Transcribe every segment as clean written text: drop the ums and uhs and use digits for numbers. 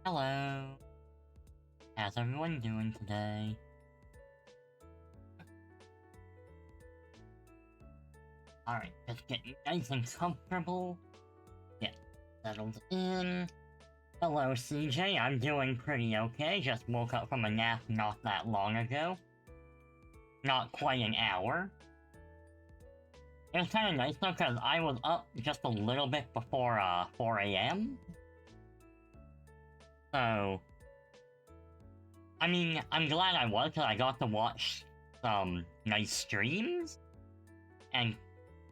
Hello. How's everyone doing today? Alright, just get nice and comfortable. Get settled in. Hello, CJ. I'm doing pretty okay. Just woke up from a nap not that long ago. Not quite an hour. It was kind of nice though, because I was up just a little bit before 4 a.m. So, I mean, I'm glad I was, because I got to watch some nice streams. And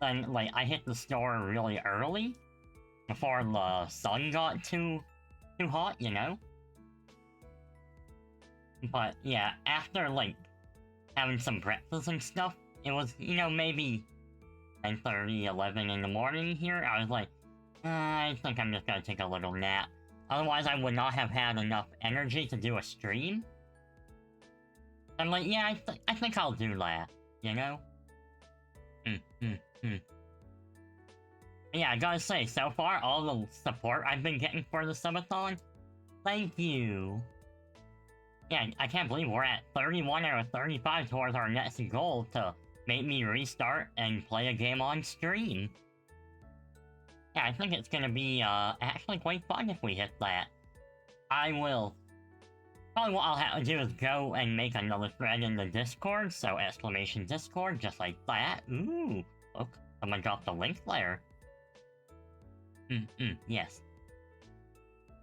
then, like, I hit the store really early, before the sun got too hot, you know? But, yeah, after, like, having some breakfast and stuff, it was, you know, maybe 9:30, 11 in the morning here. I was like, I think I'm just gonna take a little nap. Otherwise, I would not have had enough energy to do a stream. I'm like, yeah, I think I'll do that, you know? Yeah, I gotta say, so far, all the support I've been getting for the Subathon, thank you. Yeah, I can't believe we're at 31 or 35 towards our next goal to make me restart and play a game on stream. Yeah, I think it's gonna be, actually quite fun if we hit that. Probably what I'll have to do is go and make another thread in the Discord, so exclamation Discord, just like that. Ooh, look, someone dropped a link there. Yes.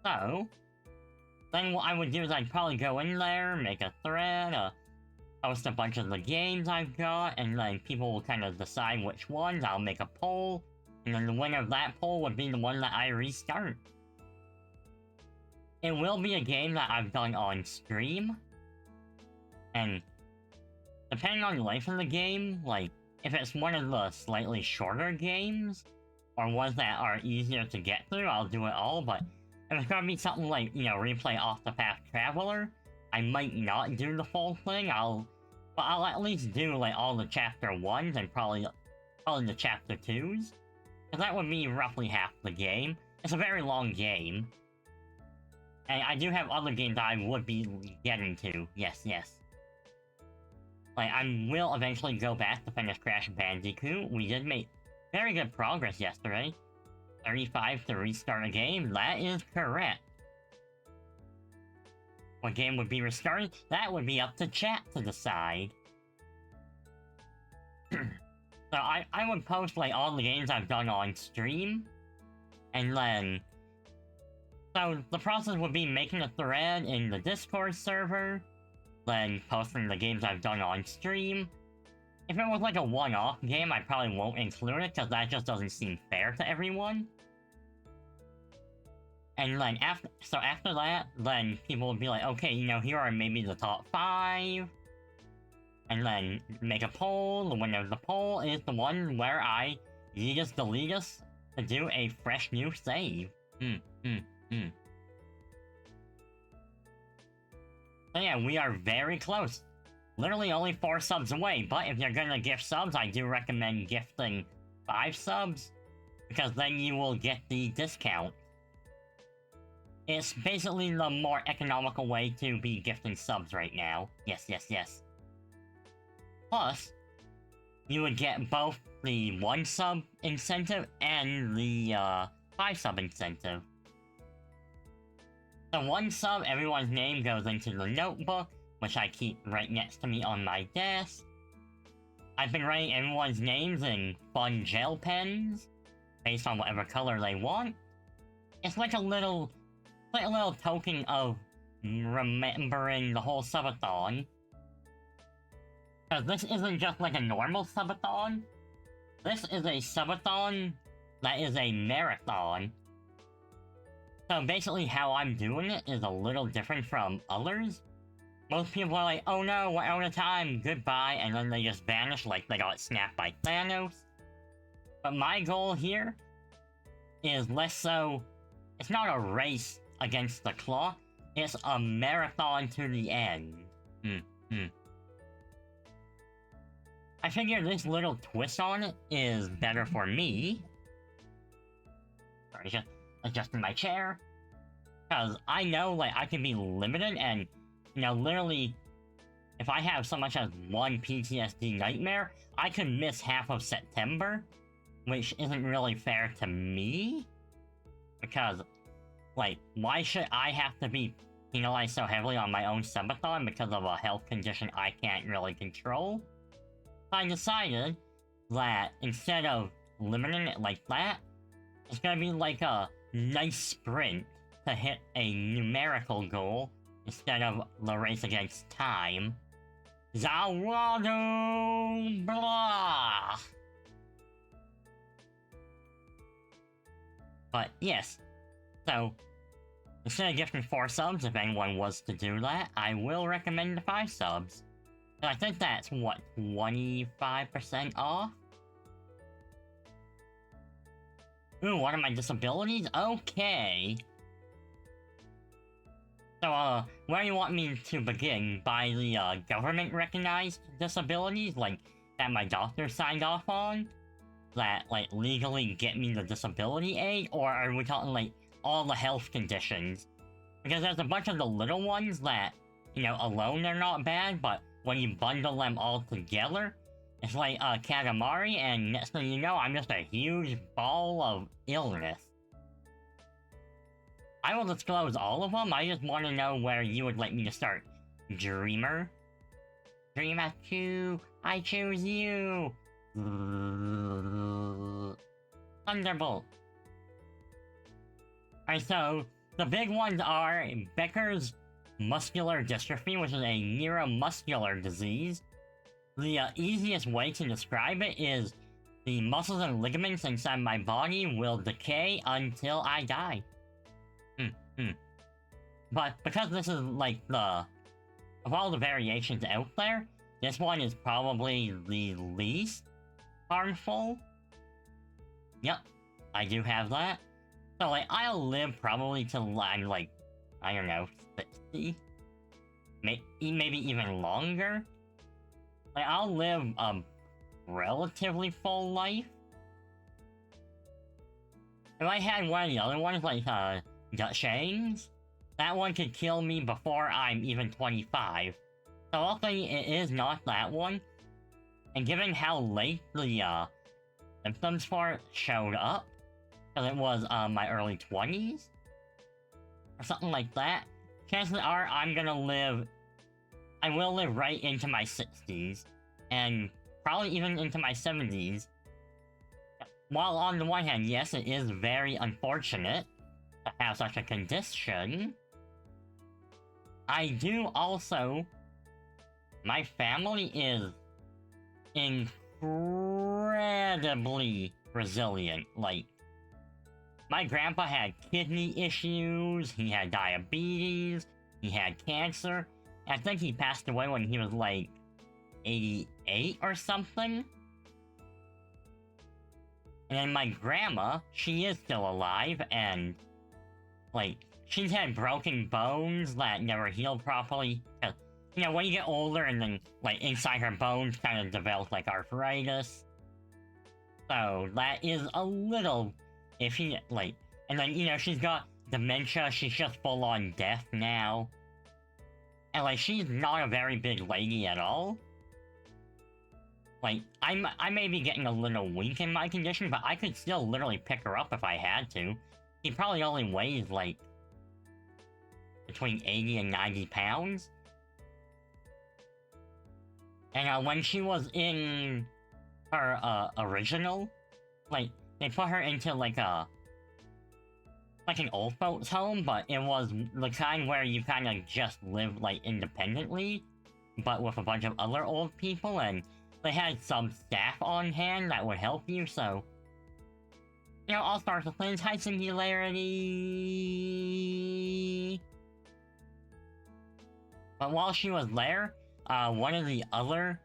So, then what I would do is I'd probably go in there, make a thread, post a bunch of the games I've got, and then people will kind of decide which ones. I'll make a poll, and then the winner of that poll would be the one that I restart. It will be a game that I've done on stream, and depending on the length of the game, like, if it's one of the slightly shorter games, or ones that are easier to get through, I'll do it all, but if it's gonna be something like, you know, replay Off the Path Traveler, I might not do the full thing. But I'll at least do, like, all the chapter 1s and probably the chapter 2s. Because that would be roughly half the game. It's a very long game. And I do have other games I would be getting to. Yes. Like, I will eventually go back to finish Crash Bandicoot. We did make very good progress yesterday. 35 to restart a game. That is correct. What game would be restarted? That would be up to chat to decide. So I would post, like, all the games I've done on stream. And then... So the process would be making a thread in the Discord server. Then posting the games I've done on stream. If it was like a one-off game, I probably won't include it, because that just doesn't seem fair to everyone. And then after that, then people would be like, okay, you know, here are maybe the top 5. And then make a poll. The winner of the poll is the one where I Yeetus Deletus to do a fresh new save. So yeah, we are very close. Literally only 4 subs away, but if you're gonna gift subs, I do recommend gifting 5 subs, because then you will get the discount. It's basically the more economical way to be gifting subs right now. Yes. Plus, you would get both the 1 sub incentive and the 5 sub incentive. The 1 sub, everyone's name goes into the notebook, which I keep right next to me on my desk. I've been writing everyone's names in fun gel pens, based on whatever color they want. It's like a little token of remembering the whole subathon. Because this isn't just like a normal subathon. This is a subathon that is a marathon. So basically how I'm doing it is a little different from others. Most people are like, oh no, we're out of time, goodbye, and then they just vanish like they got snapped by Thanos. But my goal here is less so, it's not a race against the clock, it's a marathon to the end. I figure this little twist on it is better for me. Sorry, just adjusting my chair. Because I know, like, I can be limited and, you know, literally, if I have so much as one PTSD nightmare, I could miss half of September, which isn't really fair to me. Because, like, why should I have to be penalized so heavily on my own subathon because of a health condition I can't really control? I decided that instead of limiting it like that, it's gonna be like a nice sprint to hit a numerical goal instead of the race against time. Zawadu blah! But yes, so instead of gifting 4 subs, if anyone was to do that, I will recommend the 5 subs. And I think that's, what, 25% off? Ooh, what are my disabilities? Okay. So, where do you want me to begin? By the, government-recognized disabilities, like, that my doctor signed off on? That, like, legally get me the disability aid? Or are we talking, like, all the health conditions? Because there's a bunch of the little ones that, you know, alone they're not bad, but when you bundle them all together, it's like a Katamari, and next thing you know, I'm just a huge ball of illness. I will disclose all of them, I just want to know where you would like me to start. Dreamer? Dreamer 2, I choose you! Thunderbolt. Alright, so, the big ones are Becker's muscular dystrophy, which is a neuromuscular disease. The easiest way to describe it is the muscles and ligaments inside my body will decay until I die. But because this is like of all the variations out there, this one is probably the least harmful. Yep, I do have that. So like, I'll live probably till I'm like, I don't know, 60? Maybe even longer? Like, I'll live a relatively full life. If I had one of the other ones, like, Duchenne's, that one could kill me before I'm even 25. So luckily, it is not that one. And given how late the, symptoms for it showed up, because it was, my early 20s, or something like that, chances are I will live right into my 60s, and probably even into my 70s. While on the one hand, yes, it is very unfortunate to have such a condition, I do also... My family is incredibly resilient. Like, my grandpa had kidney issues, he had diabetes, he had cancer. I think he passed away when he was like 88 or something. And then my grandma, she is still alive, and like, she's had broken bones that never healed properly. You know, when you get older and then, like, inside her bones kind of develop, like, arthritis. So, that is a little iffy, like... And then, you know, she's got dementia, she's just full-on deaf now. And, like, she's not a very big lady at all. Like, I may be getting a little weak in my condition, but I could still literally pick her up if I had to. She probably only weighs, like, between 80 and 90 pounds. And when she was in her original, like, they put her into like an old folks home, but it was the kind where you kind of just live like independently, but with a bunch of other old people, and they had some staff on hand that would help you, so... You know, all sorts of things. High singularity... But while she was there, one of the other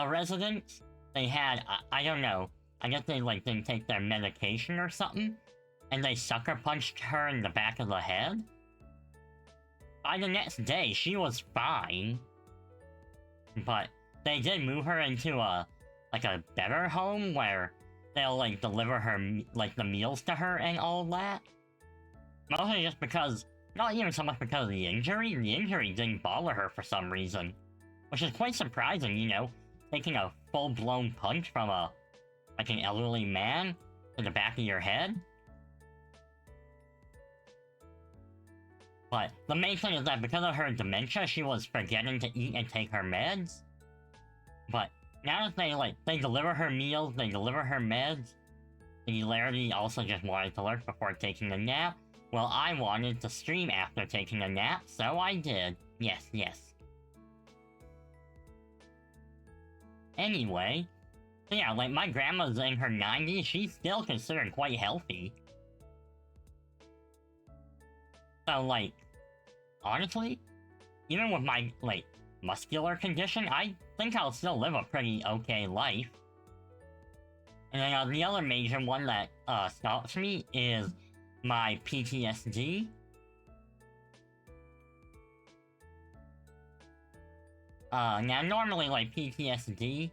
residents, they had, I don't know, I guess they like didn't take their medication or something, and they sucker punched her in the back of the head. By the next day, she was fine, but they did move her into a better home where they'll like deliver her like the meals to her and all that. Mostly just because Not even so much because of the injury didn't bother her for some reason. Which is quite surprising, you know, taking a full-blown punch from like an elderly man to the back of your head. But the main thing is that because of her dementia, she was forgetting to eat and take her meds. But now that they deliver her meals, they deliver her meds, Singularity also just wanted to lurk before taking a nap. Well, I wanted to stream after taking a nap, so I did. Yes, yes. Anyway, so yeah, like, my grandma's in her 90s, she's still considered quite healthy. So, like, honestly, even with my, like, muscular condition, I think I'll still live a pretty okay life. And then the other major one that stops me is my PTSD. Now normally, like, PTSD,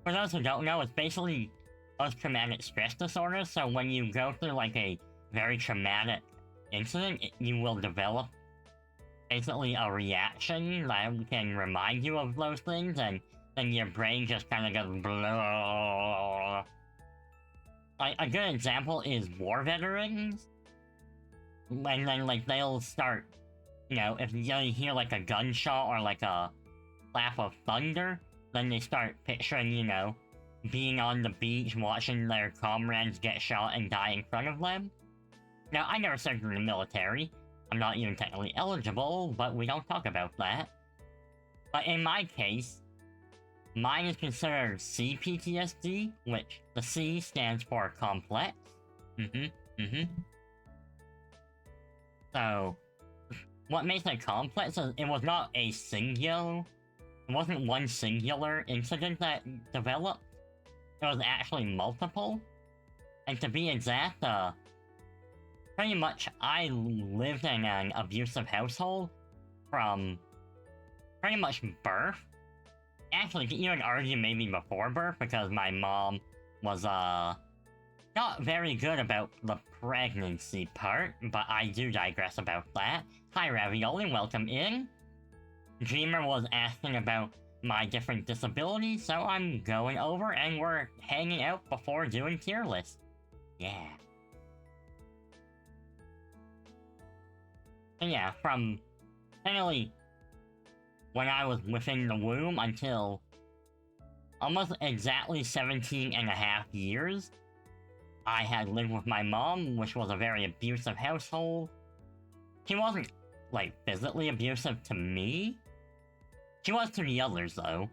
for those who don't know, it's basically post-traumatic stress disorder. So when you go through, like, a very traumatic incident, you will develop basically a reaction that can remind you of those things, and then your brain just kind of goes blah. Like, a good example is war veterans. And then, like, they'll start, you know, if you hear, like, a gunshot or, like, a clap of thunder, then they start picturing, you know, being on the beach, watching their comrades get shot and die in front of them. Now, I never served in the military. I'm not even technically eligible, but we don't talk about that. But in my case, mine is considered CPTSD, which the C stands for complex. So, what makes it complex is it was not a singular... It wasn't one singular incident that developed. It was actually multiple. And to be exact, pretty much I lived in an abusive household from pretty much birth. Actually, you could even argue maybe before birth, because my mom was, not very good about the pregnancy part, but I do digress about that. Hi, Ravioli, welcome in. Dreamer was asking about my different disabilities, so I'm going over and we're hanging out before doing tier list. Yeah. So yeah, from technically when I was within the womb until almost exactly 17 and a half years, I had lived with my mom, which was a very abusive household. She wasn't, like, physically abusive to me. She was to the others, though.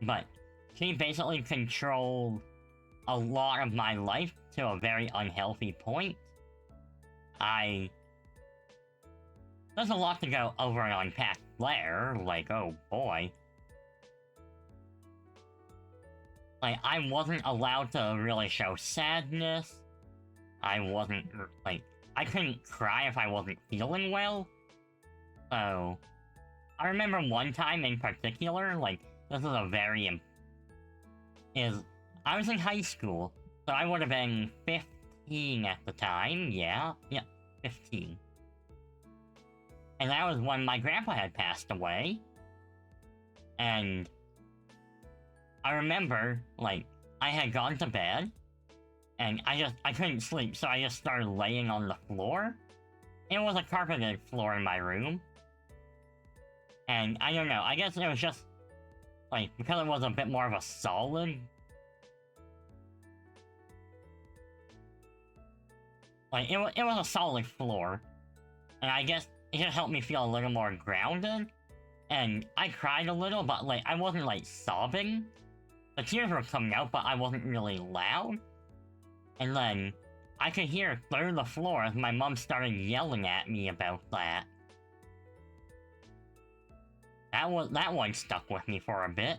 But she basically controlled a lot of my life to a very unhealthy point. There's a lot to go over and unpack there, like, oh boy. Like, I wasn't allowed to really show sadness. I wasn't, like, I couldn't cry if I wasn't feeling well. So, I remember one time in particular, like, this is a very, I was in high school, so I would have been 15 at the time, yeah, 15. And that was when my grandpa had passed away. And I remember, like, I had gone to bed, and I couldn't sleep, so I just started laying on the floor. It was a carpeted floor in my room. And I don't know, I guess it was just, like, because it was a bit more of a solid... Like, it was a solid floor. And I guess it just helped me feel a little more grounded. And I cried a little, but, like, I wasn't, like, sobbing. The tears were coming out, but I wasn't really loud. And then, I could hear through the floor as my mom started yelling at me about that. That one stuck with me for a bit.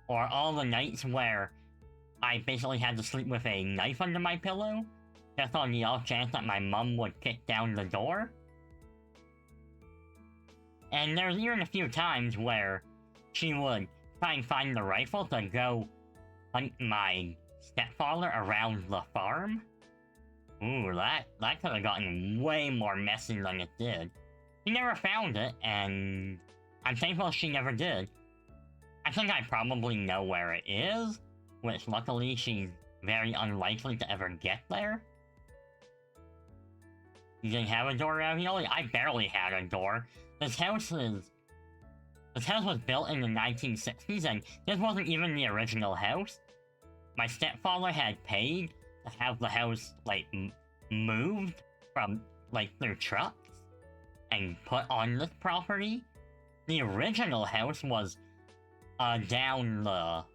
Or all the nights where I basically had to sleep with a knife under my pillow, just on the off chance that my mom would kick down the door. And there's even a few times where she would try and find the rifle to go hunt my stepfather around the farm. Ooh, that could have gotten way more messy than it did. She never found it, and I'm thankful she never did. I think I probably know where it is, which luckily she's very unlikely to ever get there. You didn't have a door, Ravioli? I barely had a door. This house was built in the 1960s, and this wasn't even the original house. My stepfather had paid to have the house, like, moved from, like, through trucks and put on this property. The original house was, down the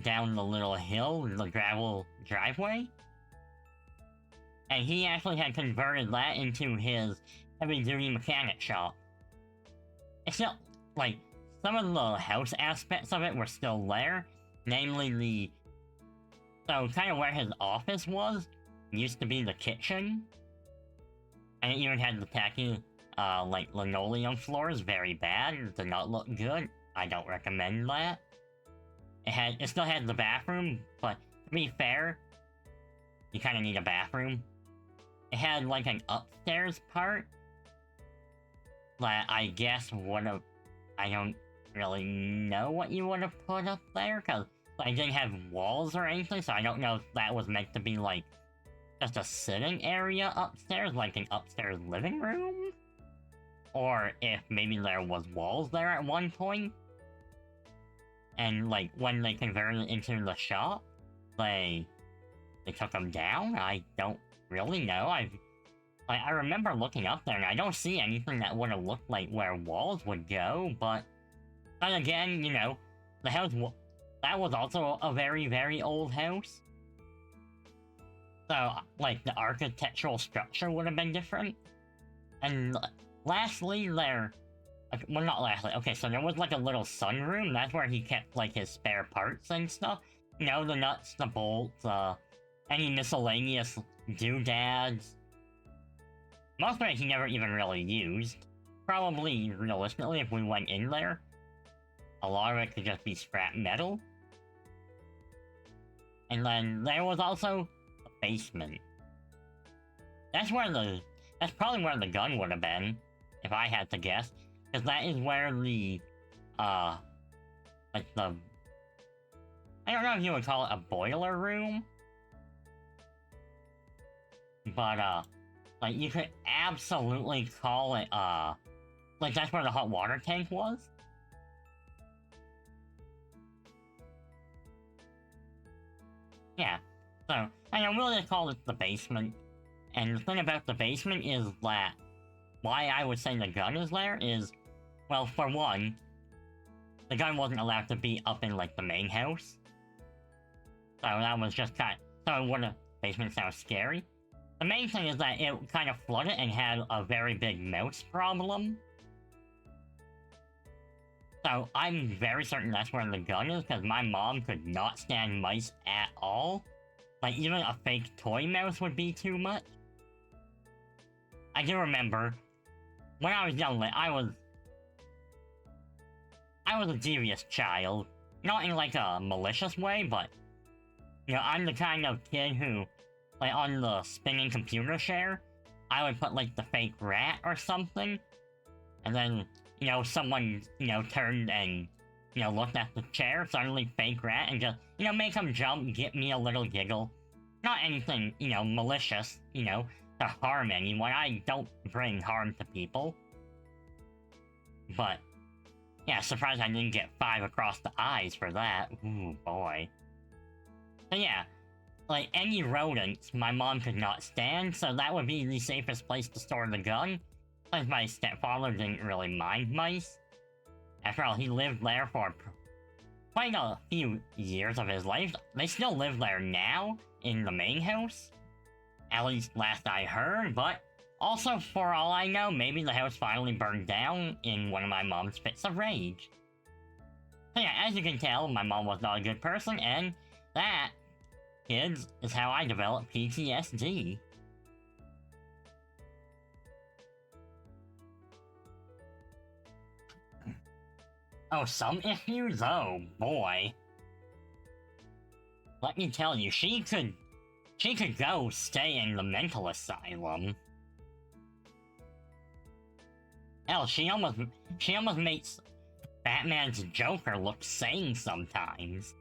little hill, the gravel driveway. And he actually had converted that into his heavy-duty mechanic shop. It's still, like, some of the house aspects of it were still there. Namely so kind of where his office was, used to be the kitchen. And it even had the tacky, like, linoleum floors, very bad, it did not look good. I don't recommend that. It still had the bathroom, but to be fair, you kind of need a bathroom. It had, like, an upstairs part that I guess would've... I don't really know what you would've put up there, because I didn't have walls or anything, so I don't know if that was meant to be, like, just a sitting area upstairs, like an upstairs living room? Or if maybe there was walls there at one point. And, like, when they converted it into the shop, they took them down? I don't really know. I remember looking up there, and I don't see anything that would have looked like where walls would go, but then again, you know, the house, that was also a very, very old house. So, like, the architectural structure would have been different. And lastly, well, not lastly, okay, so there was, like, a little sunroom. That's where he kept, like, his spare parts and stuff. You know, the nuts, the bolts, any miscellaneous doodads. Most of it he never even really used. Probably, realistically, if we went in there, a lot of it could just be scrap metal. And then there was also a basement. That's probably where the gun would have been, if I had to guess. Because that is where the, I don't know if you would call it a boiler room. But, like, you could absolutely call it, like, that's where the hot water tank was. Yeah, so, I really just call it the basement. And the thing about the basement is that, why I would say the gun is there is, well, for one, the gun wasn't allowed to be up in, like, the main house. So that was just so it wouldn't, basement sounds scary. The main thing is that it kind of flooded and had a very big mouse problem. So I'm very certain that's where the gun is, because my mom could not stand mice at all. Like, even a fake toy mouse would be too much. I do remember, when I was young, I was a devious child. Not in, like, a malicious way, but, you know, I'm the kind of kid who, like, on the spinning computer share, I would put, like, the fake rat or something, and then, you know, someone, you know, turned and, you know, looked at the chair, suddenly fake rat, and just, you know, make them jump, get me a little giggle. Not anything, you know, malicious, you know, to harm anyone. I don't bring harm to people. But, yeah, surprised I didn't get 5 across the eyes for that. Ooh, boy. So yeah, like, any rodents my mom could not stand, so that would be the safest place to store the gun, since my stepfather didn't really mind mice. After all, he lived there for quite a few years of his life. They still live there now, in the main house. At least last I heard, but also, for all I know, maybe the house finally burned down in one of my mom's fits of rage. So yeah, as you can tell, my mom was not a good person, and that, kids, is how I developed PTSD. Oh, some issues? Oh, boy. Let me tell you, she She could go stay in the mental asylum. Hell, she almost makes Batman's Joker look sane sometimes.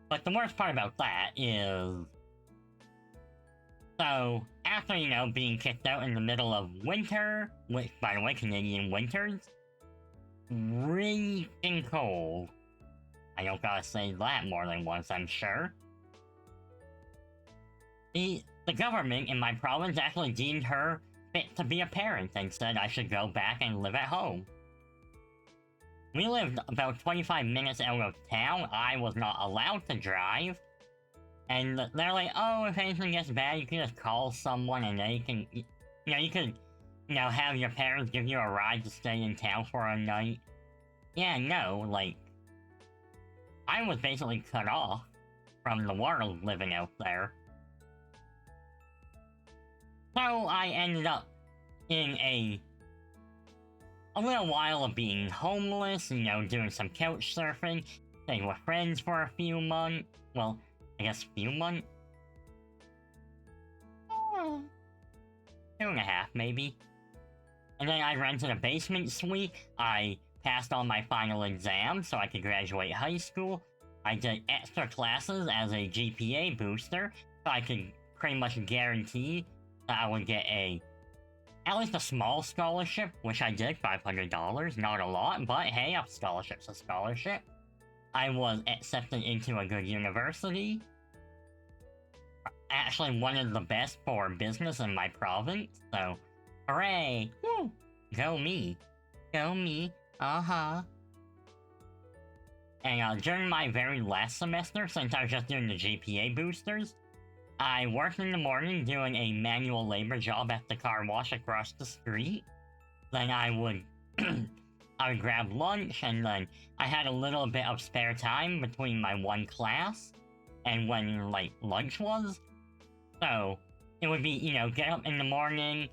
But the worst part about that is... So, after, you know, being kicked out in the middle of winter, which, by the way, Canadian winters, freaking cold. I don't gotta say that more than once, I'm sure. The government in my province actually deemed her fit to be a parent and said I should go back and live at home. We lived about 25 minutes out of town. I was not allowed to drive. And they're like, oh, if anything gets bad, you can just call someone and they can... You know, you could, you know, have your parents give you a ride to stay in town for a night. Yeah, no, like... I was basically cut off from the world living out there. So I ended up in a little while of being homeless, you know, doing some couch surfing, staying with friends for a few months. Well, I guess few months? 2.5, maybe. And then I rented a basement suite. I passed all my final exams so I could graduate high school. I did extra classes as a GPA booster, so I could pretty much guarantee that I would get at least a small scholarship, which I did, $500, not a lot, but hey, a scholarship's a scholarship. I was accepted into a good university. Actually, one of the best for business in my province, so hooray! Woo! Go me. Go me. Uh-huh. And during my very last semester, since I was just doing the GPA boosters, I worked in the morning doing a manual labor job at the car wash across the street. Then I would grab lunch, and then I had a little bit of spare time between my one class and when, like, lunch was. So, it would be, you know, get up in the morning,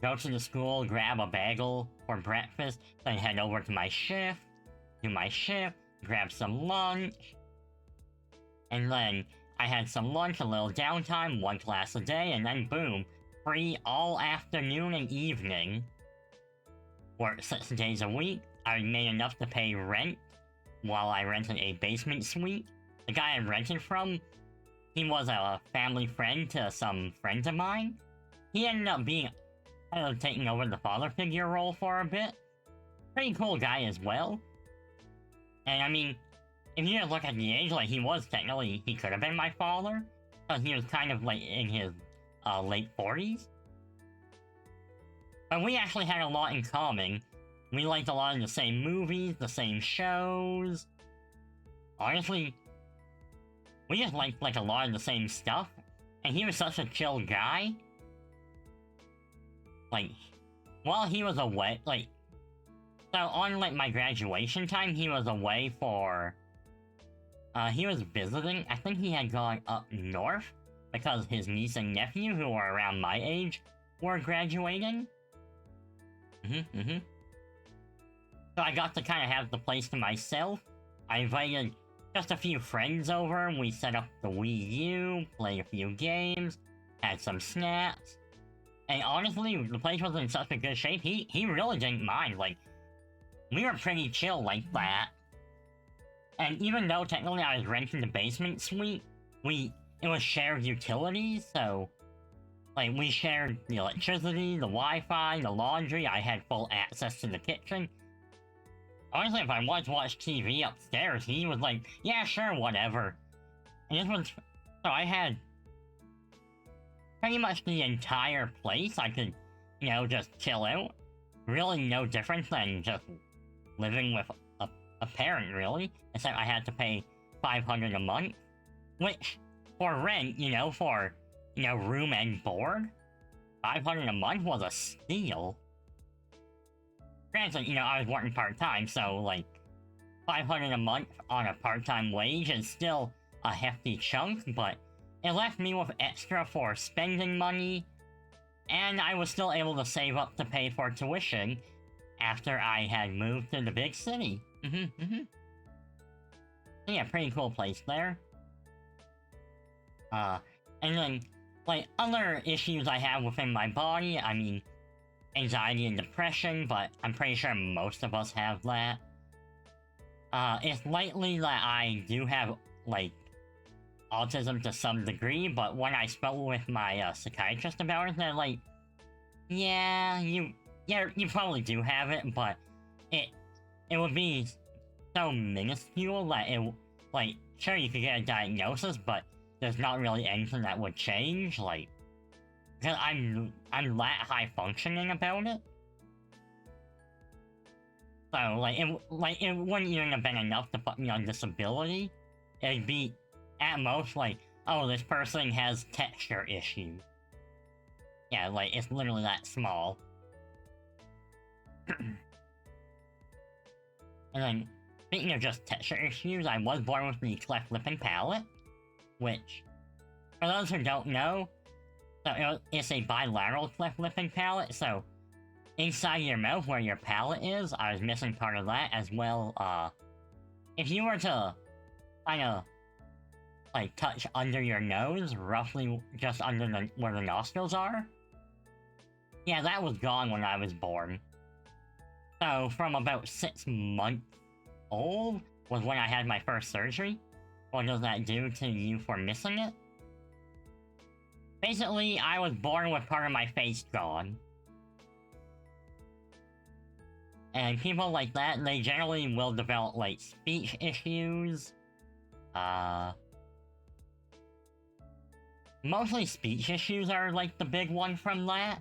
go to the school, grab a bagel for breakfast, then head over to my shift, do my shift, grab some lunch, and then I had some lunch, a little downtime, one class a day, and then boom, free all afternoon and evening. Worked 6 days a week. I made enough to pay rent while I rented a basement suite. The guy I rented from, he was a family friend to some friends of mine. He ended up being, taking over the father figure role for a bit. Pretty cool guy as well. And I mean, if you just look at the age, like, he was technically, he could have been my father, because he was kind of, like, in his, late 40s. But we actually had a lot in common. We liked a lot of the same movies, the same shows. Honestly, we just liked, like, a lot of the same stuff. And he was such a chill guy. Like, while he was away, like... So, on, like, my graduation time, he was away for... he was visiting. I think he had gone up north, because his niece and nephew, who were around my age, were graduating. So I got to kind of have the place to myself. I invited just a few friends over, and we set up the Wii U, played a few games, had some snacks. And honestly, the place was in such a good shape, he really didn't mind. Like, we were pretty chill like that. And even though technically I was renting the basement suite, it was shared utilities, so... Like, we shared the electricity, the Wi-Fi, the laundry, I had full access to the kitchen. Honestly, if I wanted to watch TV upstairs, he was like, yeah, sure, whatever. And this was... So I had... pretty much the entire place I could, you know, just chill out. Really no difference than just living with a parent, really. Except I had to pay $500 a month. Which, for rent, you know, for, you know, room and board, $500 a month was a steal. Granted, you know, I was working part-time, so, like, $500 a month on a part-time wage is still a hefty chunk, but it left me with extra for spending money, and I was still able to save up to pay for tuition after I had moved to the big city. Yeah, pretty cool place there. And then, like, other issues I have within my body, I mean, anxiety and depression, but I'm pretty sure most of us have that. It's likely that I do have, like, autism to some degree, but when I spoke with my psychiatrist about it, they're like, yeah, you probably do have it, but it would be so minuscule that it, like, sure, you could get a diagnosis, but there's not really anything that would change, like, because I'm that high functioning about it. So, like, it wouldn't even have been enough to put me on disability. It'd be, at most, like, oh, this person has texture issues. Yeah, like, it's literally that small. And then, speaking of just texture issues, I was born with the cleft lip and palate, which, for those who don't know, so it's a bilateral cleft lip and palate, so inside your mouth where your palate is, I was missing part of that as well. If you were to kind of, like, touch under your nose, roughly just under where the nostrils are, yeah, that was gone when I was born. So, from about 6 months old was when I had my first surgery. What does that do to you for missing it? Basically, I was born with part of my face gone. And people like that, they generally will develop, like, speech issues. Mostly speech issues are, like, the big one from that.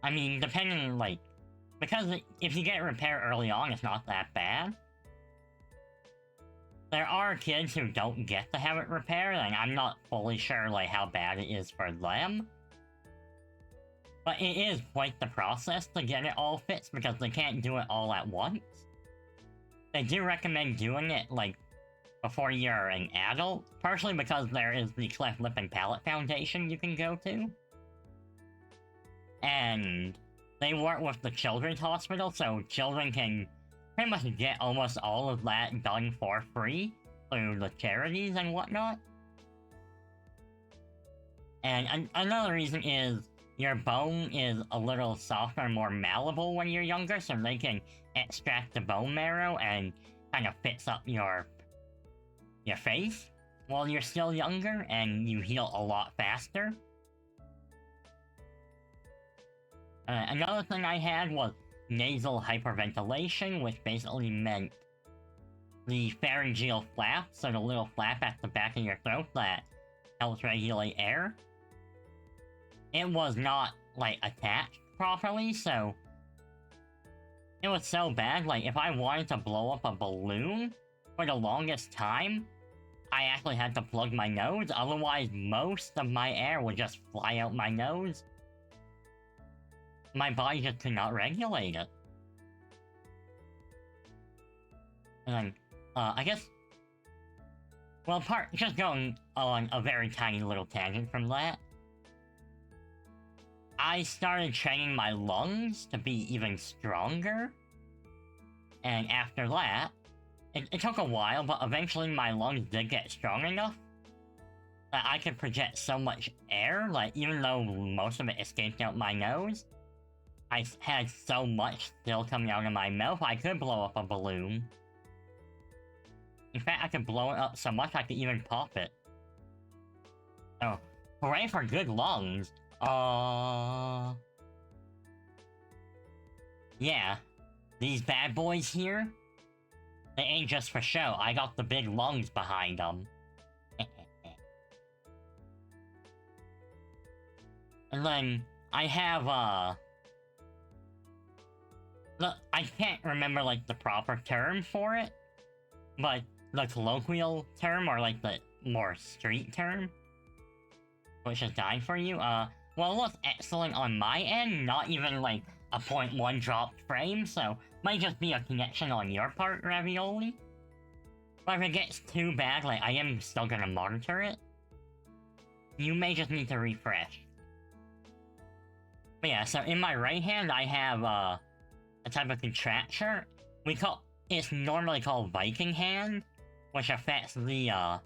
I mean, depending, like, because if you get it repaired early on, it's not that bad. There are kids who don't get to have it repaired, and I'm not fully sure, like, how bad it is for them. But it is quite the process to get it all fixed, because they can't do it all at once. They do recommend doing it, like, before you're an adult, partially because there is the Cleft Lip and Palate Foundation you can go to. And they work with the Children's Hospital, so children can pretty much get almost all of that done for free through the charities and whatnot. And another reason is your bone is a little softer and more malleable when you're younger, so they can extract the bone marrow and kind of fix up your face while you're still younger, and you heal a lot faster. Another thing I had was nasal hyperventilation, which basically meant the pharyngeal flap, so the little flap at the back of your throat that helps regulate air. It was not, like, attached properly, so it was so bad, like, if I wanted to blow up a balloon, for the longest time, I actually had to plug my nose, otherwise most of my air would just fly out my nose. My body just could not regulate it. And then, I guess... Well, just going on a very tiny little tangent from that, I started training my lungs to be even stronger. And after that, it took a while, but eventually my lungs did get strong enough that I could project so much air, like, even though most of it escaped out my nose, I had so much still coming out of my mouth, I could blow up a balloon. In fact, I could blow it up so much I could even pop it. So, hooray for good lungs. Yeah. These bad boys here, they ain't just for show. I got the big lungs behind them. And then, I have, Look, I can't remember, like, the proper term for it, but the colloquial term, or, like, the more street term, which is dying for you, well, it looks excellent on my end, not even, like, a 0.1 dropped frame, so might just be a connection on your part, Ravioli. But if it gets too bad, like, I am still gonna monitor it. You may just need to refresh. But yeah, so in my right hand, I have, a type of contracture. it's normally called Viking hand, which affects the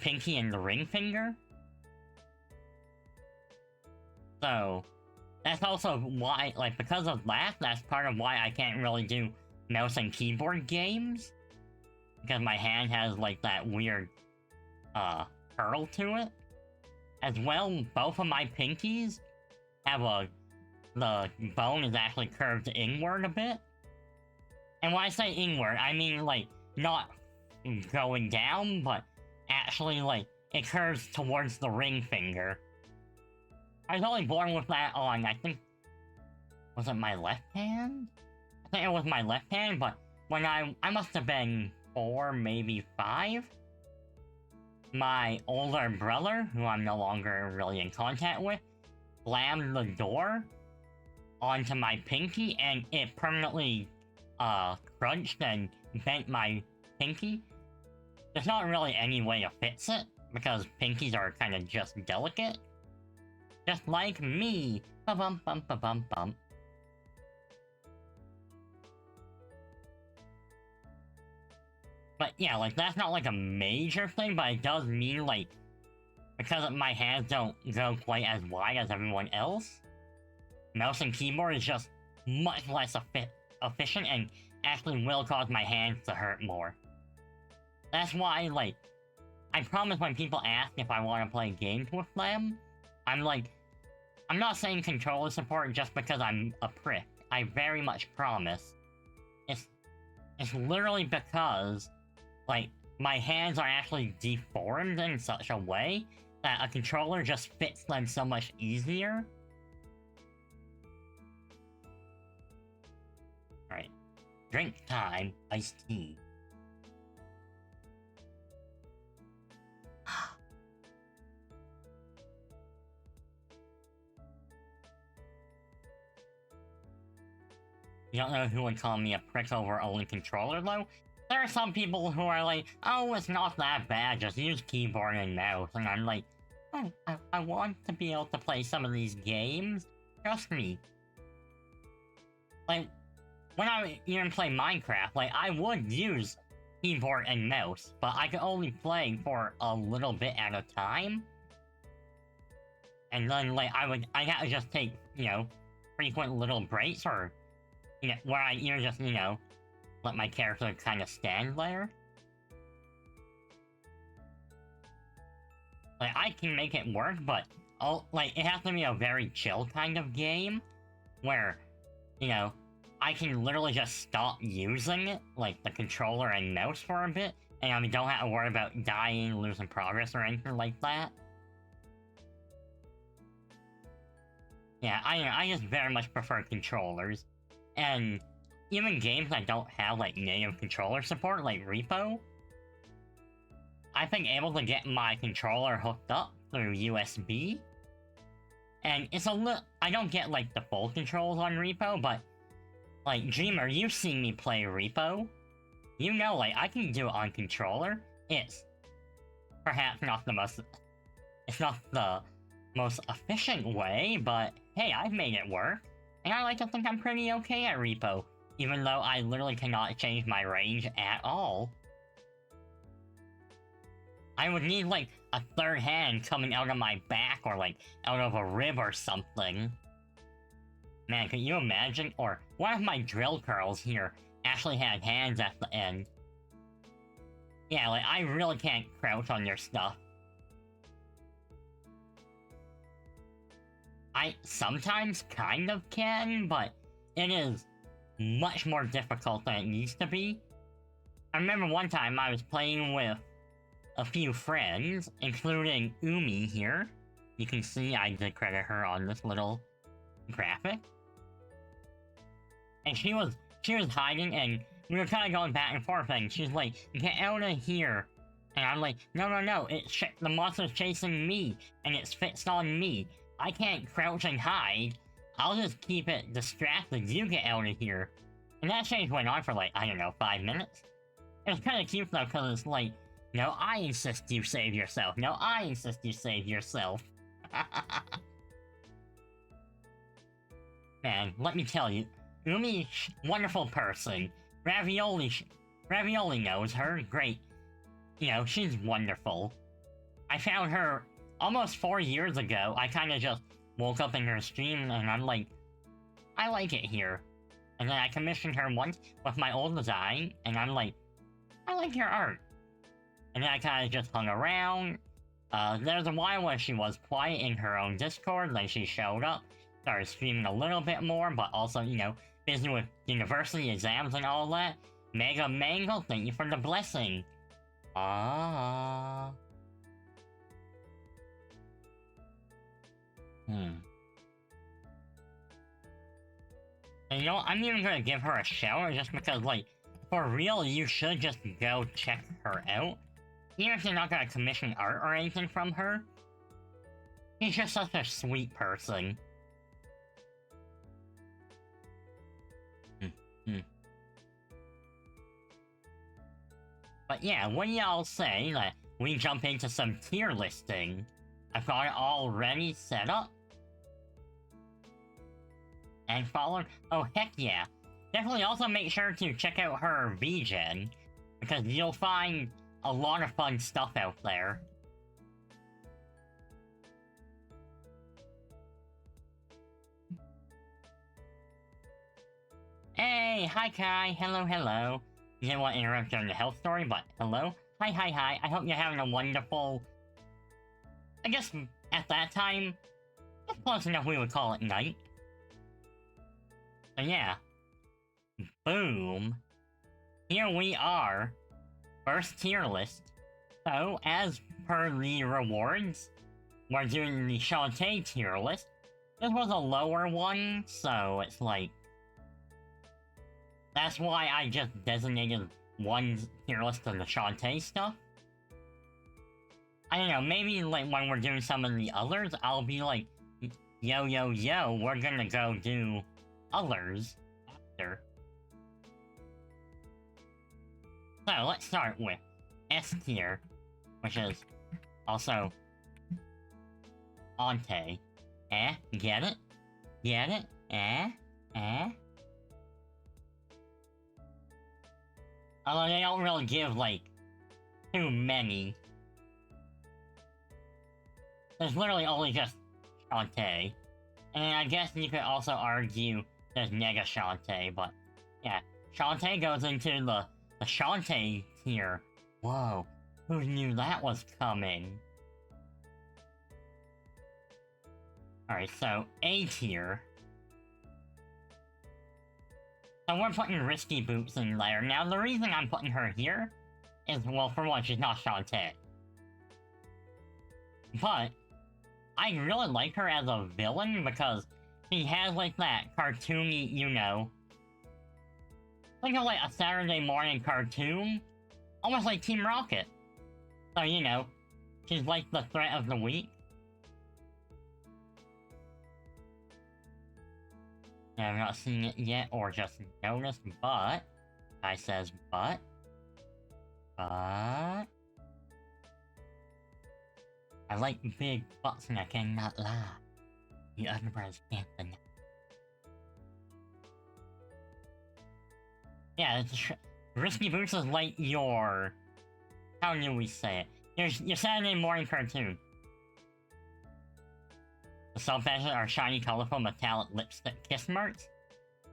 pinky and the ring finger. So, that's also why, like, because of that, that's part of why I can't really do mouse and keyboard games. Because my hand has, like, that weird, curl to it. As well, both of my pinkies have the bone is actually curved inward a bit. And when I say inward, I mean, like, not going down, but actually, like, it curves towards the ring finger. I was only born with that on, I think, was it my left hand? I think it was my left hand, but when I must have been 4, maybe 5. My older brother, who I'm no longer really in contact with, slammed the door onto my pinky, and it permanently, crunched and bent my pinky. There's not really any way to fix it, because pinkies are kind of just delicate. Just like me! Ba-bum bum ba-bum bum. But yeah, like, that's not like a major thing, but it does mean, like, because my hands don't go quite as wide as everyone else, mouse and keyboard is just much less efficient and actually will cause my hands to hurt more. That's why, like, I promise when people ask if I want to play games with them, I'm like, I'm not saying controller support just because I'm a prick. I very much promise. It's literally because, like, my hands are actually deformed in such a way that a controller just fits them so much easier. Alright. Drink time, iced tea. You don't know who would call me a prick over only controller, though? There are some people who are like, oh, it's not that bad, just use keyboard and mouse, and I'm like, oh, I want to be able to play some of these games. Trust me. Like, when I even play Minecraft, like, I would use keyboard and mouse, but I could only play for a little bit at a time. And then, like, I gotta just take, you know, frequent little breaks, or, you know, where I either just, you know, let my character kind of stand there. Like, I can make it work, but, like, it has to be a very chill kind of game, where, you know, I can literally just stop using it, like, the controller and mouse for a bit, and I don't have to worry about dying, losing progress, or anything like that. Yeah, I just very much prefer controllers, and even games that don't have, like, native controller support, like Repo, I've been able to get my controller hooked up through USB, and it's a little, I don't get, like, the full controls on Repo, but, like, Dreamer, you've seen me play Repo. You know, like, I can do it on controller. It's perhaps not the most, it's not the most efficient way, but hey, I've made it work. And I like to think I'm pretty okay at Repo, even though I literally cannot change my range at all. I would need, like, a third hand coming out of my back, or, like, out of a rib or something. Man, can you imagine? Or, one of my drill curls here actually had hands at the end. Yeah, like, I really can't crouch on your stuff. I sometimes kind of can, but it is much more difficult than it used to be. I remember one time I was playing with a few friends, including Umi here. You can see I did credit her on this little graphic. And she was hiding, and we were kind of going back and forth, and she's like, get out of here. And I'm like, no, the monster's chasing me, and it's fixed on me. I can't crouch and hide. I'll just keep it distracted. You get out of here. And that change went on for, like, I don't know, 5 minutes. It was kind of cute, though, because it's like, no, I insist you save yourself. No, I insist you save yourself. Man, let me tell you, Umi, wonderful person. Ravioli knows her. Great. You know, she's wonderful. I found her almost 4 years ago. I kind of just woke up in her stream and I'm like, I like it here. And then I commissioned her once with my old design and I'm like, I like your art. And then I kind of just hung around. There's a while where she was quiet in her own Discord, then she showed up, started streaming a little bit more, but also, you know, busy with university exams and all that. Mega Mango, thank you for the blessing. Ah. And you know, I'm even gonna give her a shower just because, like, for real, you should just go check her out. Even if you're not gonna commission art or anything from her. She's just such a sweet person. But yeah, what do y'all say that we jump into some tier listing? I've got it all ready set up. And followed. Oh, heck yeah. Definitely also make sure to check out her vgen, because you'll find a lot of fun stuff out there. Hey, hi Kai, hello, hello. You didn't want to interrupt during the health story, but hello? Hi. I hope you're having a wonderful... I guess, at that time, it's close enough we would call it night. So yeah. Boom. Here we are. First tier list. So, as per the rewards, we're doing the Shantae tier list. This was a lower one, so it's like... That's why I just designated one tier list of the Shantae stuff. I don't know, maybe like when we're doing some of the others, I'll be like, yo, we're gonna go do others after. So, let's start with S tier, which is also Ante. Get it? Get it? Although they don't really give, like, too many. There's literally only just Shantae. And I guess you could also argue there's Nega Shantae, but yeah. Shantae goes into the Shantae tier. Whoa, who knew that was coming? Alright, so A tier. So we're putting Risky Boots in there. Now, the reason I'm putting her here is, well, for one, she's not Shantae. But, I really like her as a villain because she has, like, that cartoony, you know... Think of, like, a Saturday morning cartoon. Almost like Team Rocket. So, you know, she's like the threat of the week. I've not seen it yet, or just noticed, but... I says, but... I like big butts and I cannot lie. The underbreast can't deny. Yeah, Risky Boots is like your... How do we say it? Your Saturday morning cartoon. The sub-badges are shiny, colorful, metallic lipstick kiss marks.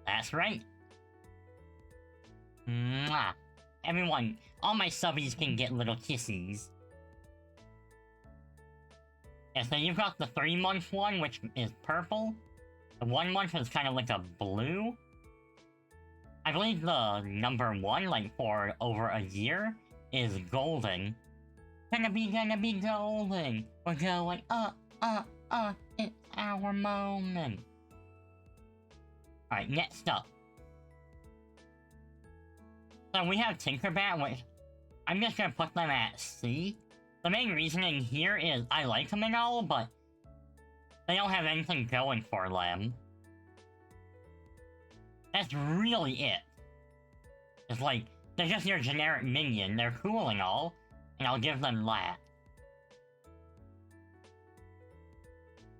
That's right. Mwah. Everyone, all my subbies can get little kissies. Yeah, so you've got the 3-month one, which is purple. The 1 month is kind of like a blue. I believe the number 1, like for over a year, is golden. Gonna be golden. We're going it's our moment. Alright, next up. So we have Tinkerbat, which I'm just gonna put them at C. The main reasoning here is I like them and all, but they don't have anything going for them. That's really it. It's like, they're just your generic minion, they're cool and all, and I'll give them that.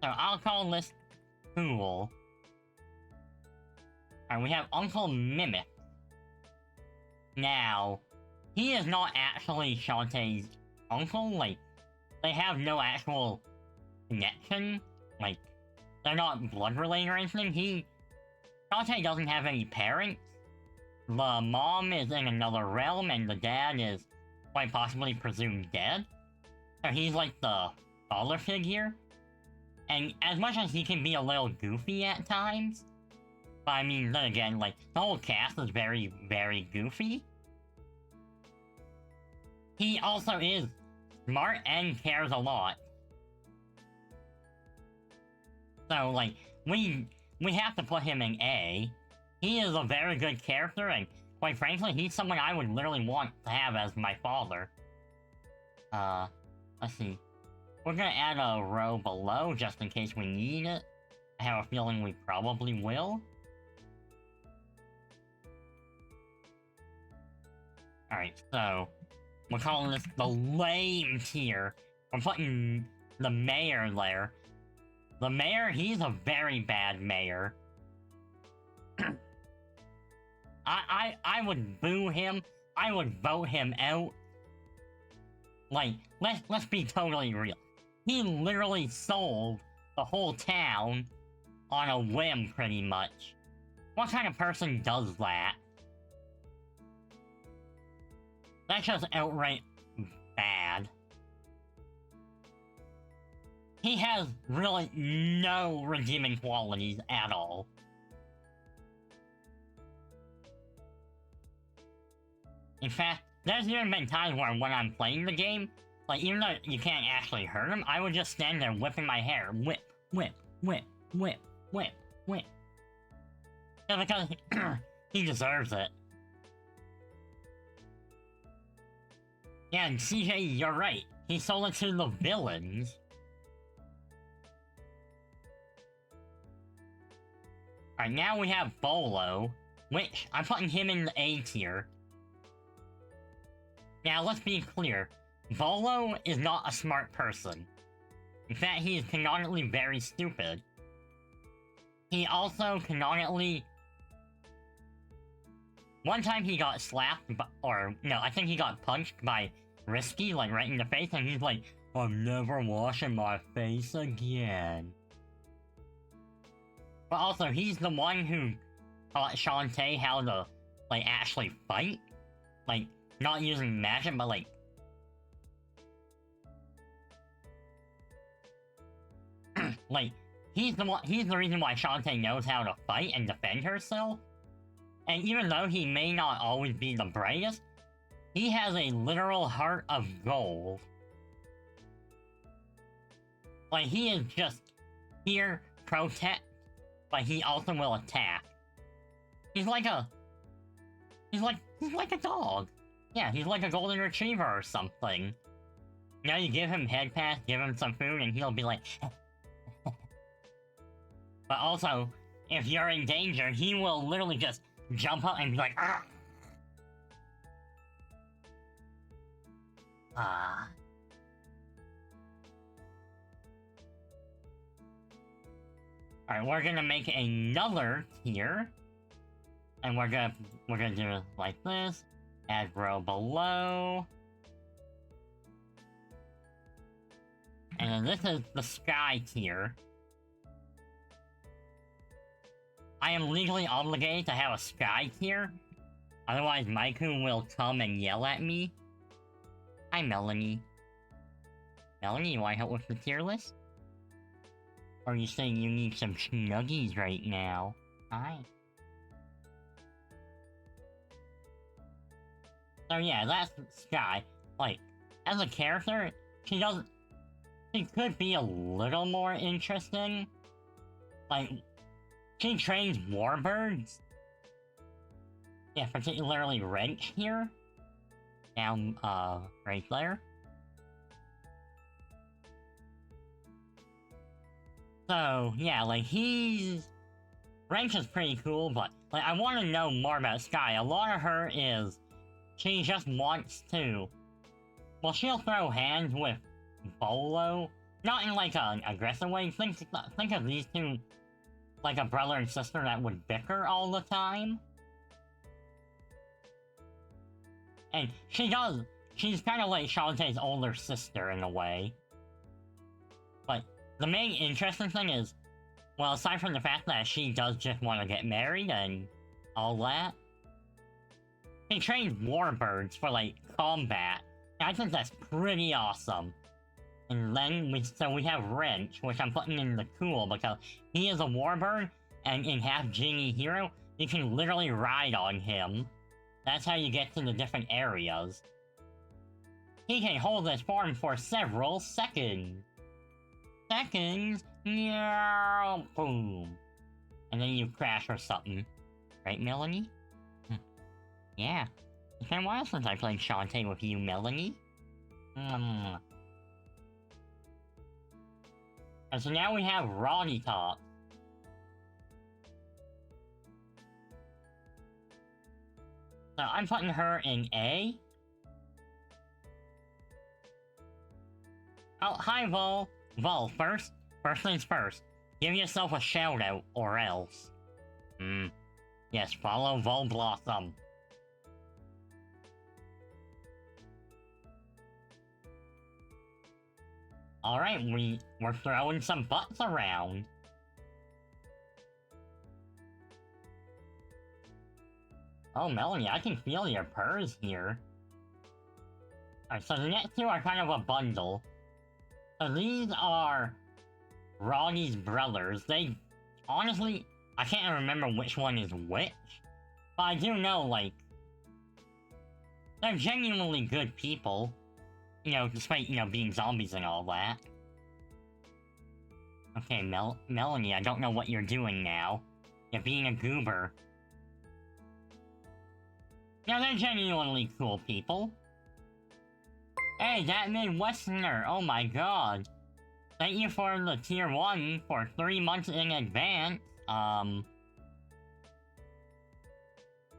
So I'll call this cool. Alright, we have Uncle Mimic. Now, he is not actually Shantae's uncle, like, they have no actual connection, like, they're not blood related or anything. Shantae doesn't have any parents. The mom is in another realm, and the dad is quite possibly presumed dead. So he's like the father figure. And as much as he can be a little goofy at times, but I mean, then again, like, the whole cast is very, very goofy. He also is smart and cares a lot. So, like, we have to put him in A. He is a very good character, and quite frankly, he's someone I would literally want to have as my father. Let's see. We're gonna add a row below, just in case we need it. I have a feeling we probably will. Alright, so... we're calling this the lame tier. We're putting the mayor there. The mayor, he's a very bad mayor. I would boo him. I would vote him out. Like, let's be totally real. He literally sold the whole town on a whim, pretty much. What kind of person does that? That's just outright bad. He has really no redeeming qualities at all. In fact, there's even been times where when I'm playing the game, like, even though you can't actually hurt him, I would just stand there whipping my hair. Whip, whip, whip, whip, whip, whip. Just because he deserves it. Yeah, and CJ, you're right. He sold it to the villains. Alright, now we have Bolo, which I'm putting him in the A tier. Now, let's be clear. Bolo is not a smart person. In fact, he is canonically very stupid. He also canonically... one time he got slapped, or no, I think he got punched by Risky, like right in the face, and he's like, I'm never washing my face again. But also, he's the one who taught Shantae how to, like, actually fight. Like, not using magic, but like... like, he's the reason why Shantae knows how to fight and defend herself. And even though he may not always be the brightest, he has a literal heart of gold. Like, he is just here, protect, but he also will attack. He's like a dog. Yeah, he's like a golden retriever or something. You know, you give him head pass, give him some food, and he'll be like... But also, if you're in danger, he will literally just jump up and be like, ah! Ah. Alright, we're gonna make another tier. And we're gonna do it like this. Add row below. And then this is the sky tier. I am legally obligated to have a sky tier. Otherwise, Maiku will come and yell at me. Hi, Melanie. Melanie, you want help with the tier list? Or are you saying you need some snuggies right now? Hi. So yeah, that's Sky. Like, as a character, she could be a little more interesting. Like, she trains warbirds. Yeah, particularly Wrench here. Down, right there. So, yeah, like, Wrench is pretty cool, but, like, I want to know more about Sky. A lot of her is... she just wants to... well, she'll throw hands with Bolo. Not in, like, an aggressive way. Think of these two like a brother and sister that would bicker all the time. And she's kind of like Shantae's older sister in a way. But the main interesting thing is, well, aside from the fact that she does just want to get married and all that, she trains warbirds for, like, combat. And I think that's pretty awesome. And then we have Wrench, which I'm putting in the cool because he is a warbird, and in Half Genie Hero, you can literally ride on him. That's how you get to the different areas. He can hold his form for several seconds. Yeah, boom. And then you crash or something. Right, Melanie? Yeah. It's been a while since I played Shantae with you, Melanie. And so now we have Roddy Top. So I'm putting her in A. Oh, hi, Vol. Vol, first things first. Give yourself a shout-out, or else. Yes, follow Vol Blossom. Alright, we're throwing some butts around. Oh, Melanie, I can feel your purrs here. Alright, so the next two are kind of a bundle. So these are Roddy's brothers. They, honestly, I can't remember which one is which. But I do know, like, they're genuinely good people. You know, despite, you know, being zombies and all that. Okay, Melanie, I don't know what you're doing now. You're being a goober. No, they're genuinely cool people. Hey, that Midwesterner, oh my god. Thank you for the tier 1 for 3 months in advance.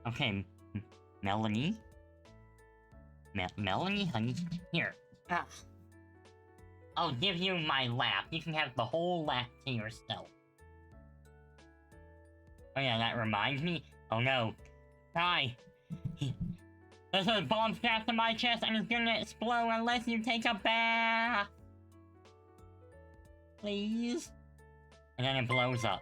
Okay, Melanie? Melanie, honey? Here. I'll give you my lap. You can have the whole lap to yourself. Oh yeah, that reminds me. Oh no. Hi. There's a bomb strapped to my chest and it's gonna explode unless you take a bath. Please? And then it blows up.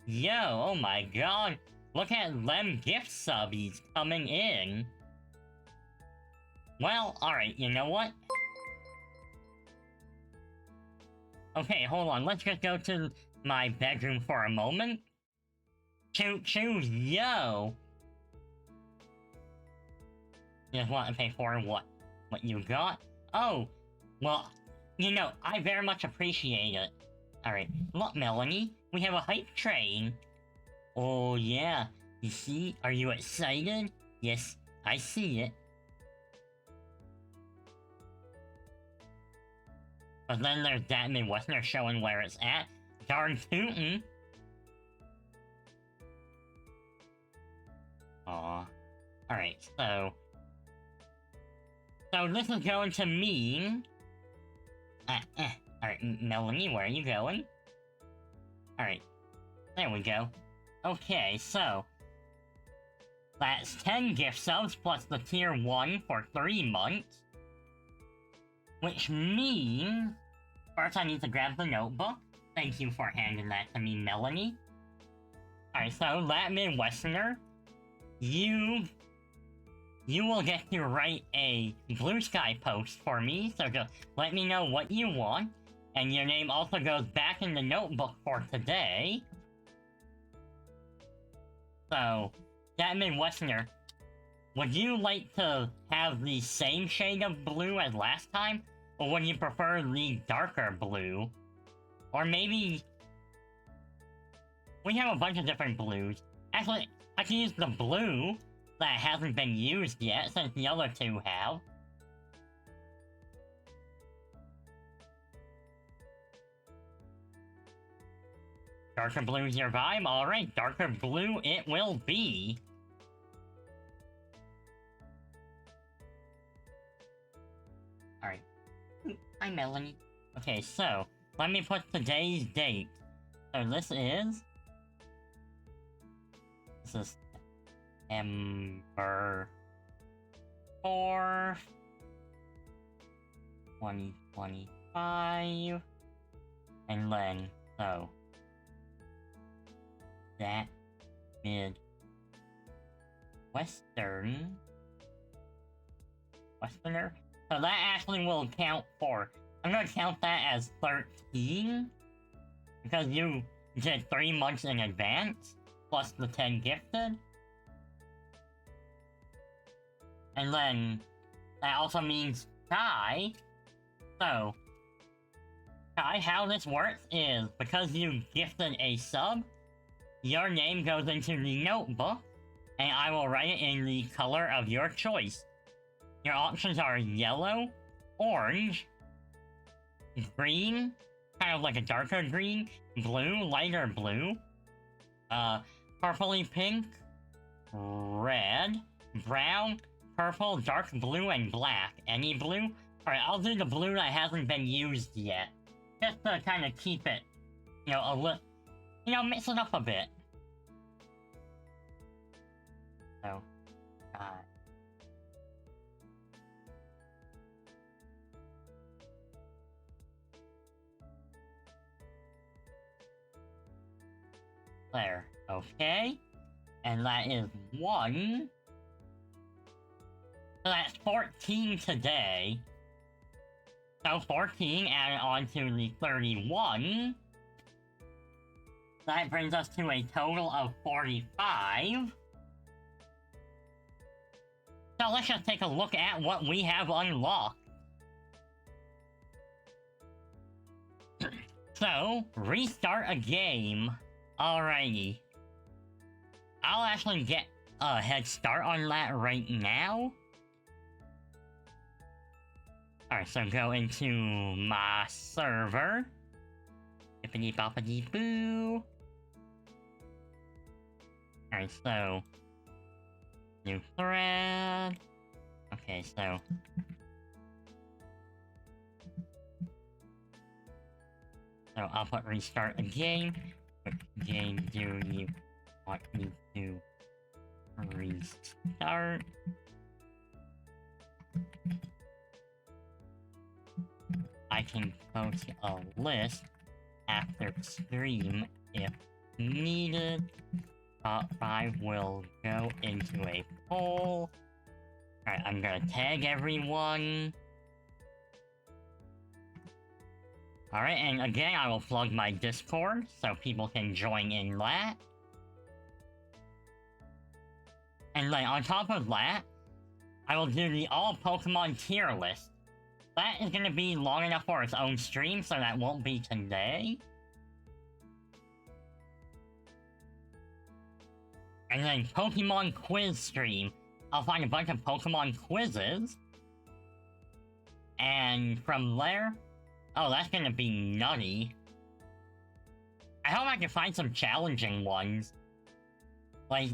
Yo, oh my god. Look at them gift subbies coming in. Well, alright, you know what? Okay, hold on, let's just go to my bedroom for a moment. Choose yo! You just want to pay for what? What you got? Oh, well, you know, I very much appreciate it. Alright, look, Melanie, we have a hype train. Oh yeah, you see? Are you excited? Yes, I see it. But then there's that Midwesterner showing where it's at. Darn tootin'. Aw. Alright, so this is going to mean... Alright, Melanie, where are you going? Alright. There we go. Okay, so... that's 10 gift subs plus the tier 1 for 3 months. Which means... first I need to grab the notebook. Thank you for handing that to me, Melanie. Alright, so that Midwesterner, you will get to write a Blue Sky post for me, so just let me know what you want, and your name also goes back in the notebook for today. So, that Midwesterner, would you like to have the same shade of blue as last time? Or would you prefer the darker blue? Or maybe... we have a bunch of different blues. Actually, I can use the blue that hasn't been used yet, since the other two have. Darker blue's your vibe? Alright, darker blue it will be. Alright. Hi, Melanie. Okay, so, let me put today's date. So this is Ember 4th, 2025. And then, so that Westerner. So that actually will count for, I'm gonna count that as 13, because you did 3 months in advance, plus the 10 gifted. And then, that also means Kai. So, Kai, how this works is, because you gifted a sub, your name goes into the notebook, and I will write it in the color of your choice. Your options are yellow, orange, green, kind of like a darker green, blue, lighter blue, purpley pink, red, brown, purple, dark blue, and black. Any blue? Alright, I'll do the blue that hasn't been used yet. Just to kind of keep it, you know, a little, you know, mix it up a bit. So, there. Okay. And that is 1. So that's 14 today. So 14 added on to the 31. That brings us to a total of 45. So let's just take a look at what we have unlocked. So, restart a game. Alrighty. I'll actually get a head start on that right now. Alright, so go into my server. Bippity boppity boo. Alright, so new thread. Okay, so I'll put restart a game. Which game do you want me to restart? I can post a list after stream if needed. Top 5 will go into a poll. Alright, I'm gonna tag everyone. Alright, and again, I will plug my Discord so people can join in that. And then on top of that, I will do the all Pokemon tier list. That is gonna be long enough for its own stream, so that won't be today. And then Pokemon quiz stream. I'll find a bunch of Pokemon quizzes. And from there, oh, that's gonna be nutty. I hope I can find some challenging ones. Like,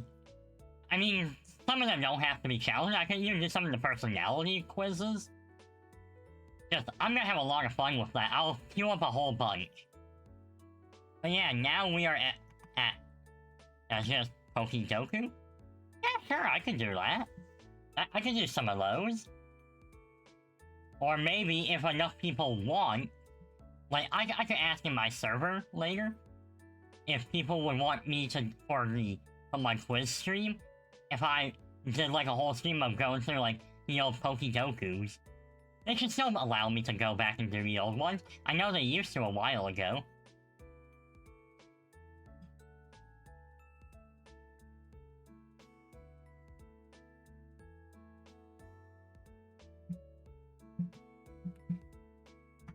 I mean, some of them don't have to be challenging. I can even do some of the personality quizzes. Just, I'm gonna have a lot of fun with that. I'll queue up a whole bunch. But yeah, now we are that's just Pokedoku? Yeah, sure, I can do that. I can do some of those. Or maybe, if enough people want, like, I could ask in my server later, if people would want me to, for my quiz stream, if I did, like, a whole stream of going through, like, the old Pokedokus. They should still allow me to go back and do the old ones. I know they used to a while ago.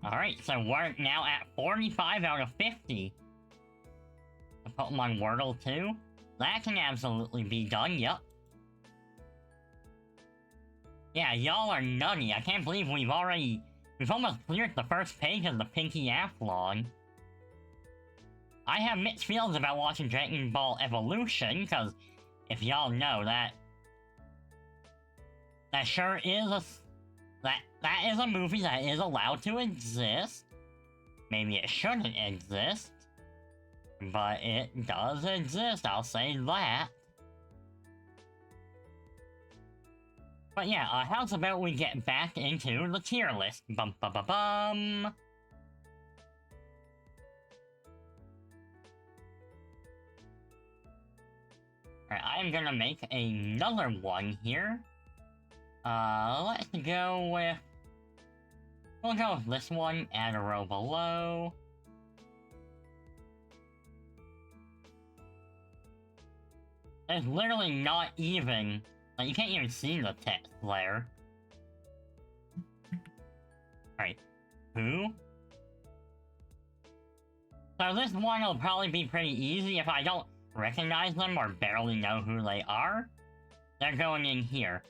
Alright, so we're now at 45 out of 50. The Pokemon Wordle 2. That can absolutely be done, yup. Yeah, y'all are nutty. I can't believe we've almost cleared the first page of the Pinky Athlon. I have mixed feelings about watching Dragon Ball Evolution, because if y'all know that sure is that is a movie that is allowed to exist. Maybe it shouldn't exist, but it does exist, I'll say that. But yeah, how's about we get back into the tier list? Bum bum bum bum. Alright, I'm gonna make another one here. Let's go with... We'll go with this one, add a row below. It's literally not even... Like, you can't even see the text there. Alright, who? So this one will probably be pretty easy if I don't recognize them or barely know who they are. They're going in here.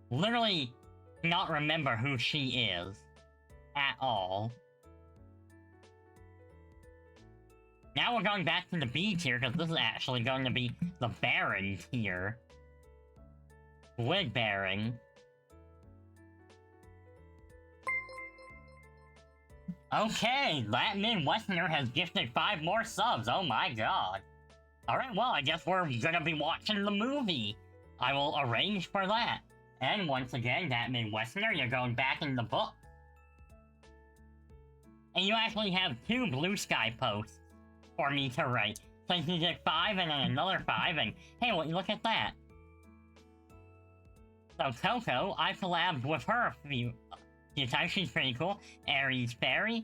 Literally not remember who she is. At all. Now we're going back to the B tier, because this is actually going to be the Baron tier. With Baron. Okay, that Midwesterner has gifted 5 more subs, oh my god. Alright, well, I guess we're gonna be watching the movie. I will arrange for that. And once again, that Midwesterner, you're going back in the book. And you actually have 2 Blue Sky posts for me to write. So you did 5 and then another 5, and hey, well, look at that. So Coco, I collabed with her a few times. She's pretty cool. Aries Fairy.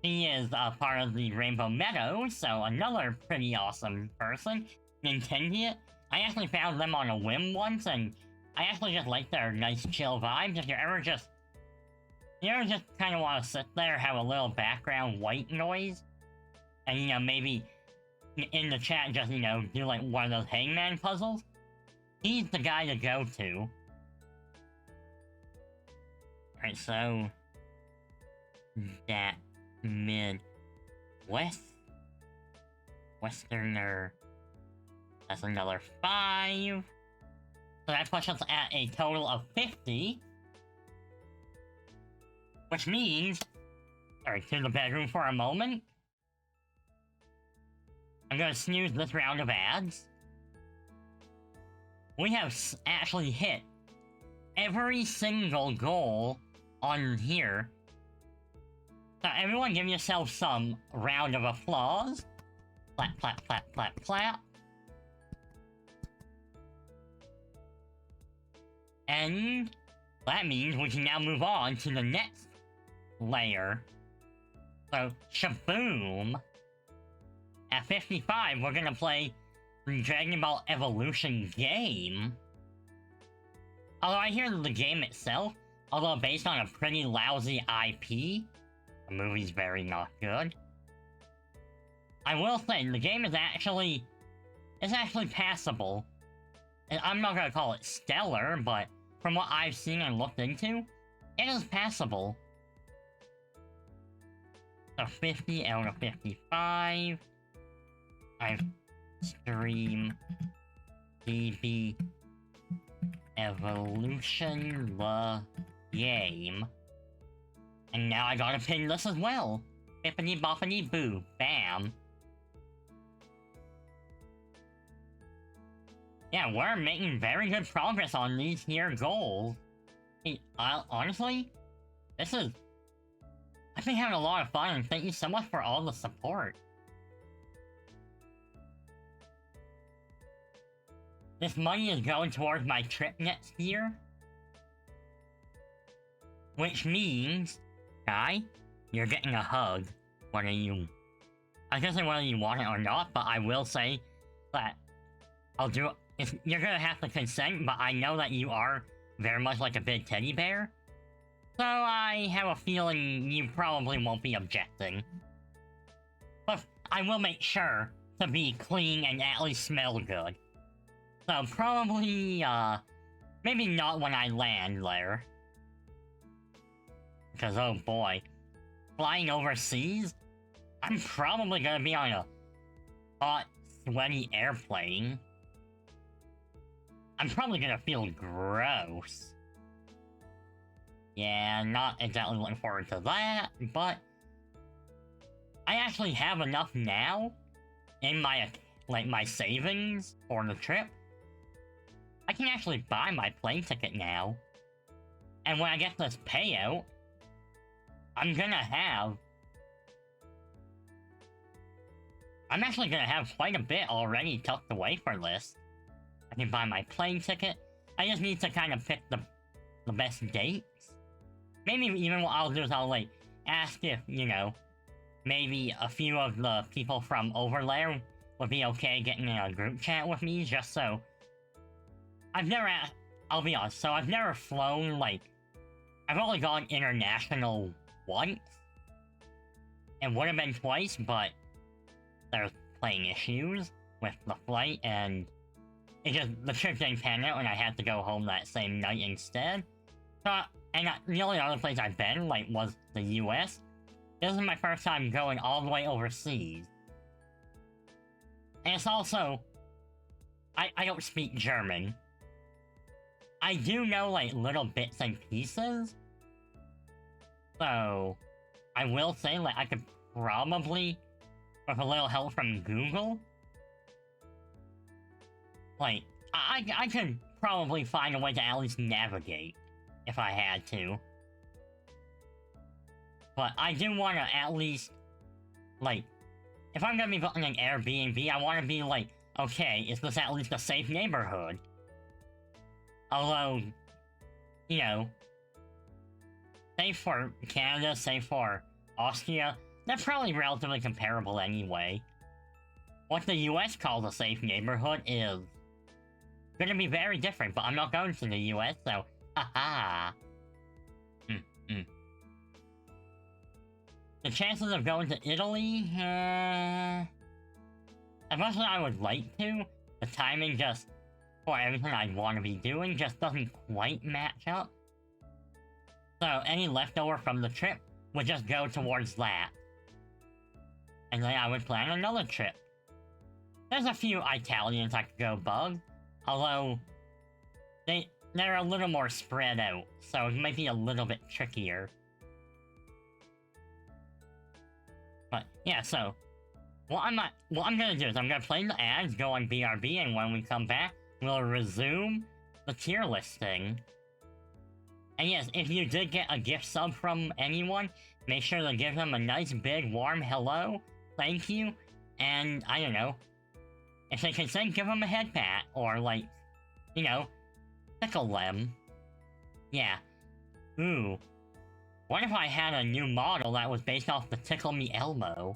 She is part of the Rainbow Meadows, so another pretty awesome person. Nintendo. I actually found them on a whim once, and I actually just like their nice chill vibes. If you're ever just... You ever just kind of want to sit there, have a little background white noise? And, you know, maybe in the chat just, you know, do like one of those hangman puzzles? He's the guy to go to. Alright, so... that Westerner... That's another 5. So that puts us at a total of 50. Which means... Alright, to the bedroom for a moment. I'm gonna snooze this round of ads. We have actually hit every single goal on here. So everyone give yourself some round of applause. Clap, clap, clap, clap, clap. And that means we can now move on to the next layer. So, shaboom! At 55, we're gonna play the Dragon Ball Evolution game. Although I hear the game itself, although based on a pretty lousy IP, the movie's very not good. I will say, the game is actually... It's actually passable. And I'm not gonna call it stellar, but from what I've seen and looked into, it is passable. So 50 out of 55. I stream DB Evolution the game. And now I gotta pin this as well. Bippity boppity boo. Bam. Yeah, we're making very good progress on these here goals. Hey, honestly, this is... I've been having a lot of fun, and thank you so much for all the support. This money is going towards my trip next year. Which means... Guy, you're getting a hug. Whether you... I can't say whether you want it or not, but I will say that I'll do it. You're gonna have to consent, but I know that you are very much like a big teddy bear. So I have a feeling you probably won't be objecting. But I will make sure to be clean and at least smell good. So probably, maybe not when I land there. Because, oh boy. Flying overseas? I'm probably gonna be on a hot, sweaty airplane. I'm probably gonna feel gross. Yeah, not exactly looking forward to that, but... I actually have enough now in my, like, my savings for the trip. I can actually buy my plane ticket now. And when I get this payout, I'm actually gonna have quite a bit already tucked away for this. I can buy my plane ticket. I just need to kind of pick the best dates. Maybe even what I'll do is I'll, like, ask if, you know, maybe a few of the people from over there would be okay getting in a group chat with me, just so... I'll be honest, so I've never flown, like... I've only gone international once. It would have been twice, but there's plane issues with the flight, and the trip didn't pan out, and I had to go home that same night instead. So, the only other place I've been, like, was the US. This is my first time going all the way overseas. And it's also... I don't speak German. I do know, like, little bits and pieces. So, I will say, like, I could probably, with a little help from Google, like, I could probably find a way to at least navigate, if I had to. But I do want to at least, like, if I'm gonna be booking an Airbnb, I want to be like, okay, is this at least a safe neighborhood? Although, you know, safe for Canada, safe for Austria, they're probably relatively comparable anyway. What the US calls a safe neighborhood is gonna be very different, but I'm not going to the US, so haha. The chances of going to Italy, as much as I would like to, the timing just, for everything I want to be doing, just doesn't quite match up. So any leftover from the trip would just go towards that. And then I would plan another trip. There's a few Italians I could go bug, although they're a little more spread out, so it might be a little bit trickier. But yeah, so what I'm gonna do is I'm gonna play the ads, go on BRB, and when we come back, we'll resume the tier list thing. And yes, if you did get a gift sub from anyone, make sure to give them a nice big warm hello, thank you, and I don't know, if they consent, give them a head pat, or like, you know, tickle them. Yeah. Ooh. What if I had a new model that was based off the Tickle Me Elmo?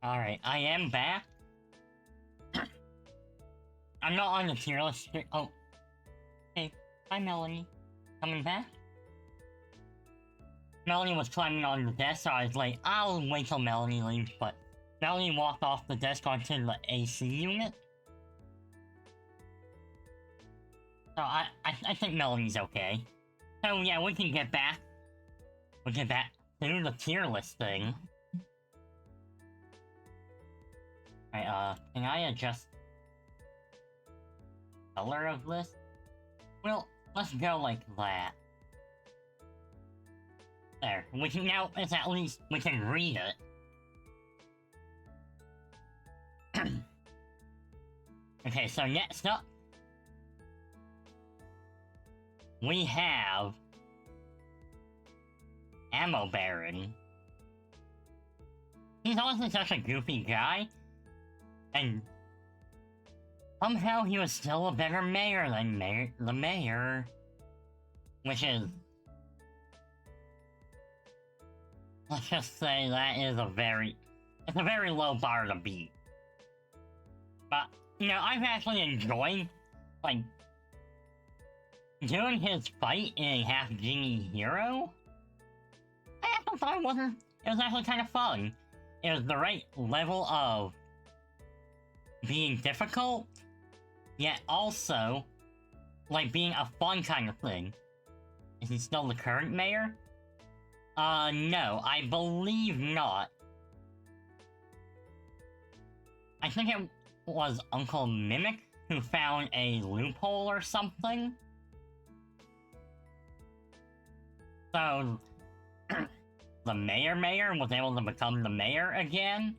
Alright, I am back. I'm not on the tier list. Oh. Hey, hi Melanie. Coming back? Melanie was climbing on the desk, so I was like, I'll wait till Melanie leaves, but Melanie walked off the desk onto the AC unit. So I think Melanie's okay. So yeah, we can get back. We'll get back to the tier list thing. Alright, can I adjust color of this? Well, let's go like that. There, we can now, it's at least, we can read it. Okay, so next up, we have Ammo Baron. He's honestly such a goofy guy, and somehow he was still a better mayor than the mayor, which is, let's just say that is it's a very low bar to beat. But, you know, I've actually enjoyed, like, doing his fight in a half genie hero. I actually thought it was actually kind of fun. It was the right level of being difficult, yet also, like, being a fun kind of thing. Is he still the current mayor? No, I believe not. I think it was Uncle Mimic who found a loophole or something. So, the mayor was able to become the mayor again.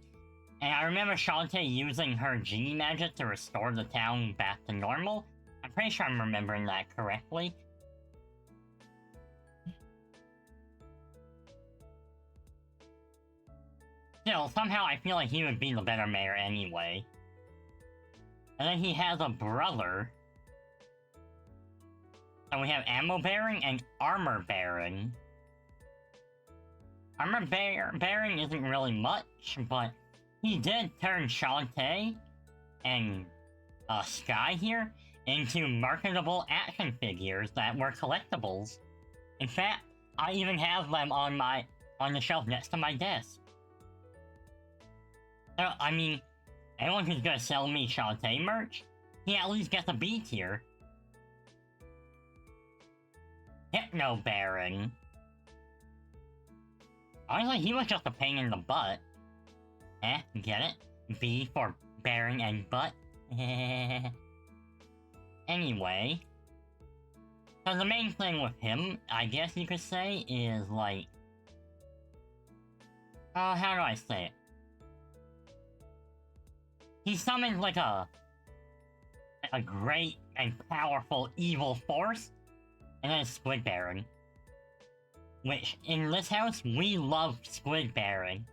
And I remember Shantae using her genie magic to restore the town back to normal. I'm pretty sure I'm remembering that correctly. Still, somehow I feel like he would be the better mayor anyway. And then he has a brother. So we have Ammo Baron and Armor Baron. Armor Baron isn't really much, but he did turn Shantae and Sky here into marketable action figures that were collectibles. In fact, I even have them on the shelf next to my desk. So, I mean, anyone who's gonna sell me Shantae merch, he at least gets a B tier. Hypno Baron. Honestly, he was just a pain in the butt. Get it? B for Baron and butt? Anyway. So the main thing with him, I guess you could say, is like... how do I say it? He summons like a great and powerful evil force, and then Squid Baron. Which, in this house, we love Squid Baron.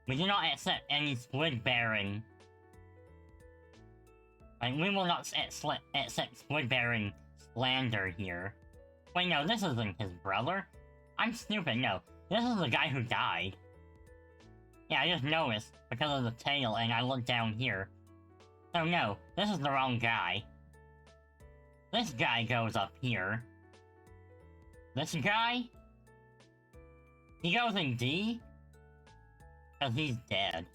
We do not accept any Squid Baron. Like, we will not accept Squid Baron slander here. Wait, no, this isn't his brother. I'm stupid, no. This is the guy who died. Yeah, I just noticed, because of the tail, and I looked down here. So no, this is the wrong guy. This guy goes up here. This guy? He goes in D? Because he's dead.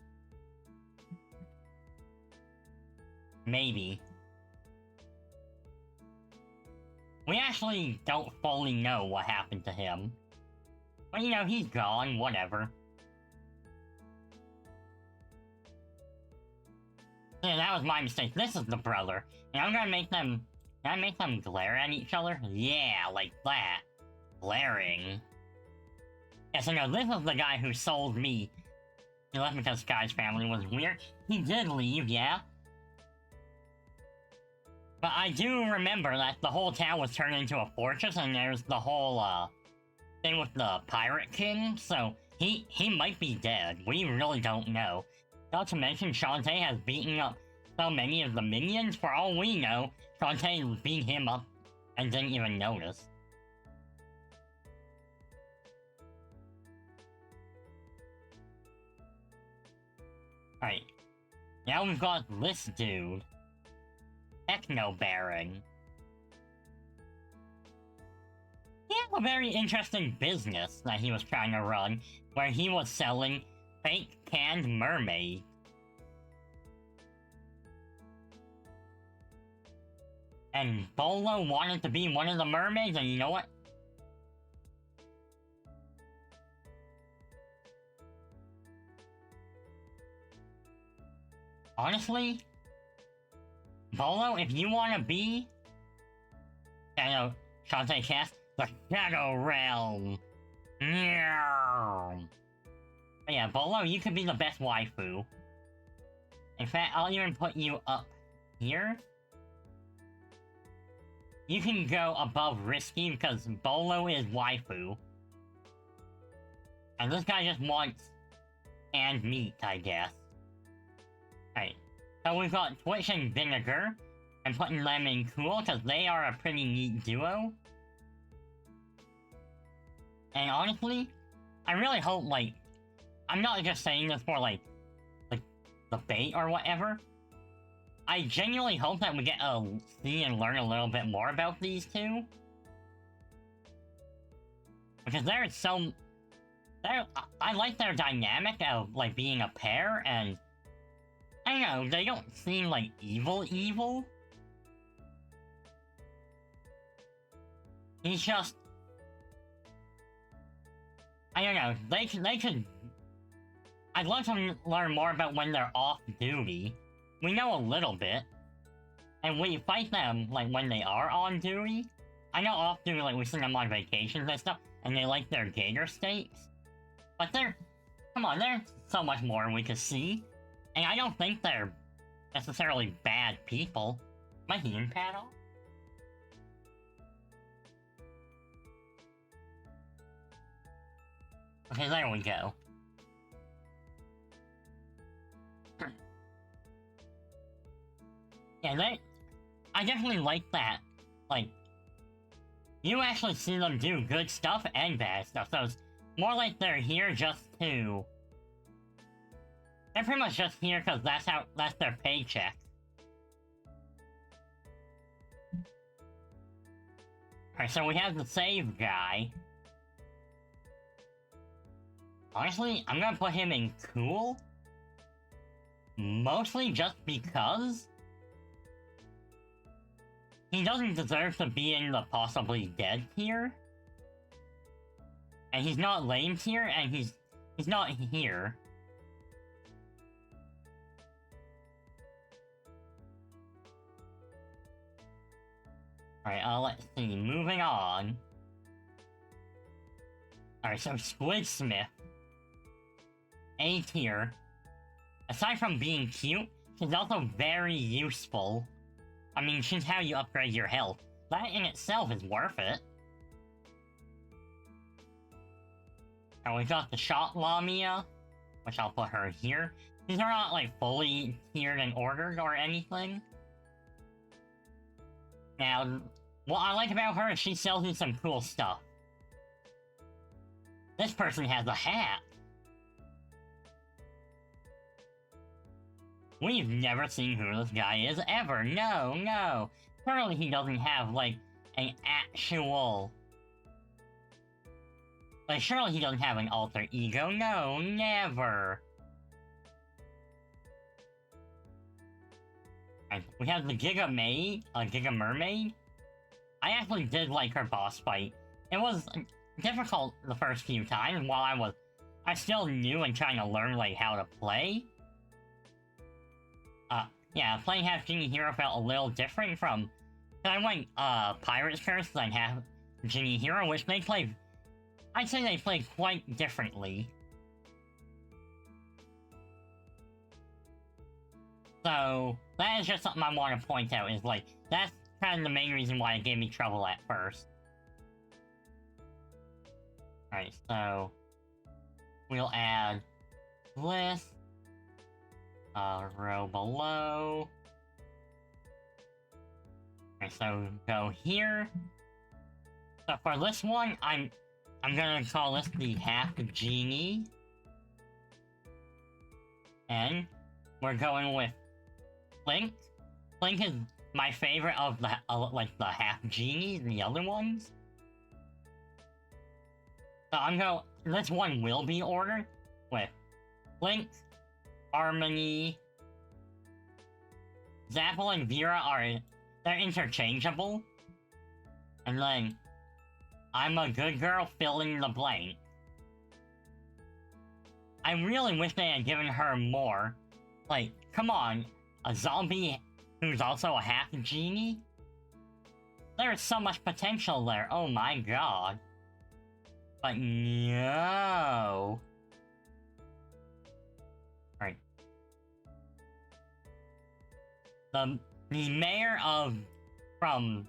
Maybe. We actually don't fully know what happened to him. But you know, he's gone, whatever. Yeah, that was my mistake. This is the brother. And I'm gonna make them... Can I make them glare at each other? Yeah, like that. Glaring. Yeah, so no, this is the guy who sold me. He left because Sky's family was weird. He did leave, yeah. But I do remember that the whole town was turned into a fortress, and there's the whole, thing with the Pirate King, so he might be dead. We really don't know. Not to mention, Shantae has beaten up so many of the minions. For all we know, Shantae beat him up and didn't even notice. Alright. Now we've got this dude. Techno Baron. He had a very interesting business that he was trying to run, where he was selling fake canned mermaids. And Bolo wanted to be one of the mermaids, and you know what? Honestly, Bolo, if you want to be, Shantae cast the Shadow Realm. But yeah, Bolo, you could be the best waifu. In fact, I'll even put you up here. You can go above Risky because Bolo is waifu. And this guy just wants canned meat, I guess. Right. So we've got Twitch and Vinegar. I'm putting them in cool because they are a pretty neat duo. And honestly, I really hope, like, I'm not just saying this for, like the bait or whatever. I genuinely hope that we get to see and learn a little bit more about these two. Because I like their dynamic of, like, being a pair, and I don't know, they don't seem like evil. He's just, I don't know, they could, I'd love to learn more about when they're off duty. We know a little bit, and we fight them, like, when they are on duty. I know off duty, like, we send them on vacations and stuff, and they like their gator steaks. But come on, there's so much more we could see. And I don't think they're necessarily bad people. My heating pad off? Okay, there we go. Yeah, I definitely like that. Like, you actually see them do good stuff and bad stuff, so it's more like they're here just to... They're pretty much just here because that's their paycheck. Alright, so we have the save guy. Honestly, I'm gonna put him in cool. Mostly just because he doesn't deserve to be in the possibly dead tier. And he's not lame tier, and he's not here. Alright, let's see, moving on. Alright, so Squidsmith. A tier. Aside from being cute, she's also very useful. I mean, she's how you upgrade your health. That in itself is worth it. And we've got the Shot Lamia, which I'll put her here. These are not, like, fully tiered and ordered or anything. Now, what I like about her is she sells me some cool stuff. This person has a hat. We've never seen who this guy is ever. No. Surely he doesn't have, like, an actual... Like, surely he doesn't have an alter ego. No, never. And we have the Giga Mermaid. I actually did like her boss fight. It was difficult the first few times while I still new and trying to learn, like, how to play. Yeah, playing half Genie Hero felt a little different from... I went, Pirate's Curse, and half Genie Hero, which they play... I'd say they play quite differently. So, that is just something I want to point out, is, like, that's kind of the main reason why it gave me trouble at first. Alright, so... We'll add this. Row below. Alright, so go here. So for this one, I'm gonna call this the half genie. And we're going with Flink. Flink is my favorite of the, like, the half genies, the other ones. So I'm going, this one will be ordered with Flink, Harmony, Zapple and Vera they're interchangeable. And then, I'm a good girl, fill in the blank. I really wish they had given her more. Like, come on, a zombie who's also a half genie? There's so much potential there, oh my god. But no. Right. The mayor from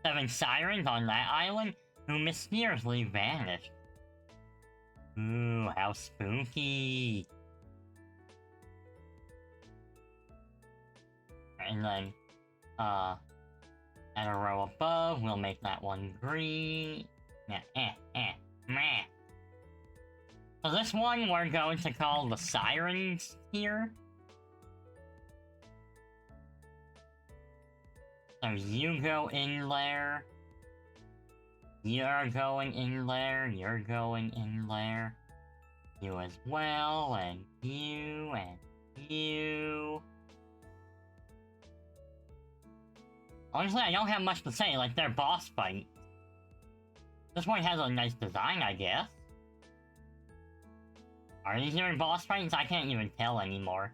Seven Sirens on that island, who mysteriously vanished. Ooh, how spooky. And then, at a row above, we'll make that one green. Yeah, meh. So this one we're going to call the Sirens here. So you go in there. You're going in there. You're going in there. You as well, and you, and you. Honestly, I don't have much to say, like, they're boss fights. This one has a nice design, I guess. Are these even boss fights? I can't even tell anymore.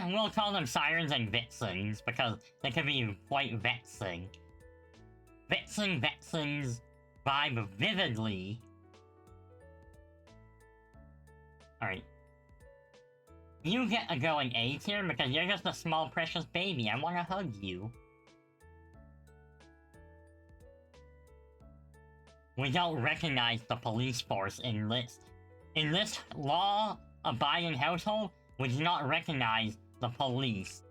We'll call them Sirens and Vixens, because they can be quite vexing. Vixens vibe vividly. Alright. You get a go in A tier because you're just a small precious baby. I wanna hug you. We don't recognize the police force in this. In this law-abiding household, we do not recognize the police.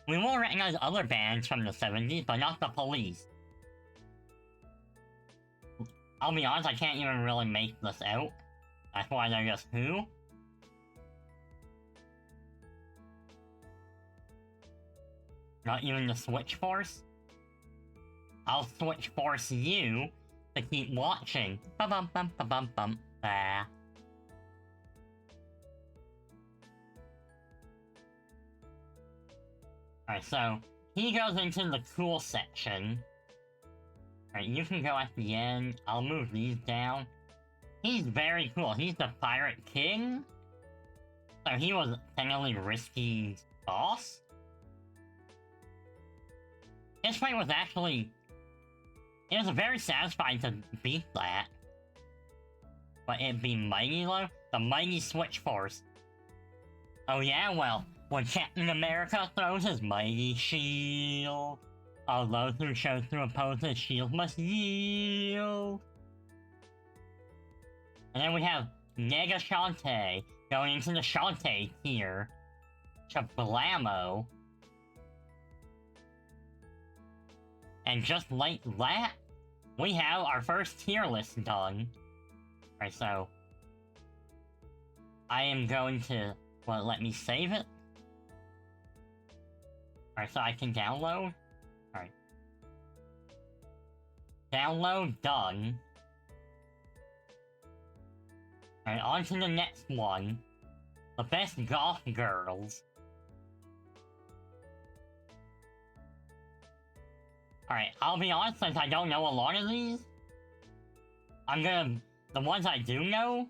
We will recognize other bands from the 70s, but not the police. I'll be honest, I can't even really make this out. That's why they're just who? Not even the Switch Force? I'll Switch Force you to keep watching. Ba-bum-bum-ba-bum-bum. Ah. Alright, so he goes into the cool section. Alright, you can go at the end. I'll move these down. He's very cool. He's the Pirate King. So he was technically Risky's boss. His fight was actually... It was very satisfying to beat that. But it'd be mighty low? The mighty Switch Force. Oh yeah, well, when Captain America throws his mighty shield, all those who show through oppose his shield must yield. And then we have Nega Shantae going into the Shantae tier. Shablamo. And just like that, we have our first tier list done. Alright, so... I am going to... Well, let me save it. Alright, so I can download. Alright. Download done. Alright, on to the next one. The best goth girls. Alright, I'll be honest, since I don't know a lot of these, I'm gonna... The ones I do know,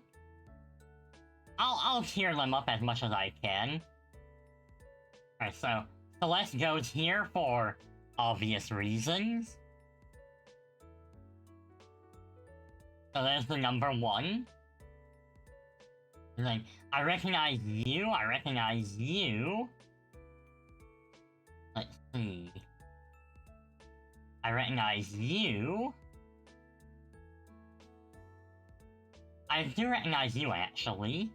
I'll tier them up as much as I can. Alright, so Celeste goes here for obvious reasons. So there's the number one. And then, I recognize you, I recognize you. Let's see. I recognize you. I do recognize you, actually.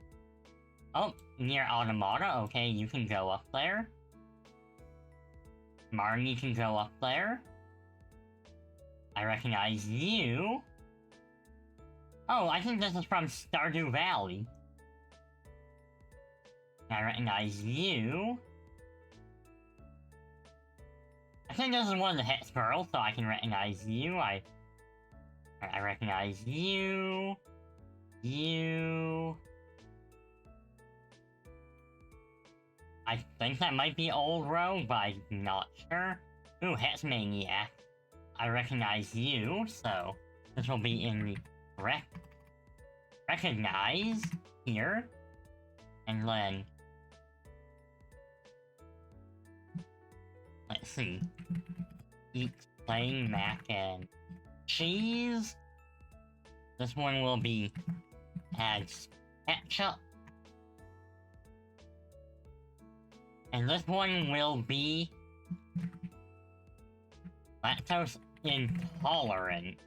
Oh, near Automata. Okay, you can go up there. Marnie can go up there. I recognize you. Oh, I think this is from Stardew Valley. I recognize you. I think this is one of the hit girls, so I can recognize you. I recognize you. You. I think that might be Old Road, but I'm not sure. Ooh, Hexmaniac. I recognize you, so this will be in the recognize here. And then let's see. Eat plain mac and cheese. This one will be add ketchup. And this one will be lactose intolerant.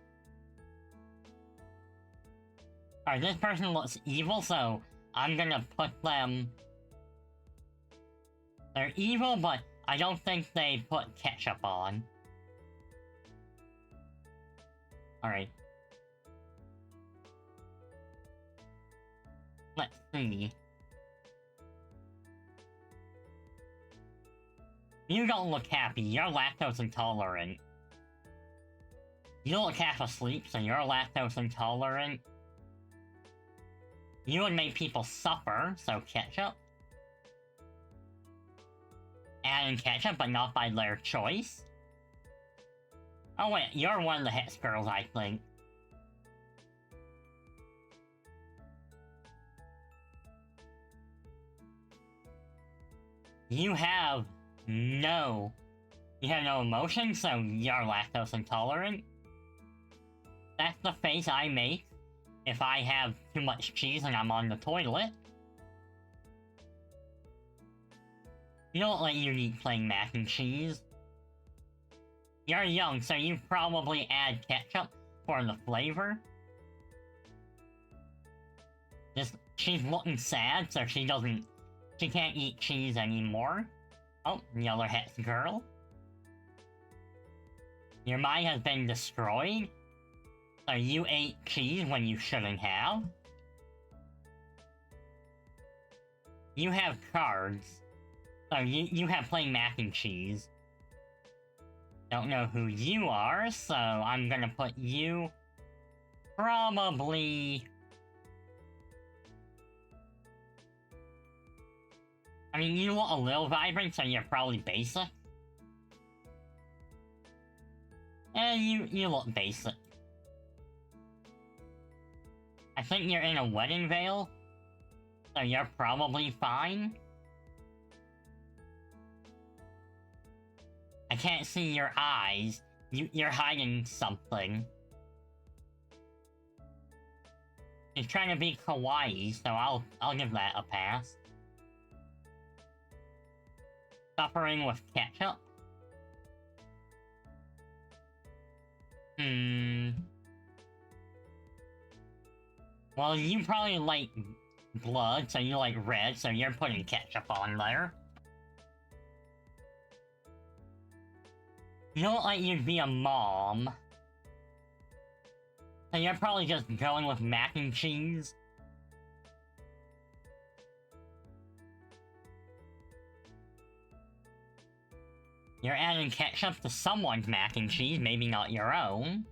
Alright, this person looks evil, so I'm gonna put them... They're evil, but I don't think they put ketchup on. Alright. Let's see. You don't look happy, you're lactose intolerant. You look half asleep, so you're lactose intolerant. You would make people suffer, so ketchup. Adding ketchup, but not by their choice. Oh wait, you're one of the hit girls, I think. You have no emotion, so you're lactose intolerant. That's the face I make if I have too much cheese and I'm on the toilet. You don't let you eat plain mac and cheese. You're young, so you probably add ketchup for the flavor. She's looking sad, so she can't eat cheese anymore. Oh, the other Hex girl. Your mind has been destroyed. So you ate cheese when you shouldn't have. You have cards. So you have plain mac and cheese. Don't know who you are, so I'm gonna put you... Probably... I mean, you look a little vibrant, so you're probably basic. And you look basic. I think you're in a wedding veil, so you're probably fine. I can't see your eyes. You're hiding something. She's trying to be kawaii, so I'll give that a pass. Suffering with ketchup? Well, you probably like blood, so you like red, so you're putting ketchup on there. You don't like you'd be a mom. So you're probably just going with mac and cheese. You're adding ketchup to someone's mac and cheese, maybe not your own.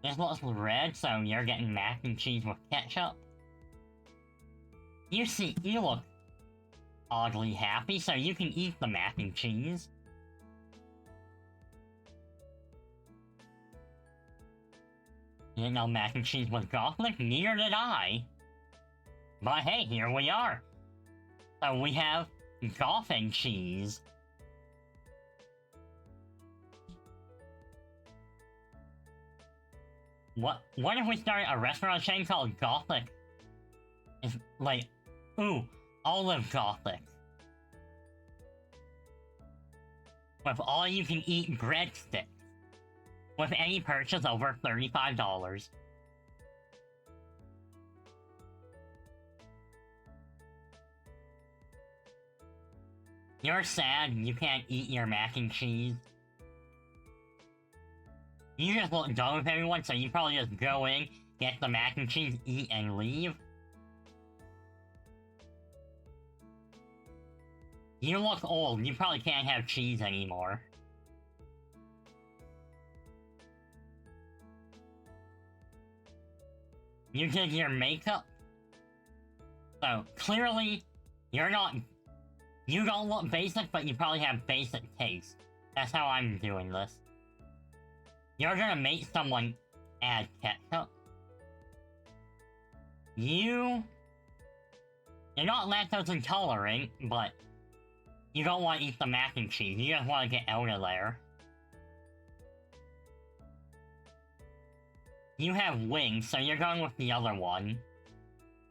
This looks red, so you're getting mac and cheese with ketchup. You look oddly happy, so you can eat the mac and cheese. You didn't know mac and cheese was gothic? Neither did I. But hey, here we are. So we have Gothic cheese. What if we start a restaurant chain called Gothic? It's like, ooh, Olive Gothic. With all you can eat breadsticks. With any purchase over $35. You're sad you can't eat your mac and cheese. You just look done with everyone, so you probably just go in, get the mac and cheese, eat, and leave. You look old, you probably can't have cheese anymore. You did your makeup? So, clearly, you're not... You don't look basic, but you probably have basic taste. That's how I'm doing this. You're gonna make someone add ketchup. You're not lactose intolerant, but you don't want to eat the mac and cheese. You just want to get out of there. You have wings, so you're going with the other one.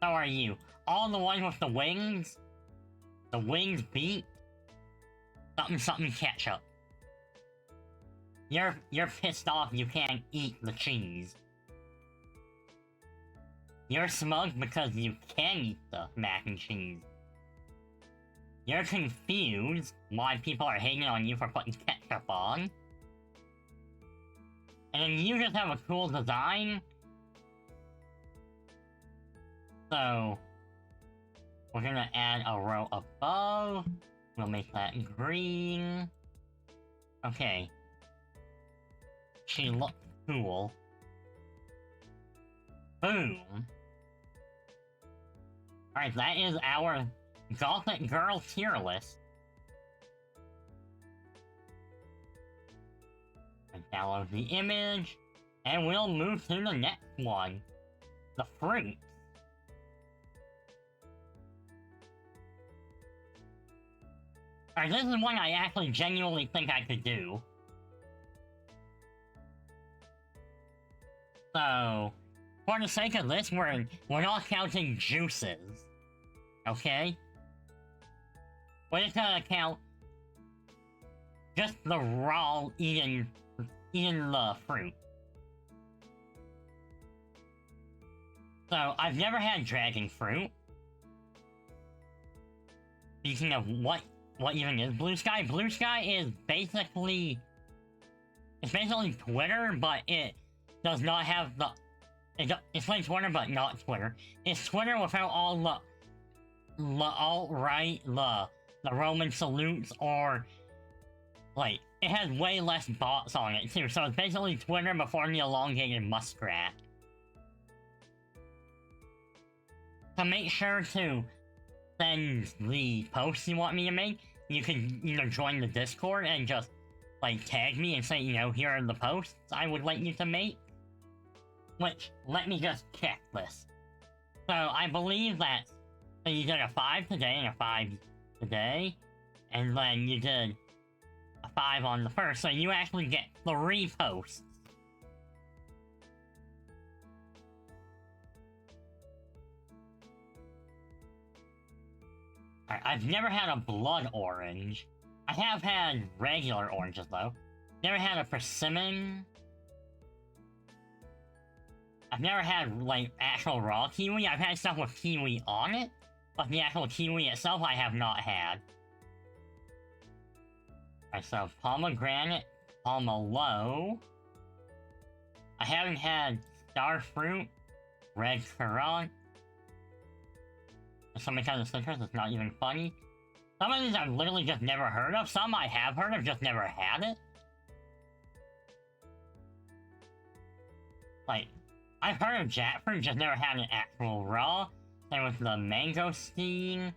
So are you. All the ones with the wings beat something ketchup. You're pissed off you can't eat the cheese. You're smug because you can eat the mac and cheese. You're confused why people are hating on you for putting ketchup on. And you just have a cool design. So, we're gonna add a row above. We'll make that green. Okay. She looks cool. Boom. Alright, that is our Gothic Girl tier list. Download the image, and we'll move to the next one. The fruit. Alright, this is one I actually genuinely think I could do. So, for the sake of this, we're not counting juices. Okay? We're just gonna count just the raw eating the fruit. So, I've never had dragon fruit. Speaking of what even is Blue Sky? Blue Sky is basically... It's basically Twitter, but it does not have the... It's like Twitter, but not Twitter. It's Twitter without all the alt-right, the Roman salutes, or... Like, it has way less bots on it, too, so it's basically Twitter before the elongated muskrat. So make sure to send the posts you want me to make. You can either join the Discord and just, like, tag me and say, you know, here are the posts I would like you to make. Which, let me just check this. So, I believe that so you did a 5 today and a 5 today, and then you did a 5 on the first, so you actually get 3 posts. Alright, I've never had a blood orange. I have had regular oranges, though. Never had a persimmon. I've never had, like, actual raw kiwi. I've had stuff with kiwi on it, but the actual kiwi itself I have not had. Alright, so pomegranate, pomelo. I haven't had starfruit, red currant. Some kind of citrus, it's not even funny. Some of these I've literally just never heard of. Some I have heard of, just never had it. Like, I've heard of jackfruit, just never had an actual raw. Same with the mangosteen,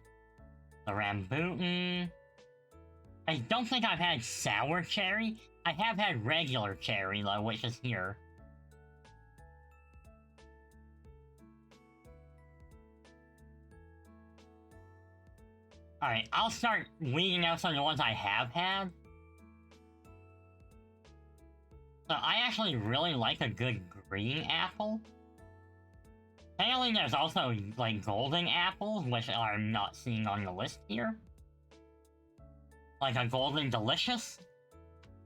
the rambutan. I don't think I've had sour cherry. I have had regular cherry, though, which is here. Alright, I'll start weeding out some of the ones I have had. So I actually really like a good green apple. Apparently there's also, like, golden apples, which I'm not seeing on the list here. Like a golden delicious.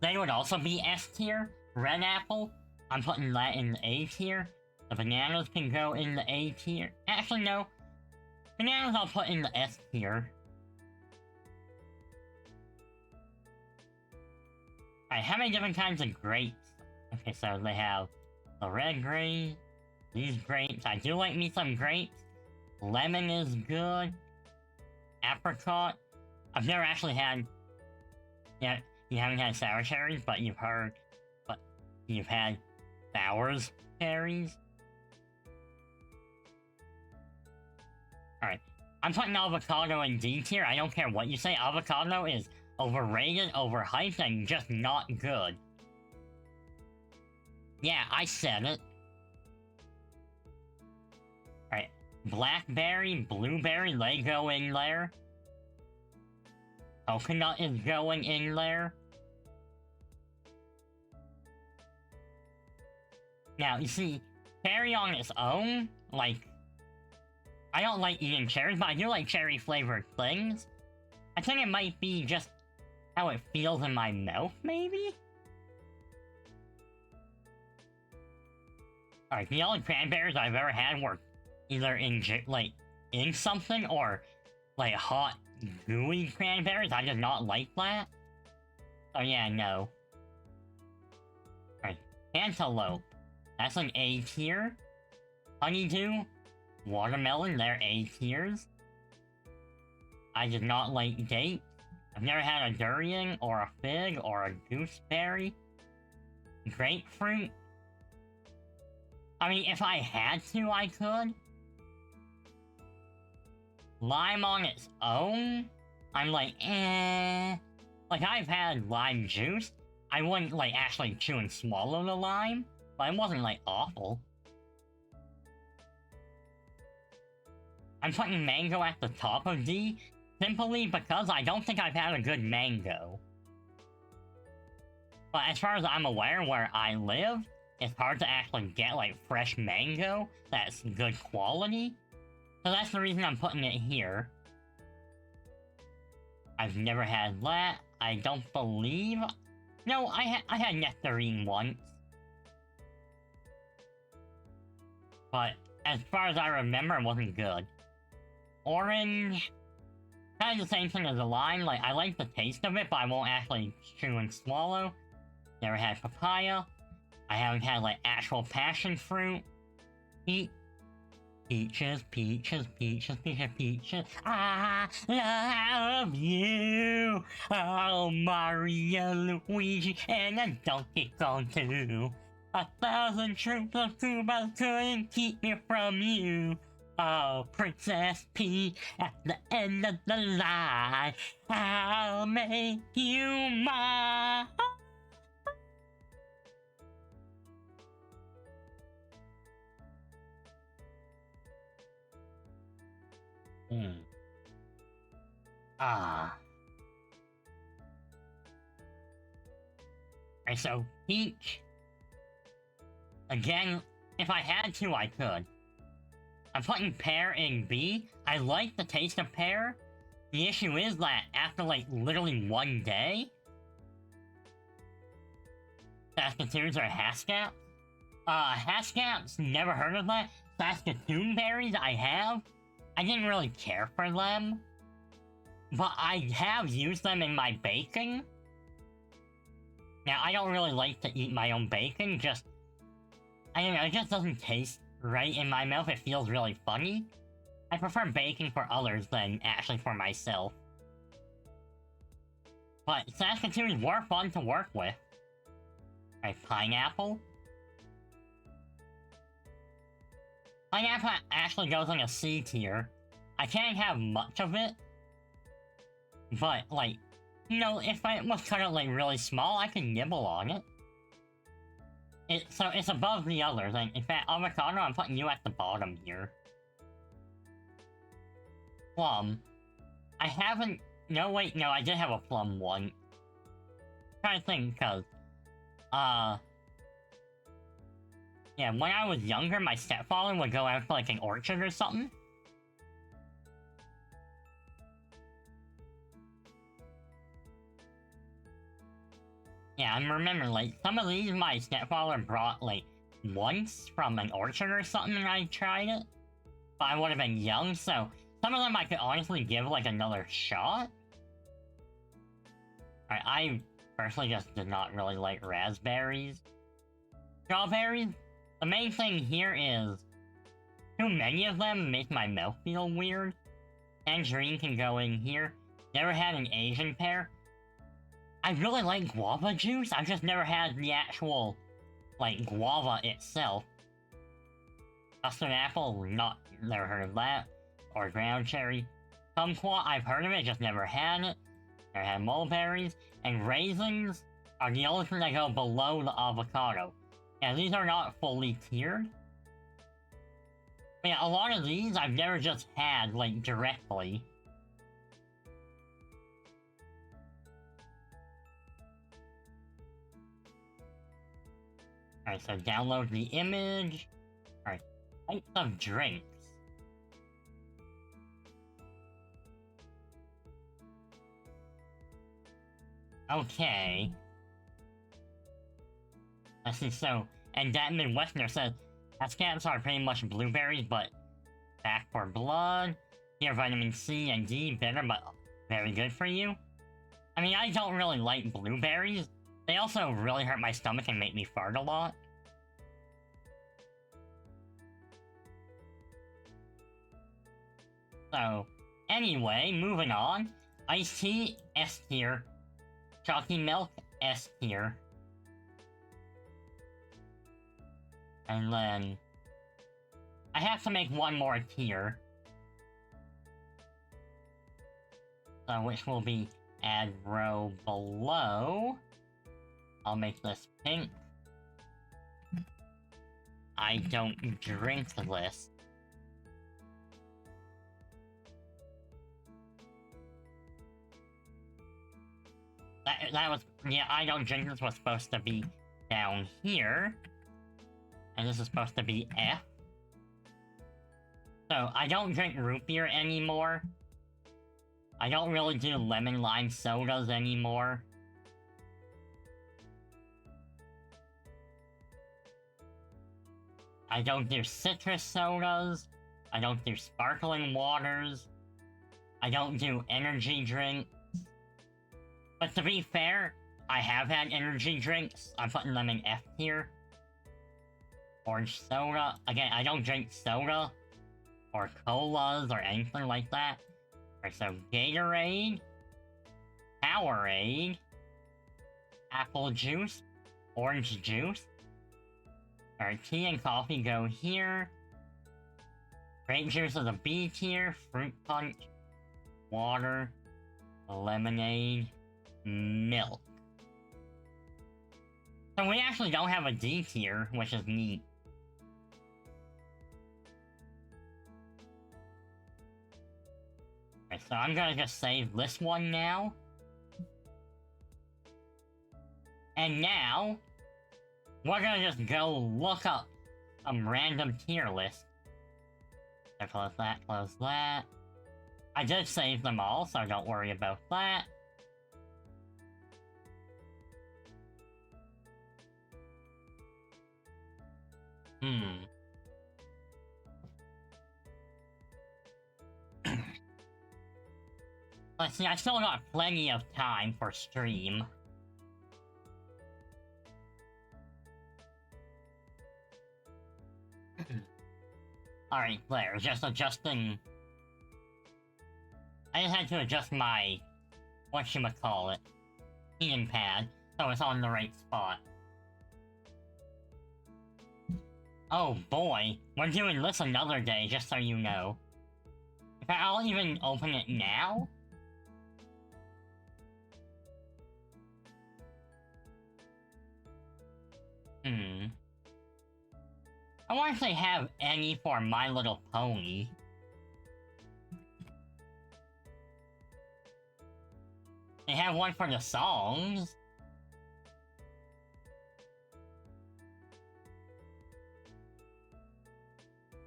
They would also be S tier. Red apple, I'm putting that in the A tier. The bananas can go in the A tier. Actually, no. Bananas I'll put in the S tier. Alright, how many different kinds of grapes? Okay, so they have the red grapes, these grapes. I do like me some grapes. Lemon is good. Apricot. I've never actually had... Yeah, you haven't had sour cherries, but you've heard... But you've had sours cherries. Alright. I'm putting avocado in D tier. I don't care what you say. Avocado is overrated, overhyped, and just not good. Yeah, I said it. Alright. Blackberry, blueberry, they go in there. Coconut is going in there. Now, you see, cherry on its own, like... I don't like eating cherries, but I do like cherry-flavored things. I think it might be just how it feels in my mouth, maybe? Alright, the only cranberries I've ever had were either in, in something or, like, hot, gooey cranberries. I did not like that. So yeah, no. Alright, cantaloupe. That's an A tier. Honeydew. Watermelon, they're A tiers. I did not like dates. I've never had a durian, or a fig, or a gooseberry. Grapefruit. I mean, if I had to, I could. Lime on its own, I'm like, eh. Like, I've had lime juice. I wouldn't, like, actually chew and swallow the lime, but it wasn't, like, awful. I'm putting mango at the top of D, simply because I don't think I've had a good mango. But as far as I'm aware, where I live, it's hard to actually get, like, fresh mango that's good quality. So that's the reason I'm putting it here. I've never had that. I don't believe... No, I had nectarine once. But as far as I remember, it wasn't good. Orange... kind of the same thing as a lime. Like, I like the taste of it, but I won't actually chew and swallow. Never had papaya. I haven't had, like, actual passion fruit. Peaches, peaches, peaches, peaches, peaches. I love you. Oh, Mario, Luigi, and a Donkey Kong too. 1,000 troops of Subathlon couldn't keep me from you. Oh, Princess Peach, at the end of the line, I'll make you mine. Alright, so peach. Again, if I had to, I could. I'm putting pear in B. I like the taste of pear. The issue is that after, like, literally one day, Saskatoons are Haskaps. Haskaps, never heard of that. Saskatoon berries, I have. I didn't really care for them. But I have used them in my baking. Now, I don't really like to eat my own bacon, just... I don't know, it just doesn't taste right in my mouth. It feels really funny. I prefer baking for others than actually for myself. But Saskatoons were fun to work with. Alright, pineapple. Pineapple actually goes in a C tier. I can't have much of it. But, like, you know, if it was cut out, like, really small, I could nibble on it. So it's above the others, and in fact, avocado, I'm putting you at the bottom here. Plum. I haven't... No, wait, no, I did have a plum one. I'm trying to think, because... Yeah, when I was younger, my stepfather would go out for, like, an orchard or something. Yeah, I'm remembering, like, some of these my stepfather brought, like, once from an orchard or something, and I tried it. But I would have been young, so some of them I could honestly give, like, another shot. Alright, I personally just did not really like raspberries. strawberries, the main thing here is too many of them make my mouth feel weird. Tangerine can go in here. Never had an Asian pear. I really like guava juice, I've just never had the actual, like, guava itself. Custard apple, never heard of that. Or ground cherry. Kumquat, I've heard of it, just never had it. Never had mulberries. And raisins are the only thing that go below the avocado. Yeah, these are not fully tiered. But yeah, a lot of these I've never just had, like, directly. Alright, so download the image. Alright, types of drinks. Okay. Let's see, so, and that Midwesterner says, Escamps are pretty much blueberries, but back for blood. Here, vitamin C and D, bitter, but very good for you. I mean, I don't really like blueberries. They also really hurt my stomach and make me fart a lot. So, anyway, moving on. Iced tea, S tier. Chalky milk, S tier. And then I have to make one more tier. So which will be add row below. I'll make this pink. I don't drink this. That was, yeah, I don't drink this was supposed to be down here. And this is supposed to be F. So, I don't drink root beer anymore. I don't really do lemon lime sodas anymore. I don't do citrus sodas. I don't do sparkling waters. I don't do energy drinks. But to be fair, I have had energy drinks. I'm putting them in F tier. Orange soda. Again, I don't drink soda. Or colas or anything like that. Alright, so Gatorade. Powerade. Apple juice. Orange juice. Alright, tea and coffee go here. Grape juice is a B tier. Fruit punch. Water. Lemonade. Milk. So we actually don't have a D tier, which is neat. Okay, so I'm gonna just save this one now. And now, we're gonna just go look up some random tier list. So close that, close that. I did save them all, so don't worry about that. Let's see, I still got plenty of time for stream. Alright, there, just adjusting... I just had to adjust my... whatchamacallit... keying pad, so it's on the right spot. Oh boy, we're doing this another day, just so you know. In fact, I'll even open it now. I wonder if they have any for My Little Pony. They have one for the songs.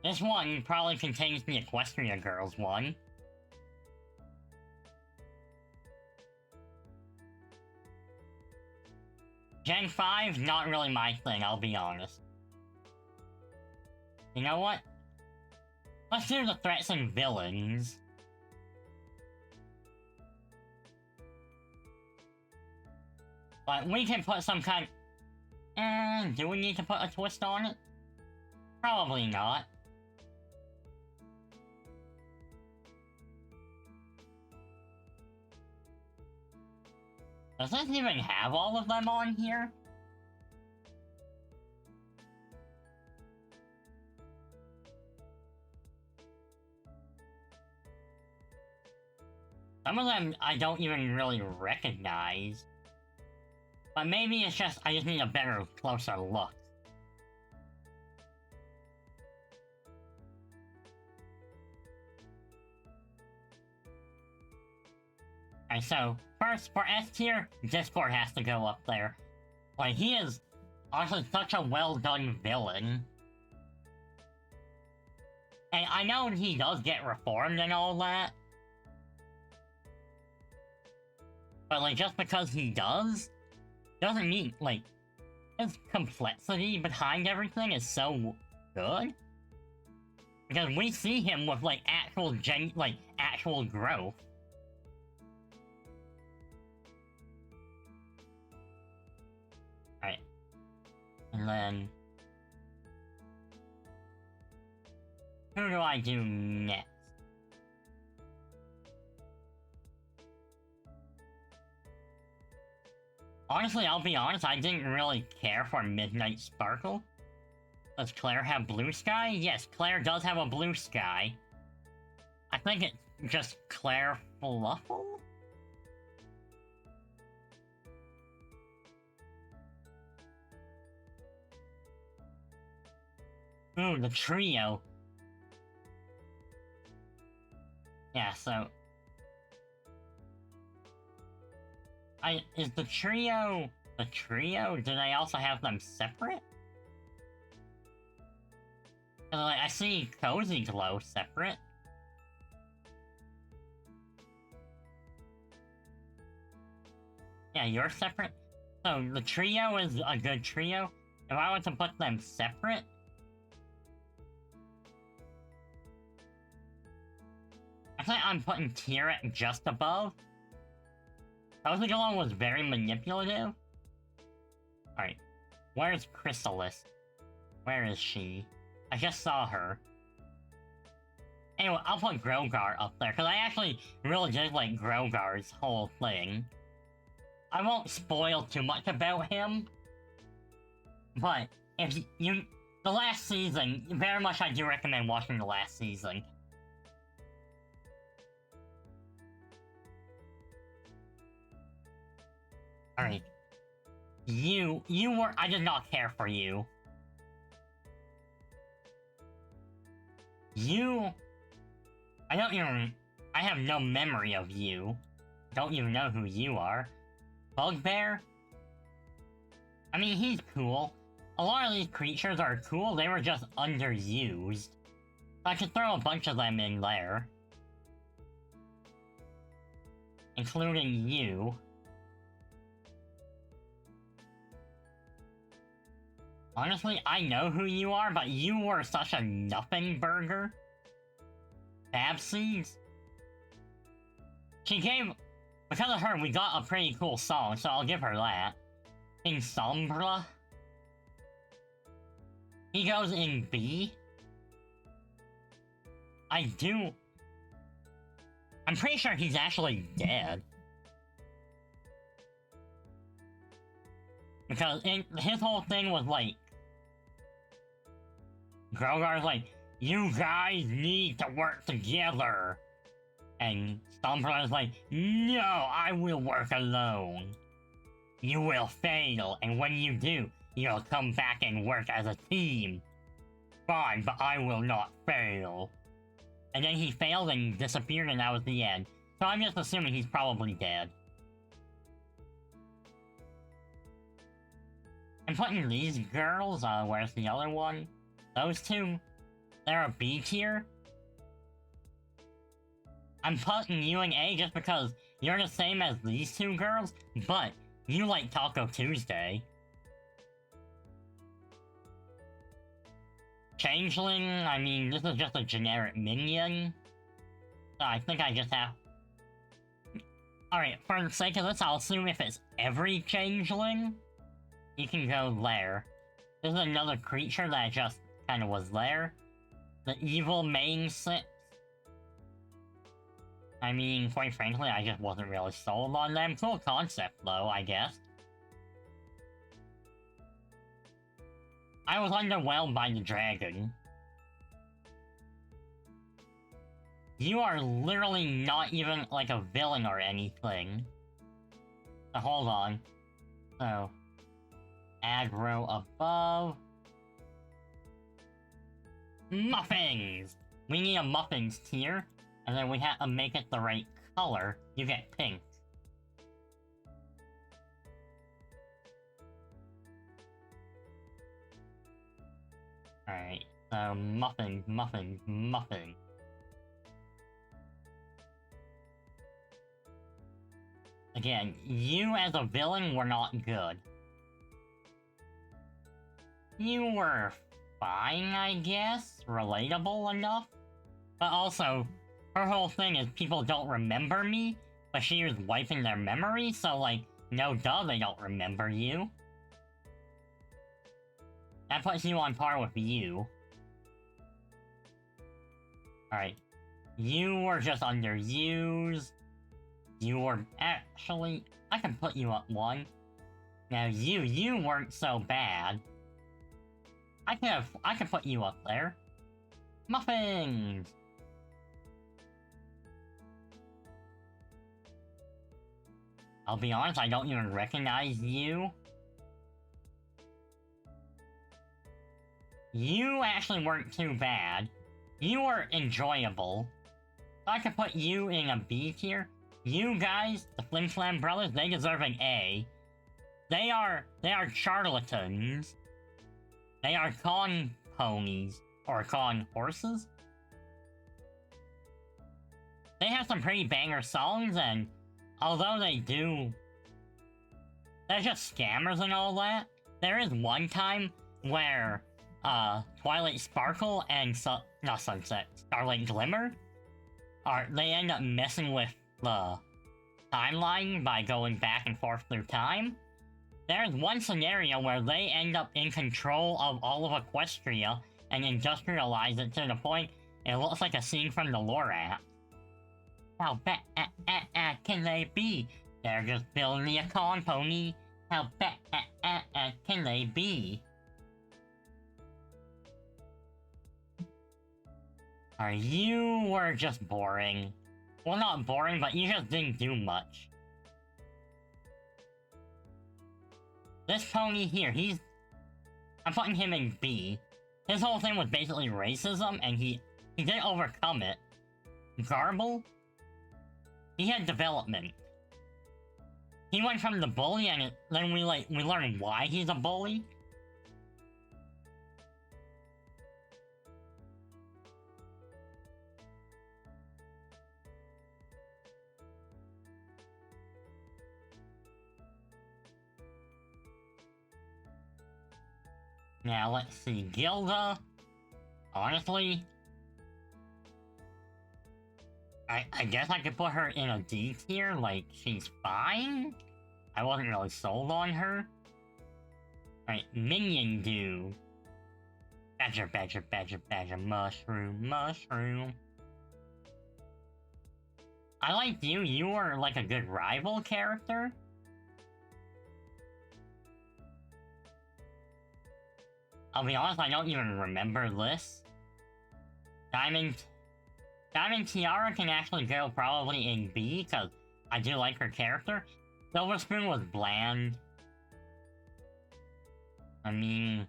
This one probably contains the Equestria Girls one. Gen 5, not really my thing, I'll be honest. You know what? Let's do the threats and villains. But we can put some kind... And do we need to put a twist on it? Probably not. Does this even have all of them on here? Some of them I don't even really recognize. But maybe it's just, I just need a better, closer look. Alright, so, first, for S tier, Discord has to go up there. Like, he is honestly such a well-done villain. And I know he does get reformed and all that. But, like, just because he doesn't mean, like, his complexity behind everything is so good. Because we see him with, like, actual growth. Alright. And then... who do I do next? Honestly, I'll be honest, I didn't really care for Midnight Sparkle. Does Claire have blue sky? Yes, Claire does have a blue sky. I think it's just Claire Fluffle? Ooh, the trio. Yeah, so... is the trio... the trio? Did I also have them separate? Like, I see Cozy Glow separate. Yeah, you're separate. So, the trio is a good trio. If I were to put them separate... I think I'm putting Tierlist just above. Cozy Glow was very manipulative. Alright. Where's Chrysalis? Where is she? I just saw her. Anyway, I'll put Grogar up there, because I actually really did like Grogar's whole thing. I won't spoil too much about him. But, if you... the last season, very much I do recommend watching the last season. Alright. You were... I did not care for you. You... I don't even... I have no memory of you. Don't even know who you are. Bugbear? I mean, he's cool. A lot of these creatures are cool, they were just underused. I could throw a bunch of them in there. Including you. Honestly, I know who you are, but you were such a nothing burger. Babseeds? She gave... because of her, we got a pretty cool song, so I'll give her that. In Sombra? He goes in B? I do... I'm pretty sure he's actually dead. Because his whole thing was like... Grogar's like, you guys need to work together. And Stompra's like, no, I will work alone. You will fail, and when you do, you'll come back and work as a team. Fine, but I will not fail. And then he failed and disappeared, and that was the end. So I'm just assuming he's probably dead. I'm putting these girls, where's the other one? Those two, they're a B tier. I'm putting you in A just because you're the same as these two girls, but you like Taco Tuesday. Changeling, I mean, this is just a generic minion. So I think I just have... Alright, for the sake of this, I'll assume if it's every Changeling. You can go there. This is another creature that just kind of was there. The evil main six. I mean, quite frankly, I just wasn't really sold on them. Cool concept, though, I guess. I was underwhelmed by the dragon. You are literally not even, like, a villain or anything. So, hold on. So, aggro above. Muffins! We need a muffins tier, and then we have to make it the right color. You get pink. Alright, so muffins, muffins, muffins. Again, you as a villain were not good. You were fine, I guess? Relatable enough? But also, her whole thing is people don't remember me, but she was wiping their memory, so like, no duh, they don't remember you. That puts you on par with you. Alright. You were just underused. You were actually... I can put you up one. Now you weren't so bad. I could put you up there. Muffins! I'll be honest, I don't even recognize you. You actually weren't too bad. You were enjoyable. I could put you in a B tier. You guys, the Flim Flam brothers, they deserve an A. They are charlatans. They are con ponies. Or con horses. They have some pretty banger songs, and although they're just scammers and all that, there is one time where, Twilight Sparkle and not Sunset, Starlight Glimmer, they end up messing with the timeline by going back and forth through time. There's one scenario where they end up in control of all of Equestria and industrialize it to the point it looks like a scene from the Lorax. How bad can they be? They're just building me a con pony. How bad can they be? You were just boring. Well, not boring, but you just didn't do much. This pony here, I'm putting him in B. His whole thing was basically racism, and he didn't overcome it. Garble? He had development. He went from the bully, and then we learned why he's a bully. Now, let's see, Gilda, honestly, I guess I could put her in a D tier, like, she's fine? I wasn't really sold on her. Alright, Minion Dude. Badger, badger, badger, badger, mushroom, mushroom. I liked you, you were like a good rival character. I'll be honest, I don't even remember this. Diamond Tiara can actually go probably in B, because I do like her character. Silver Spoon was bland. I mean...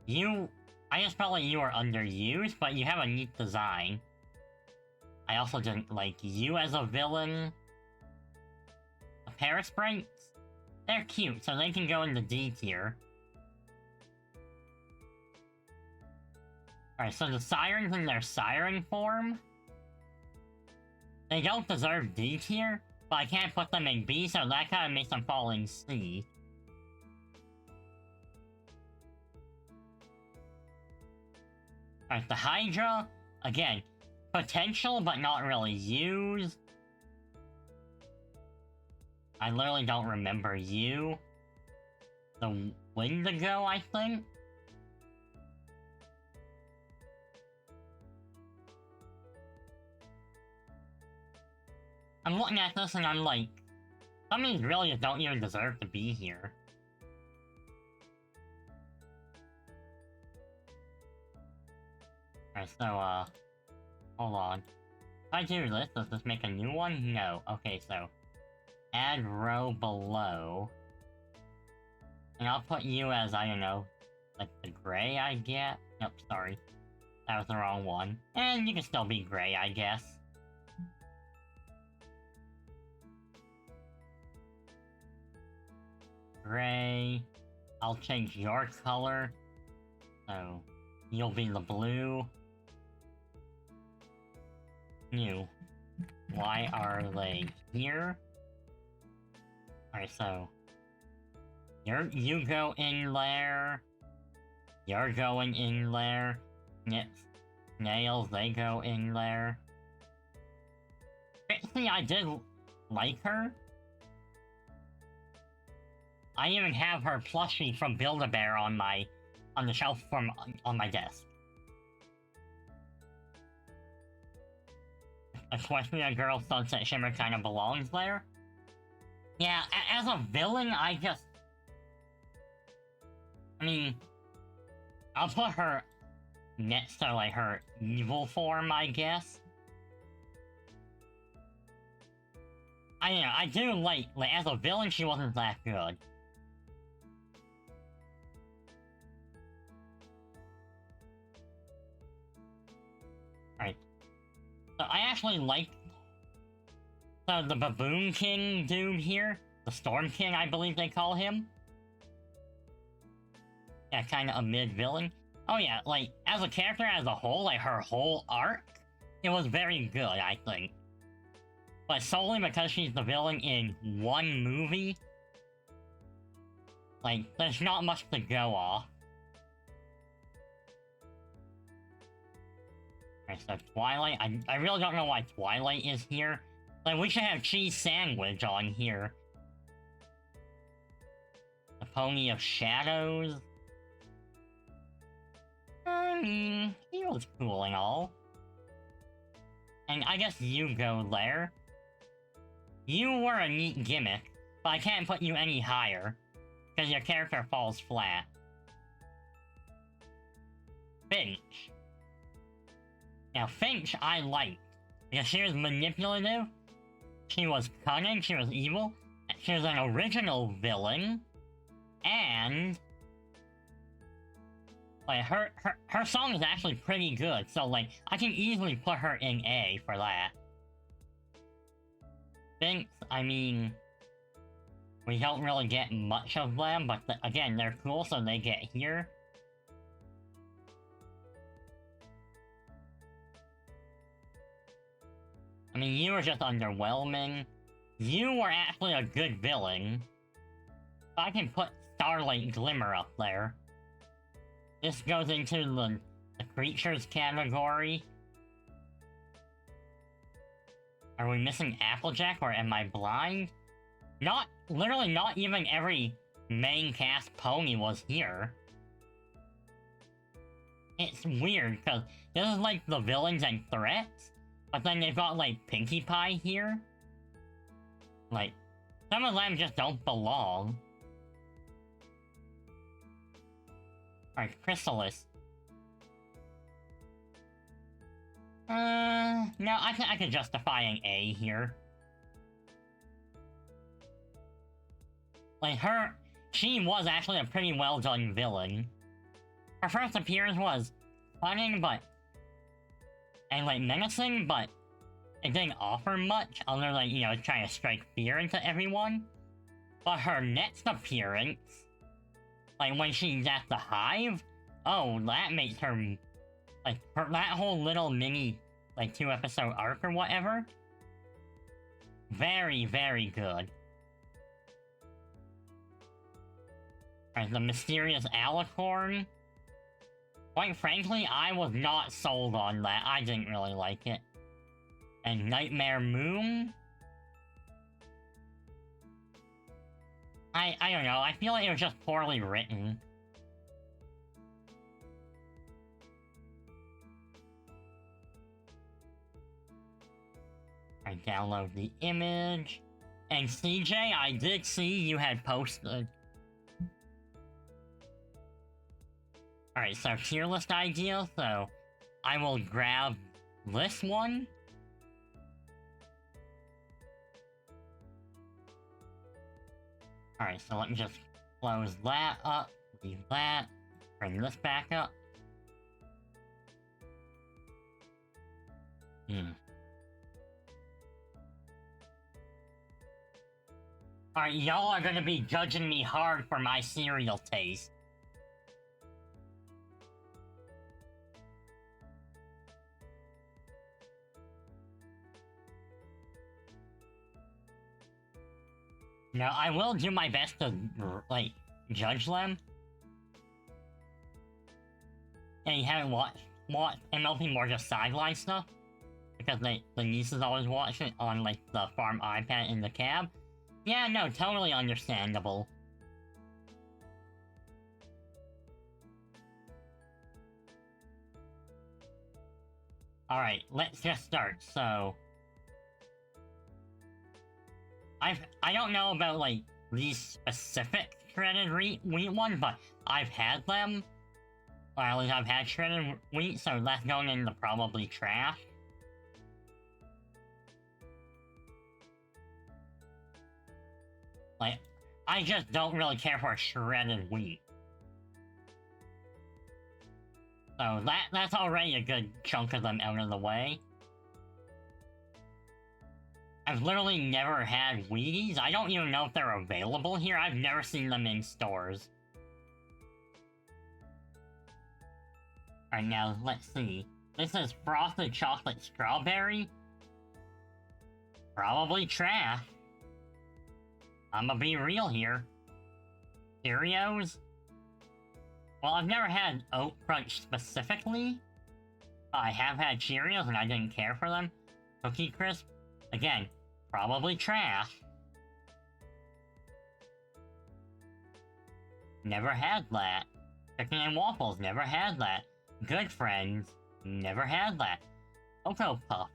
I just felt like you were underused, but you have a neat design. I also didn't like you as a villain. The Parasprites? They're cute, so they can go in the D tier. Alright, so the Sirens in their Siren form, they don't deserve D tier, but I can't put them in B, so that kind of makes them fall in C. Alright, the Hydra, again, potential but not really used. I literally don't remember you. the Wendigo, I think? I'm looking at this and I'm like, some of these really just don't even deserve to be here. Alright, so, hold on. If I do this, does this make a new one? No. Okay, so, add row below. And I'll put you as, I don't know, like the gray, I guess? Nope, sorry. That was the wrong one. And you can still be gray, I guess. Gray. I'll change your color. So, you'll be the blue. New. Why are they here? Alright, so... You go in there. You're going in there. Nails, they go in there. See, I did like her. I even have her plushie from Build-A-Bear on the shelf on my desk. Equestria Girl Sunset Shimmer kind of belongs there. Yeah, as a villain, I mean, I'll put her next to, like, her evil form, I guess. I do like, as a villain, she wasn't that good. Right. So I actually like the Baboon King dude here. The Storm King, I believe they call him. Yeah, kinda a mid-villain. Oh yeah, like, as a character as a whole, like, her whole arc, it was very good, I think. But solely because she's the villain in one movie, like, there's not much to go off. Alright, so Twilight, I really don't know why Twilight is here. Like, we should have Cheese Sandwich on here. The Pony of Shadows. I mean, he was cool and all. And I guess you go there. You were a neat gimmick, but I can't put you any higher, because your character falls flat. Finch. Now, Finch I liked, because she was manipulative, she was cunning, she was evil, she was an original villain, and... like, her song is actually pretty good, so, like, I can easily put her in A for that. Finch, I mean... we don't really get much of them, but again, they're cool, so they get here. I mean, you were just underwhelming. You were actually a good villain. I can put Starlight Glimmer up there. This goes into the creatures category. Are we missing Applejack, or am I blind? Literally not even every main cast pony was here. It's weird, because this is like the villains and threats, but then they've got like Pinkie Pie here. Like, some of them just don't belong. Alright, Chrysalis. No, I could justify an A here. Like, she was actually a pretty well done villain. Her first appearance was funny, and like menacing, but it didn't offer much other than, like, you know, trying to strike fear into everyone. But her next appearance, like when she's at the Hive, oh, that makes her, like, that whole little mini, like, 2-episode arc or whatever, very, very good. Alright, the Mysterious Alicorn. Quite frankly, I was not sold on that. I didn't really like it. And Nightmare Moon? I don't know, I feel like it was just poorly written. I download the image. And CJ, I did see you had posted. Alright, so tier list idea, so I will grab this one. Alright, so let me just close that up, leave that, bring this back up. Alright, y'all are gonna be judging me hard for my cereal taste. No, I will do my best to, like, judge them. And you haven't watched MLP more just sideline stuff? Because the nieces always watch it on, like, the farm iPad in the cab? Yeah, no, totally understandable. Alright, let's just start, so... I don't know about, like, these specific shredded wheat ones, but I've had them. Or at least I've had shredded wheat, so that's going into probably trash. Like, I just don't really care for shredded wheat. So that's already a good chunk of them out of the way. I've literally never had Wheaties. I don't even know if they're available here. I've never seen them in stores. Alright, now, let's see. This is frosted chocolate strawberry. Probably trash. I'ma be real here. Cheerios? Well, I've never had Oat Crunch specifically. I have had Cheerios and I didn't care for them. Cookie Crisp? Again, probably trash. Never had that. Chicken and Waffles, never had that. Good Friends, never had that. Cocoa Puff.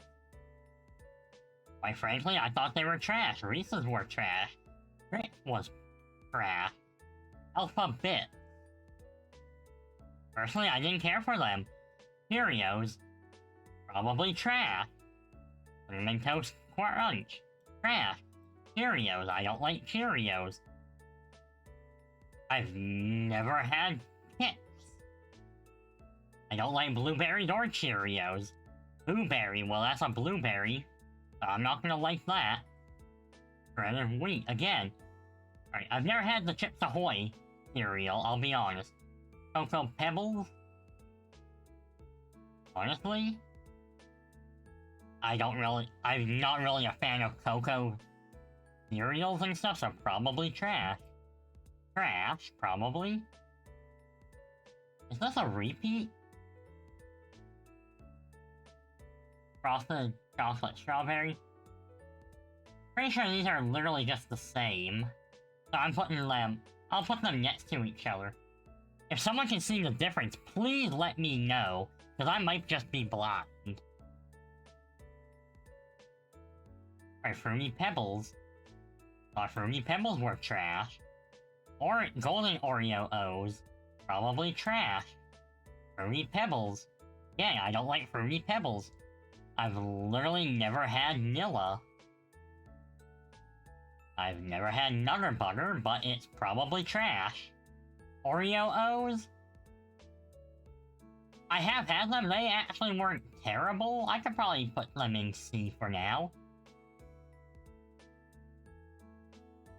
Quite frankly, I thought they were trash. Reese's were trash. Grit was trash. Alpha Bit. Personally, I didn't care for them. Cheerios, probably trash. Cinnamon Toast Crunch, trash. Cheerios, I don't like Cheerios. I've never had Kits. I don't like blueberries or Cheerios. Blueberry, well that's a blueberry. So I'm not gonna like that. Shredded wheat, again. Alright, I've never had the Chips Ahoy cereal, I'll be honest. Cocoa Pebbles? Honestly? I'm not really a fan of cocoa cereals and stuff, so probably trash. Trash, probably. Is this a repeat? Frosted chocolate strawberry? Pretty sure these are literally just the same. So I'll put them next to each other. If someone can see the difference, please let me know, because I might just be blind. Alright, Fruity Pebbles. Thought Fruity Pebbles were trash. Or Golden Oreo O's. Probably trash. Fruity Pebbles. Yeah, I don't like Fruity Pebbles. I've literally never had Nilla. I've never had Nutter Butter, but it's probably trash. Oreo O's? I have had them, they actually weren't terrible. I could probably put them in C for now.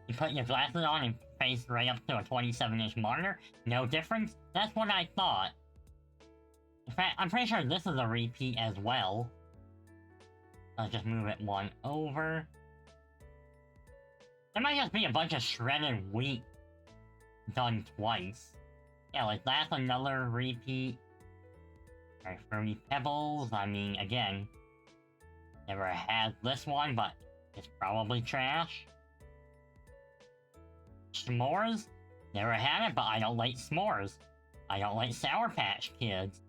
You put your glasses on and face right up to a 27-inch monitor? No difference? That's what I thought. In fact, I'm pretty sure this is a repeat as well. I'll just move it one over. There might just be a bunch of shredded wheat done twice. Yeah, like that's another repeat. Alright, Fruity Pebbles, I mean, again, never had this one, but it's probably trash. s'mores? Never had it, but I don't like s'mores. I don't like Sour Patch Kids.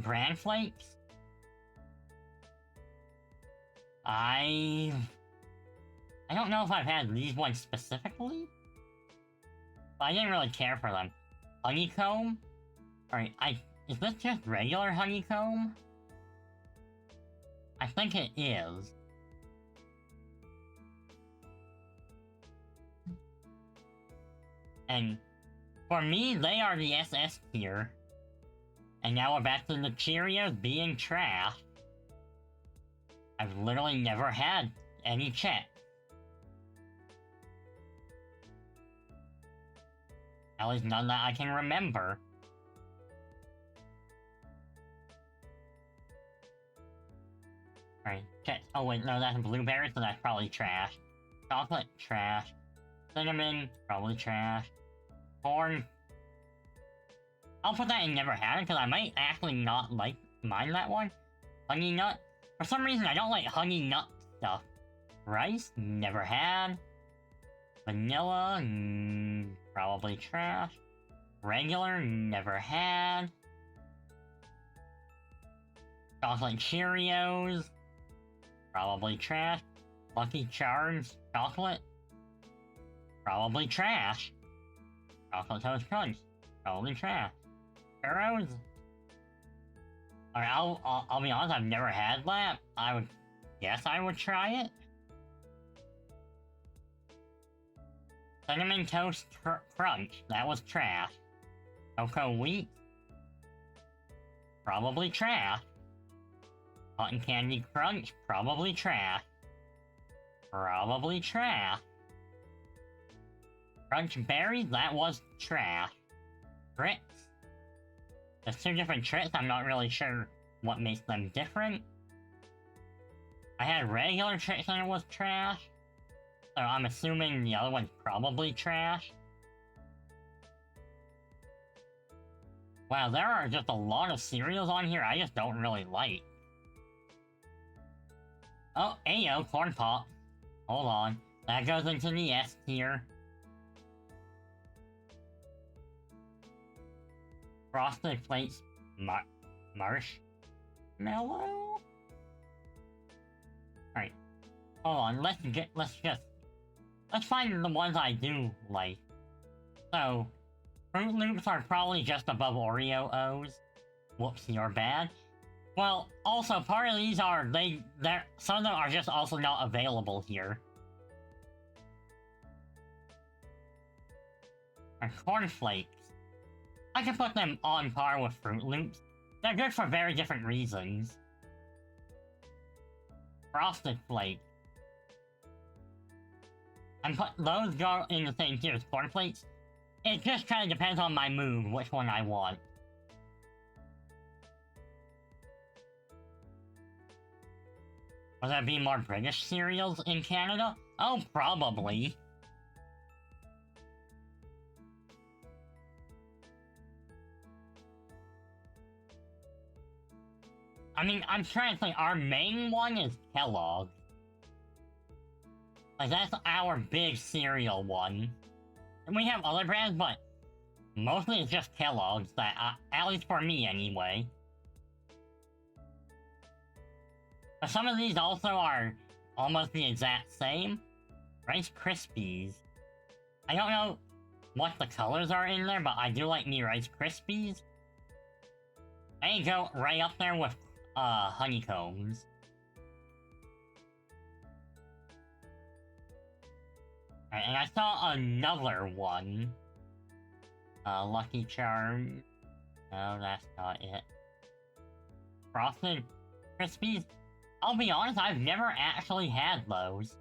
Bran Flakes? I don't know if I've had these ones specifically, but I didn't really care for them. Honeycomb? Alright, is this just regular honeycomb? I think it is. And for me, they are the SS tier. And now we're back to the Cheerios being trash. I've literally never had any check. At least none that I can remember. Alright, check. Oh wait, no, that's blueberry, so that's probably trash. Chocolate, trash. Cinnamon, probably trash. Corn. I'll put that in never had it, because I might actually not mind that one. Honey nut. For some reason, I don't like honey nut stuff. Rice, never had. Vanilla, probably trash. Regular, never had. Chocolate Cheerios, probably trash. Lucky Charms, chocolate, probably trash. Chocolate Toast Crunch, probably trash. Churros. Alright, I'll be honest, I've never had that. I would guess I would try it. Cinnamon Toast Crunch, that was trash. Cocoa Wheat, probably trash. Cotton Candy Crunch, probably trash. Probably trash. Crunch Berries, that was trash. Tricks. There's two different tricks, I'm not really sure what makes them different. I had regular tricks and it was trash. So I'm assuming the other one's probably trash. Wow, there are just a lot of cereals on here I just don't really like. Oh, Ayo, Corn Pop. Hold on. That goes into the S tier. Frosted Flakes Marshmallow? Alright. Hold on, let's find the ones I do like. So, Fruit Loops are probably just above Oreo-O's. Whoops, you're bad. Well, also, part of these are, some of them are just also not available here. And Corn Flakes. I can put them on par with Fruit Loops. They're good for very different reasons. Frosted Flakes. And those go in the same tier as Corn Flakes. It just kind of depends on my mood, which one I want. Will there be more British cereals in Canada? Oh, probably. I mean, I'm trying to think, our main one is Kellogg's. Like, that's our big cereal one. And we have other brands, but mostly it's just Kellogg's, that, at least for me anyway. But some of these also are almost the exact same. Rice Krispies. I don't know what the colors are in there, but I do like me Rice Krispies. They go right up there with honeycombs. Alright, and I saw another one. Lucky Charms. No, that's not it. Frosted Krispies. I'll be honest, I've never actually had those.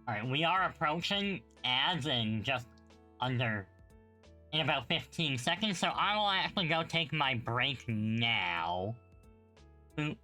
Alright, we are approaching ads in about 15 seconds, so I will actually go take my break now. Boop.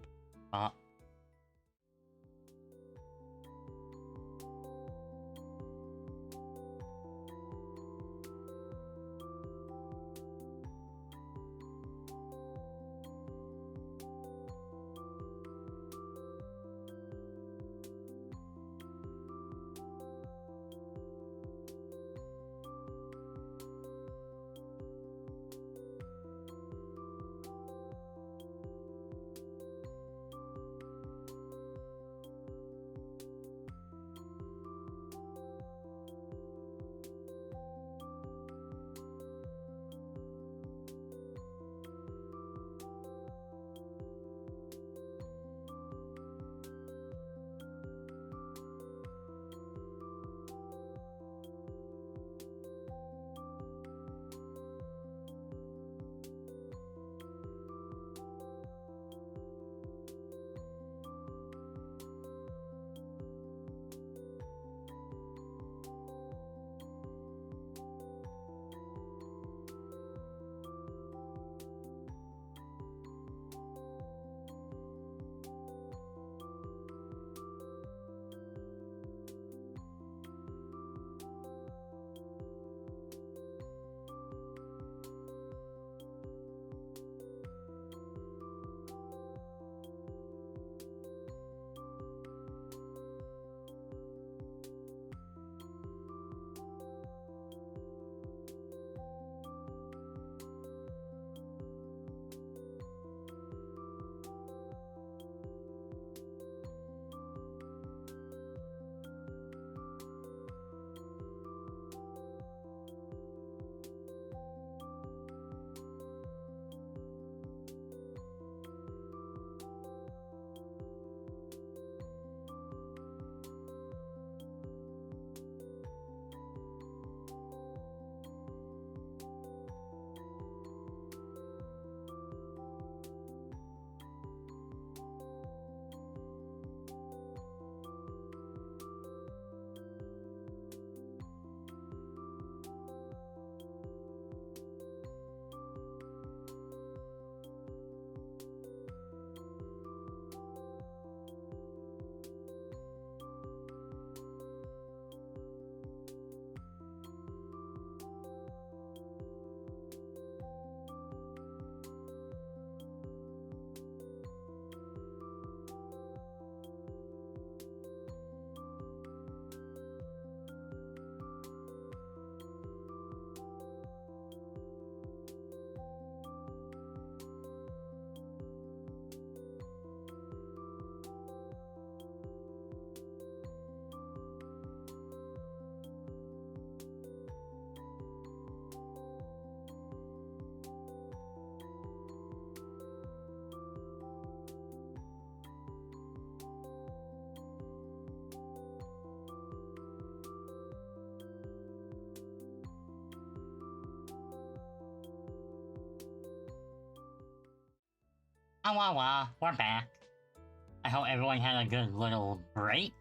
We're back. I hope everyone had a good little break.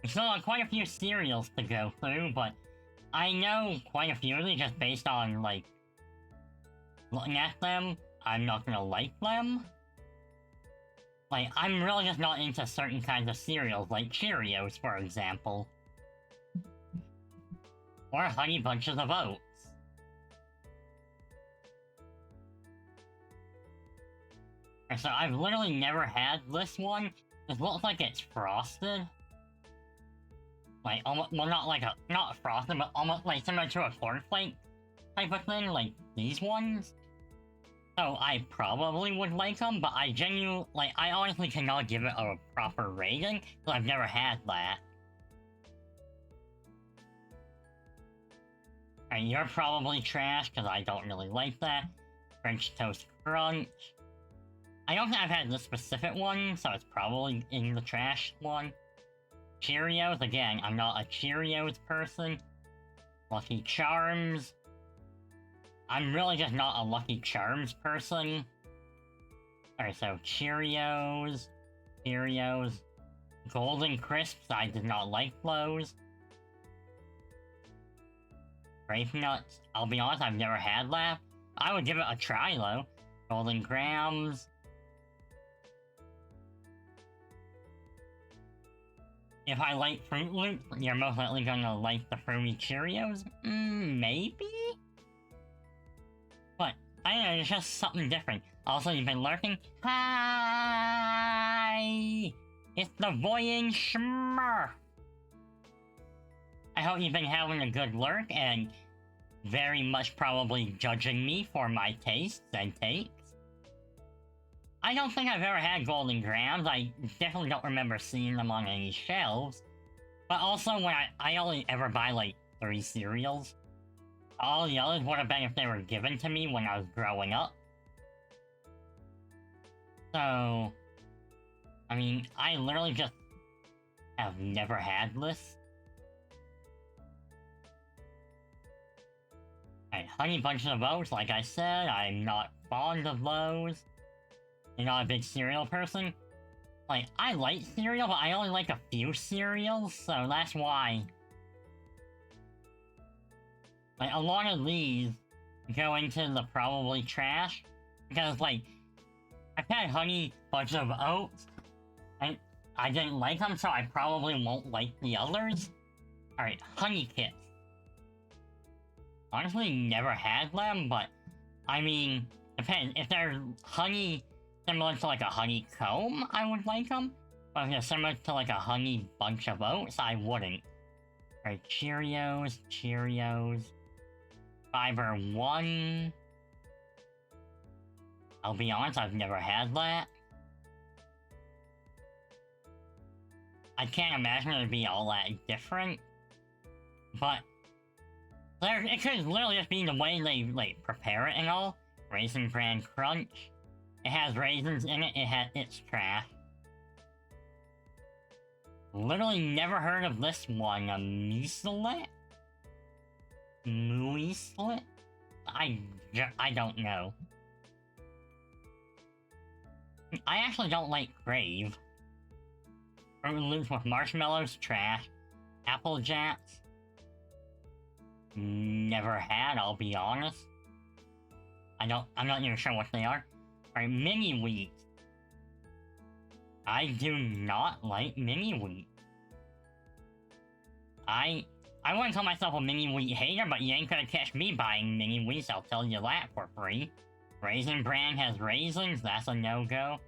We still have quite a few cereals to go through, but I know quite a few of these just based on, like, looking at them, I'm not gonna like them. Like, I'm really just not into certain kinds of cereals, like Cheerios, for example. Or Honey Bunches of Oats. So I've literally never had this one. It looks like it's frosted. Like, almost, well, not frosted, but almost like similar to a cornflake type of thing, like these ones. So I probably would like them, but I honestly cannot give it a proper rating, because I've never had that. And you're probably trash, because I don't really like that. French Toast Crunch. I don't think I've had this specific one, so it's probably in the trash one. Cheerios, again, I'm not a Cheerios person. Lucky Charms. I'm really just not a Lucky Charms person. Alright, so Cheerios. Golden Crisps, I did not like those. Grape Nuts, I'll be honest, I've never had that. I would give it a try, though. Golden Grams. If I like Fruit Loops, you're most likely gonna like the Fruity Cheerios? Maybe? But, I don't know, it's just something different. Also, you've been lurking? Hi! It's the Voying Smurf! I hope you've been having a good lurk, and very much probably judging me for my tastes and takes. I don't think I've ever had Golden Grams. I definitely don't remember seeing them on any shelves. But also, when I only ever buy, like, 3 cereals. All the others would have been if they were given to me when I was growing up. So, I mean, I literally just have never had this. Alright, Honey Bunches of Oats, like I said, I'm not fond of those. You're not a big cereal person? Like, I like cereal, but I only like a few cereals, so that's why. Like, a lot of these go into the probably trash, because, like, I've had Honey Bunches of Oats, and I didn't like them, so I probably won't like the others. Alright, Honey Kits. Honestly, never had them, but, I mean, depends. If they're honey similar to, like, a honeycomb, I would like them. But if they're similar to, like, a Honey Bunch of Oats, I wouldn't. Alright, Cheerios. Fiber One. I'll be honest, I've never had that. I can't imagine it'd be all that different. But it could literally just be the way they, like, prepare it and all. Raisin Bran Crunch. It has raisins in it, it's trash. Literally never heard of this one. A Muesli? Muesli? I don't know. I actually don't like Crave. Fruit Loops with marshmallows, trash. Apple Jacks. Never had, I'll be honest. I'm not even sure what they are. Alright, Mini Wheat. I do not like Mini Wheat. I wouldn't call myself a Mini Wheat hater, but you ain't gonna catch me buying Mini Wheats, I'll tell you that for free. Raisin Bran has raisins, that's a no-go.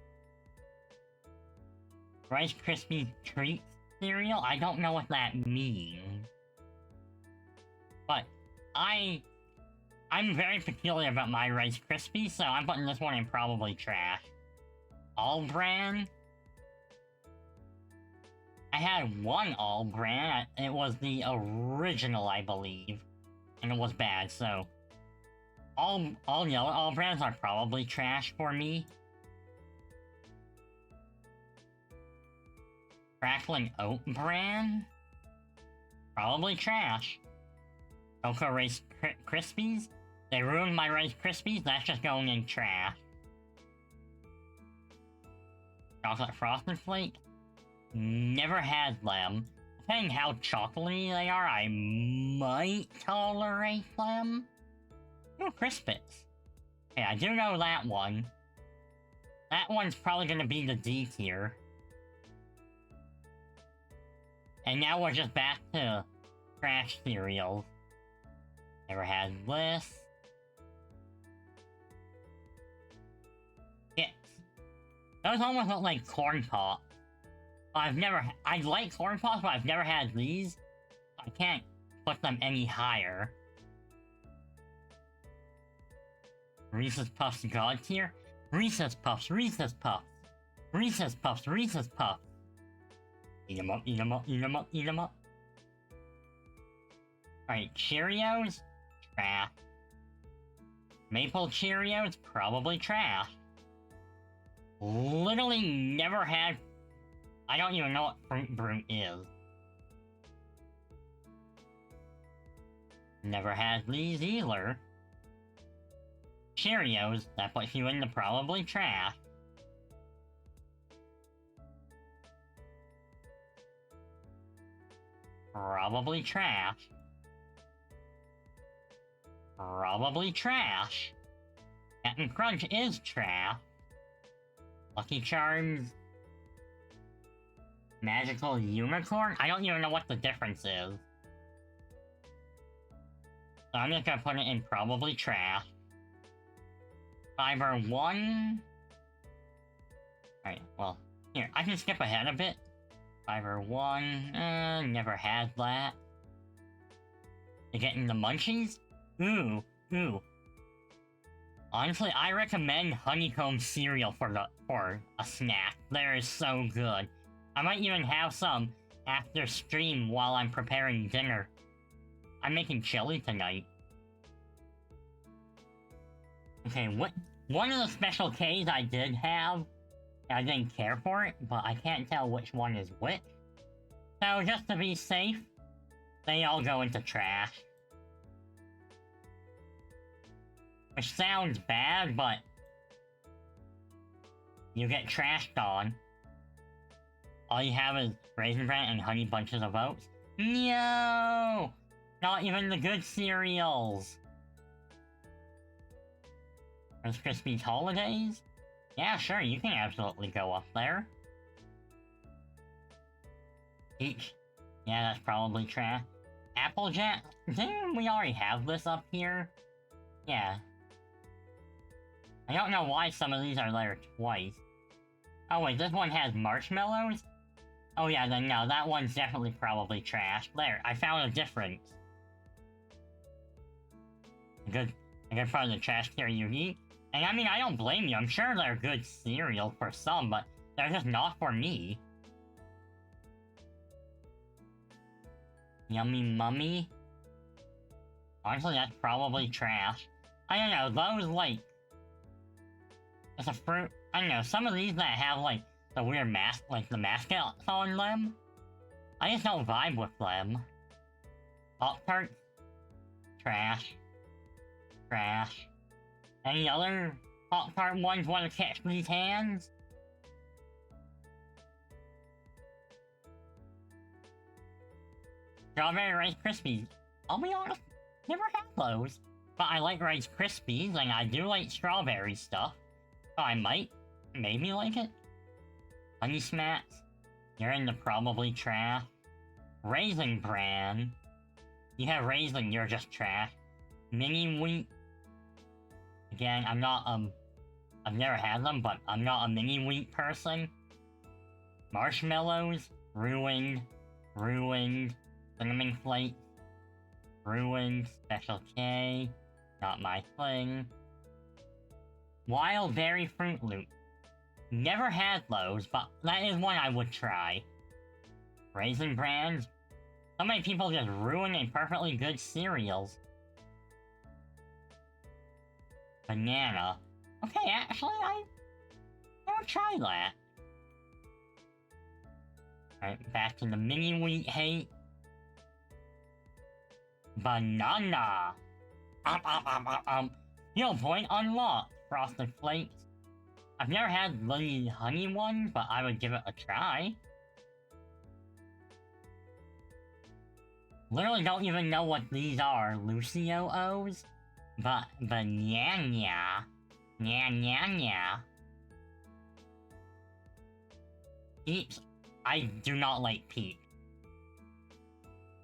Rice Krispie Treats cereal? I don't know what that means. But, I'm very peculiar about my Rice Krispies, so I'm putting this one in probably trash. All Bran? I had one All Bran, it was the original, I believe. And it was bad, so... All yellow All Brans are probably trash for me. Crackling Oat Bran? Probably trash. Cocoa Rice Krispies? They ruined my Rice Krispies, that's just going in trash. chocolate frosted flakes. Never had them. Depending how chocolatey they are, I might tolerate them. Ooh, Crispits. Okay, I do know that one. That one's probably gonna be the D tier. And now we're just back to trash cereals. Never had this. Yes. Those almost look like corn pops. I like corn pops, but I've never had these. I can't put them any higher. Reese's Puffs God tier? Reese's Puffs, Reese's Puffs. Reese's Puffs, Reese's Puffs. Eat 'em up, eat 'em up, eat 'em up, eat 'em up. Alright, Cheerios? Trash. Maple Cheerios? Probably trash. Literally never had... I don't even know what Fruit Brute is. Never had these either. Cheerios, that puts you into probably trash. Probably trash. Probably trash. Captain Crunch is trash. Lucky Charms. Magical Unicorn? I don't even know what the difference is. So I'm just gonna put it in probably trash. Fiber 1. Alright, well, here, I can skip ahead a bit. Fiber 1, never had that. You getting the munchies? Ooh. Honestly, I recommend honeycomb cereal for a snack. They're so good. I might even have some after stream while I'm preparing dinner. I'm making chili tonight. Okay, one of the Special Ks I did have, I didn't care for it, but I can't tell which one is which. So just to be safe, they all go into trash. Which sounds bad, but you get trashed on. All you have is Raisin Bran and Honey Bunches of Oats. No! Not even the good cereals! Rice Krispies Holidays? Yeah, sure, you can absolutely go up there. Peach. Yeah, that's probably trash. Applejack? Didn't we already have this up here? Yeah. I don't know why some of these are there twice. Oh wait, this one has marshmallows? Oh yeah, then no, that one's definitely probably trash. There, I found a difference. A good part of the trash tier you eat. And I mean, I don't blame you. I'm sure they're good cereal for some, but they're just not for me. Yummy Mummy? Honestly, that's probably trash. I don't know, those, like... It's a fruit... I don't know, some of these that have, like, the weird like, the mascots on them, I just don't vibe with them. Pop-Tarts? Trash. Trash. Any other Pop-Tart ones want to catch these hands? Strawberry Rice Krispies. I'll be honest, never had those. But I like Rice Krispies, and I do like strawberry stuff. So I might, maybe like it. Honey Smacks. You're into probably trash. Raisin Bran. You have Raisin, you're just trash. Mini Wheat. Again, I'm not, I've never had them, but I'm not a Mini Wheat person. Marshmallows. Ruined. Cinnamon Flakes. Ruined. Special K. Not my thing. Wild Berry Fruit Loop. Never had those, but that is one I would try. Raisin Brands. So many people just ruin a perfectly good cereals. Banana. Okay, actually, I would try that. Alright, back to the Mini Wheat hate. Banana. Skill point unlocked. Frosted Flakes. I've never had the honey one, but I would give it a try. Literally don't even know what these are, Lucio O's. But nya. Peeps, I do not like Peeps.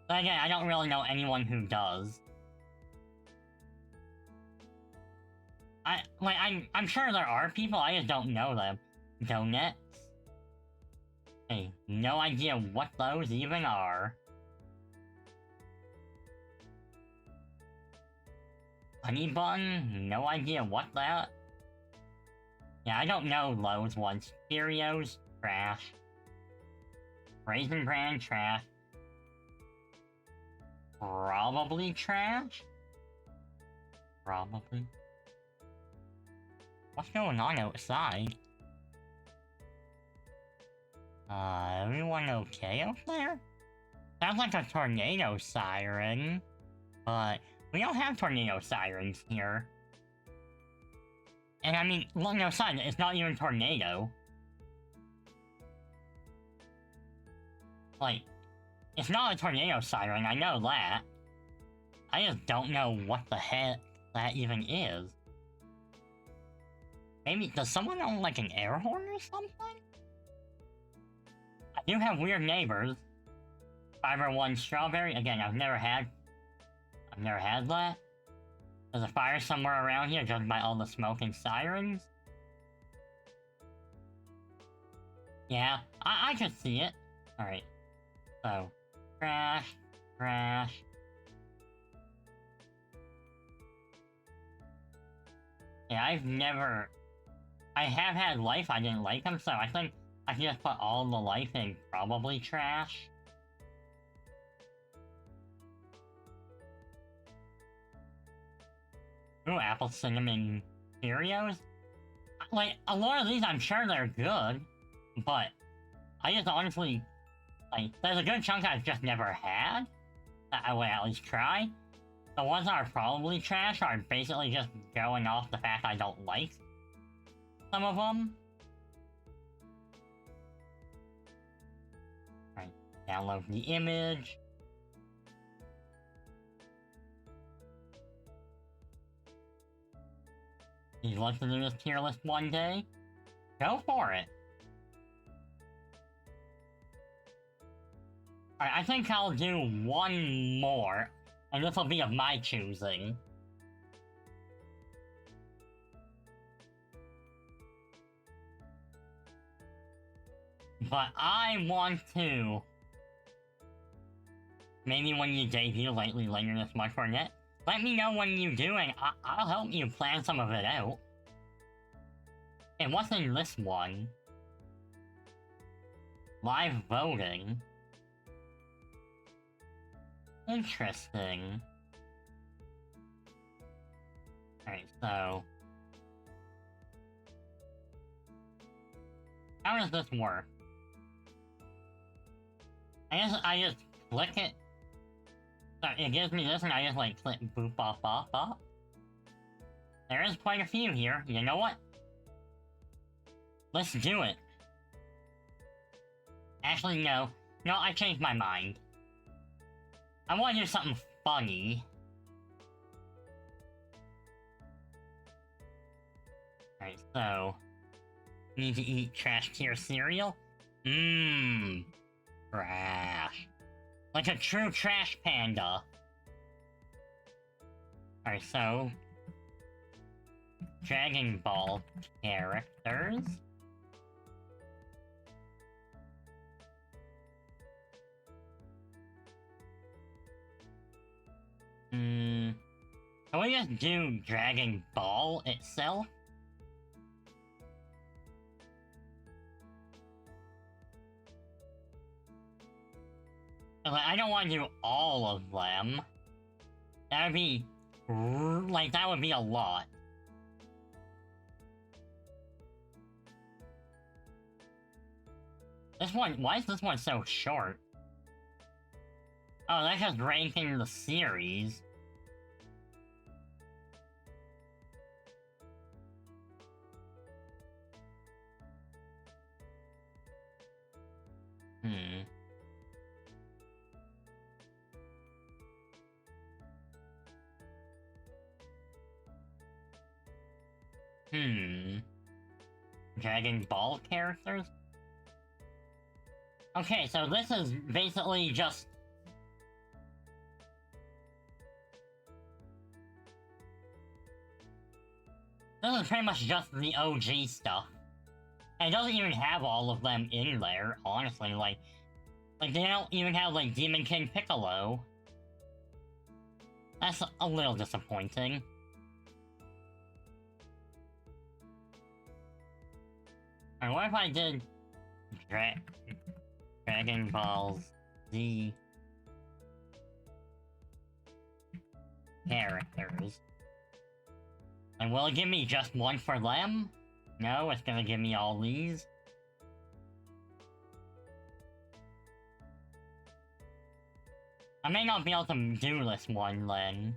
But again, I don't really know anyone who does. I'm sure there are people, I just don't know them. Donuts? Hey, no idea what those even are. Honey bun? No idea what that. Yeah, I don't know those ones. Cheerios? Trash. Raisin Bran? Trash. Probably trash? Probably. What's going on outside? Everyone okay out there? Sounds like a tornado siren. But we don't have tornado sirens here. And I mean, look outside, it's not even tornado. Like, it's not a tornado siren, I know that. I just don't know what the heck that even is. Maybe, does someone own like an air horn or something? I do have weird neighbors. 501 strawberry, again, I've never had that. There's a fire somewhere around here, judged by all the smoke and sirens. Yeah, I could see it. Alright, so, trash. Yeah, I have had life, I didn't like them, so I think I can just put all the life in probably trash. Ooh, apple cinnamon Cheerios? Like, a lot of these I'm sure they're good, but I just honestly, like, there's a good chunk I've just never had, that I would at least try. The ones that are probably trash are basically just going off the fact I don't like some of them. Alright, download the image. You'd like to do this tier list one day? Go for it! Alright, I think I'll do one more, and this will be of my choosing. But I want to... Maybe when you debut lately later this month or net, let me know when you do and I'll help you plan some of it out. And what's in this one? Live voting. Interesting. Alright, so... how does this work? I just click it. So it gives me this and I just like click boop off. There is quite a few here. You know what? Let's do it. Actually, no. No, I changed my mind. I want to do something funny. Alright, so... need to eat trash tier cereal? Mmm. Trash. Like a true trash panda. Alright, so... Dragon Ball characters. Can we just do Dragon Ball itself? I don't want to do all of them. That would be... like, that would be a lot. This one... why is this one so short? Oh, that's just ranking the series. Dragon Ball characters? Okay, so this is basically just... This is pretty much just the OG stuff. And it doesn't even have all of them in there, honestly, like they don't even have, like, Demon King Piccolo. That's a little disappointing. Alright, what if I did... Dragon Ball Z... characters. And will it give me just one for them? No, it's gonna give me all these. I may not be able to do this one then.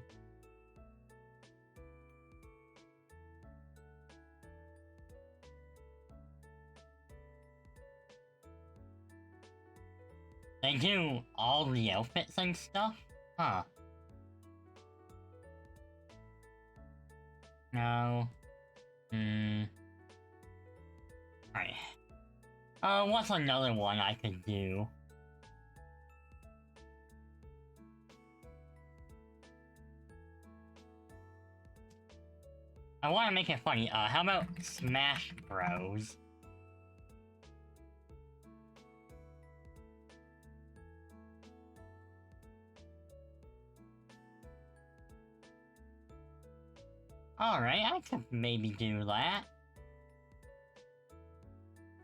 They do all the outfits and stuff? Huh. No. Alright. What's another one I could do? I want to make it funny. How about Smash Bros? Alright, I could maybe do that.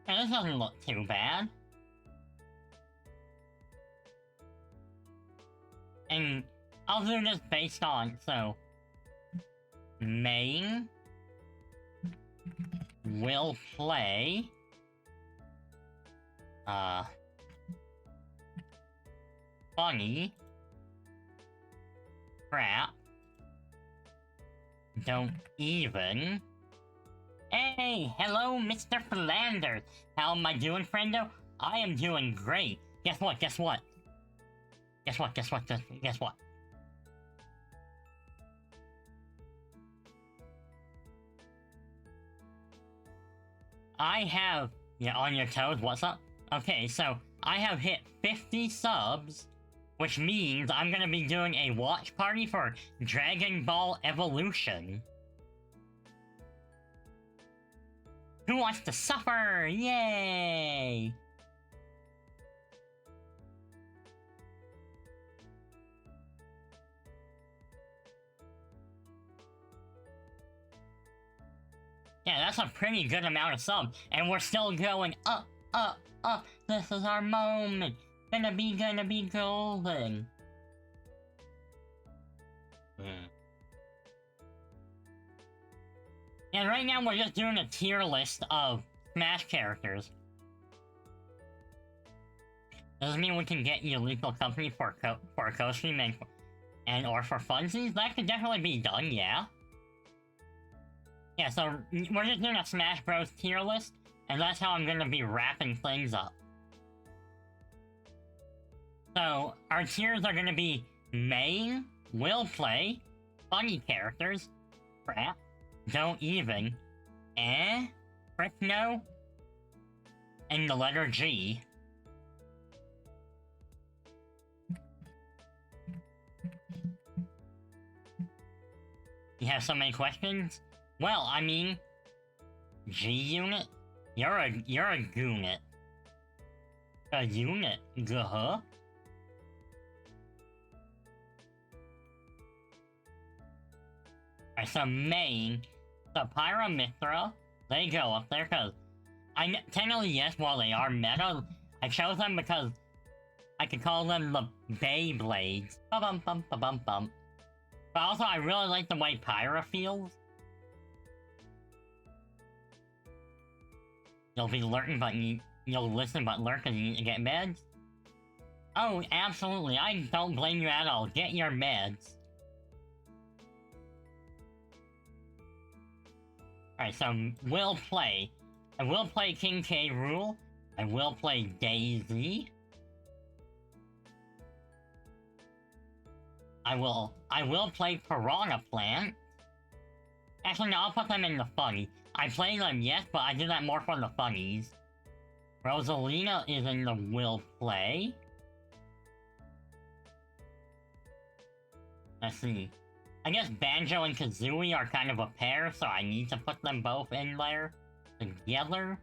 Yeah, this doesn't look too bad. And I'll do this based on, so... Main... will play... funny... crap... don't even... Hey, hello, Mr. Philander. How am I doing, friendo? I am doing great. Guess what? Guess what? Guess what? Guess what? Guess what? I have... Yeah, on your toes, what's up? Okay, so I have hit 50 subs, which means I'm gonna be doing a watch party for Dragon Ball Evolution. Who wants to suffer? Yay! Yeah, that's a pretty good amount of subs, and we're still going up, up, up. This is our moment. Gonna be golden. And right now we're just doing a tier list of Smash characters. Doesn't mean we can get you lethal company for a co-stream and or for funsies. That could definitely be done, yeah. Yeah, so we're just doing a Smash Bros tier list, and that's how I'm gonna be wrapping things up. So our tiers are gonna be main, will play, funny characters, crap, don't even, frick no, and the letter G. You have so many questions? Well, I mean, G-Unit? You're a goonit. A unit, guh? Alright, so main, so Pyra Mithra, they go up there, because technically yes, while they are meta, I chose them because I could call them the Beyblades. Ba-bum-bum-ba-bum-bum. But also, I really like the way Pyra feels. You'll be lurking, but you'll listen, but lurk because you need to get meds? Oh, absolutely, I don't blame you at all. Get your meds. Alright, so will play. I will play King K. Rool. I will play Daisy. I will play Piranha Plant. Actually, no, I'll put them in the funny. I play them, yes, but I do that more for the funnies. Rosalina is in the will play. Let's see. I guess Banjo and Kazooie are kind of a pair, so I need to put them both in there together.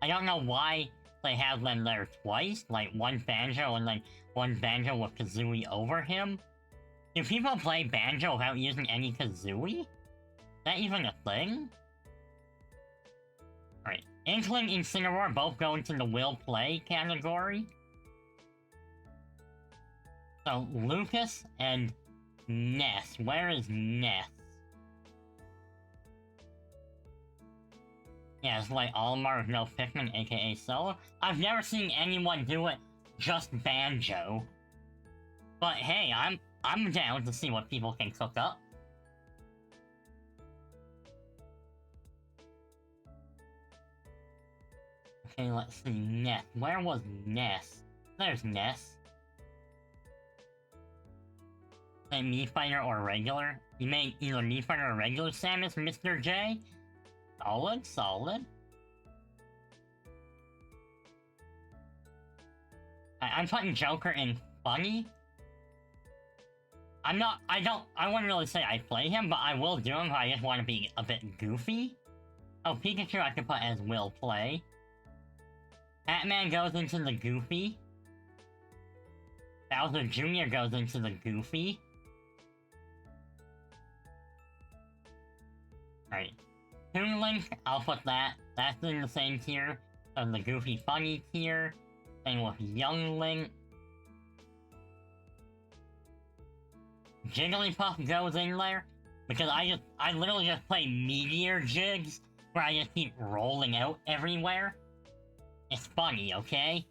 I don't know why they have them there twice, like one Banjo and then one Banjo with Kazooie over him. Do people play Banjo without using any Kazooie? Is that even a thing? Alright, Inkling and Incineroar both go into the will play category. So, Lucas and Ness. Where is Ness? Yeah, it's like Olimar with no Pikmin, aka Solo. I've never seen anyone do it just Banjo. But hey, I'm down to see what people can cook up. Okay, let's see, Ness. Where was Ness? There's Ness. Say Mii Fighter or regular? You made either Mii Fighter or regular Samus, Mr. J? Solid, solid. I'm putting Joker in funny. I wouldn't really say I play him, but I will do him if I just want to be a bit goofy. Oh, Pikachu I could put as will play. Batman goes into the goofy. Bowser Jr. goes into the goofy. Alright. Toon Link, I'll put that. That's in the same tier as the goofy funny tier. Same with Young Link. Jigglypuff goes in there because I literally just play Meteor Jigs where I just keep rolling out everywhere. It's funny, okay?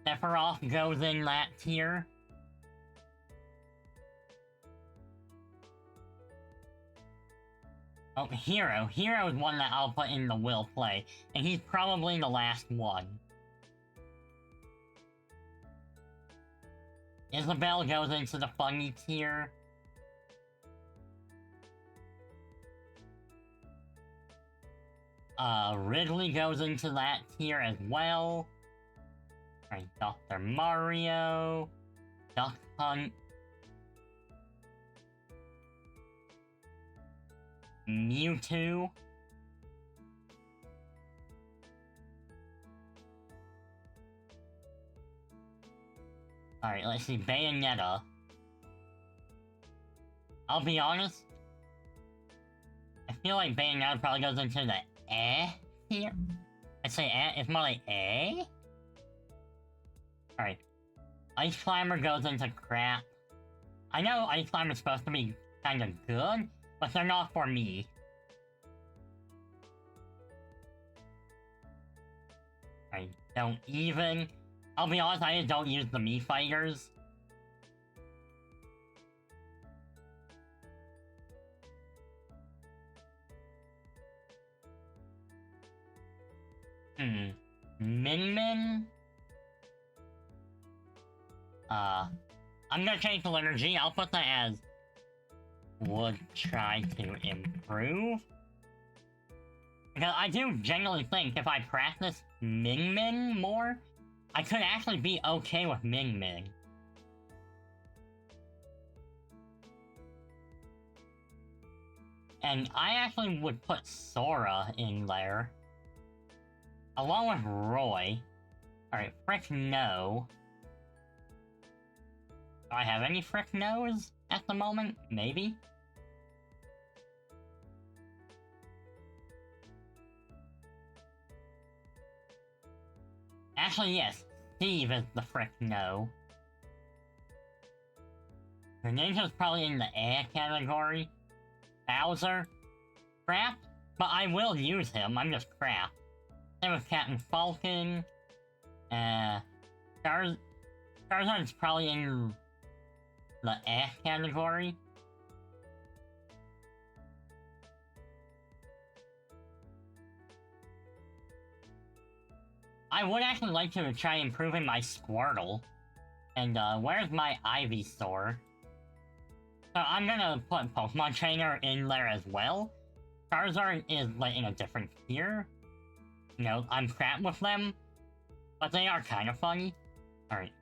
Sephiroth goes in that tier. Oh, Hero. Hero is one that I'll put in the will play, and he's probably the last one. Isabelle goes into the funny tier. Ridley goes into that tier as well. Alright, Dr. Mario. Duck Hunt. Mewtwo. Alright, let's see, Bayonetta. I'll be honest. I feel like Bayonetta probably goes into the tier. I'd say it's more like Alright. Ice Climber goes into crap. I know Ice Climber's supposed to be kinda good, but they're not for me. I don't even... I'll be honest, I just don't use the Mii Fighters. Min Min? I'm gonna change the liturgy. I'll put that as would try to improve. Because I do genuinely think if I practice Min Min more, I could actually be okay with Min Min. And I actually would put Sora in there. Along with Roy. Alright, frick no. Do I have any frick no's at the moment? Maybe? Actually, yes. Steve is the frick no. Greninja's probably in the category. Bowser? Crap? But I will use him, I'm just crap. Same with Captain Falcon. Charizard's probably in the category. I would actually like to try improving my Squirtle. And, where's my Ivysaur? So I'm gonna put Pokemon Trainer in there as well. Charizard is like in a different tier. You know, I'm crap with them, but they are kind of funny. Alright.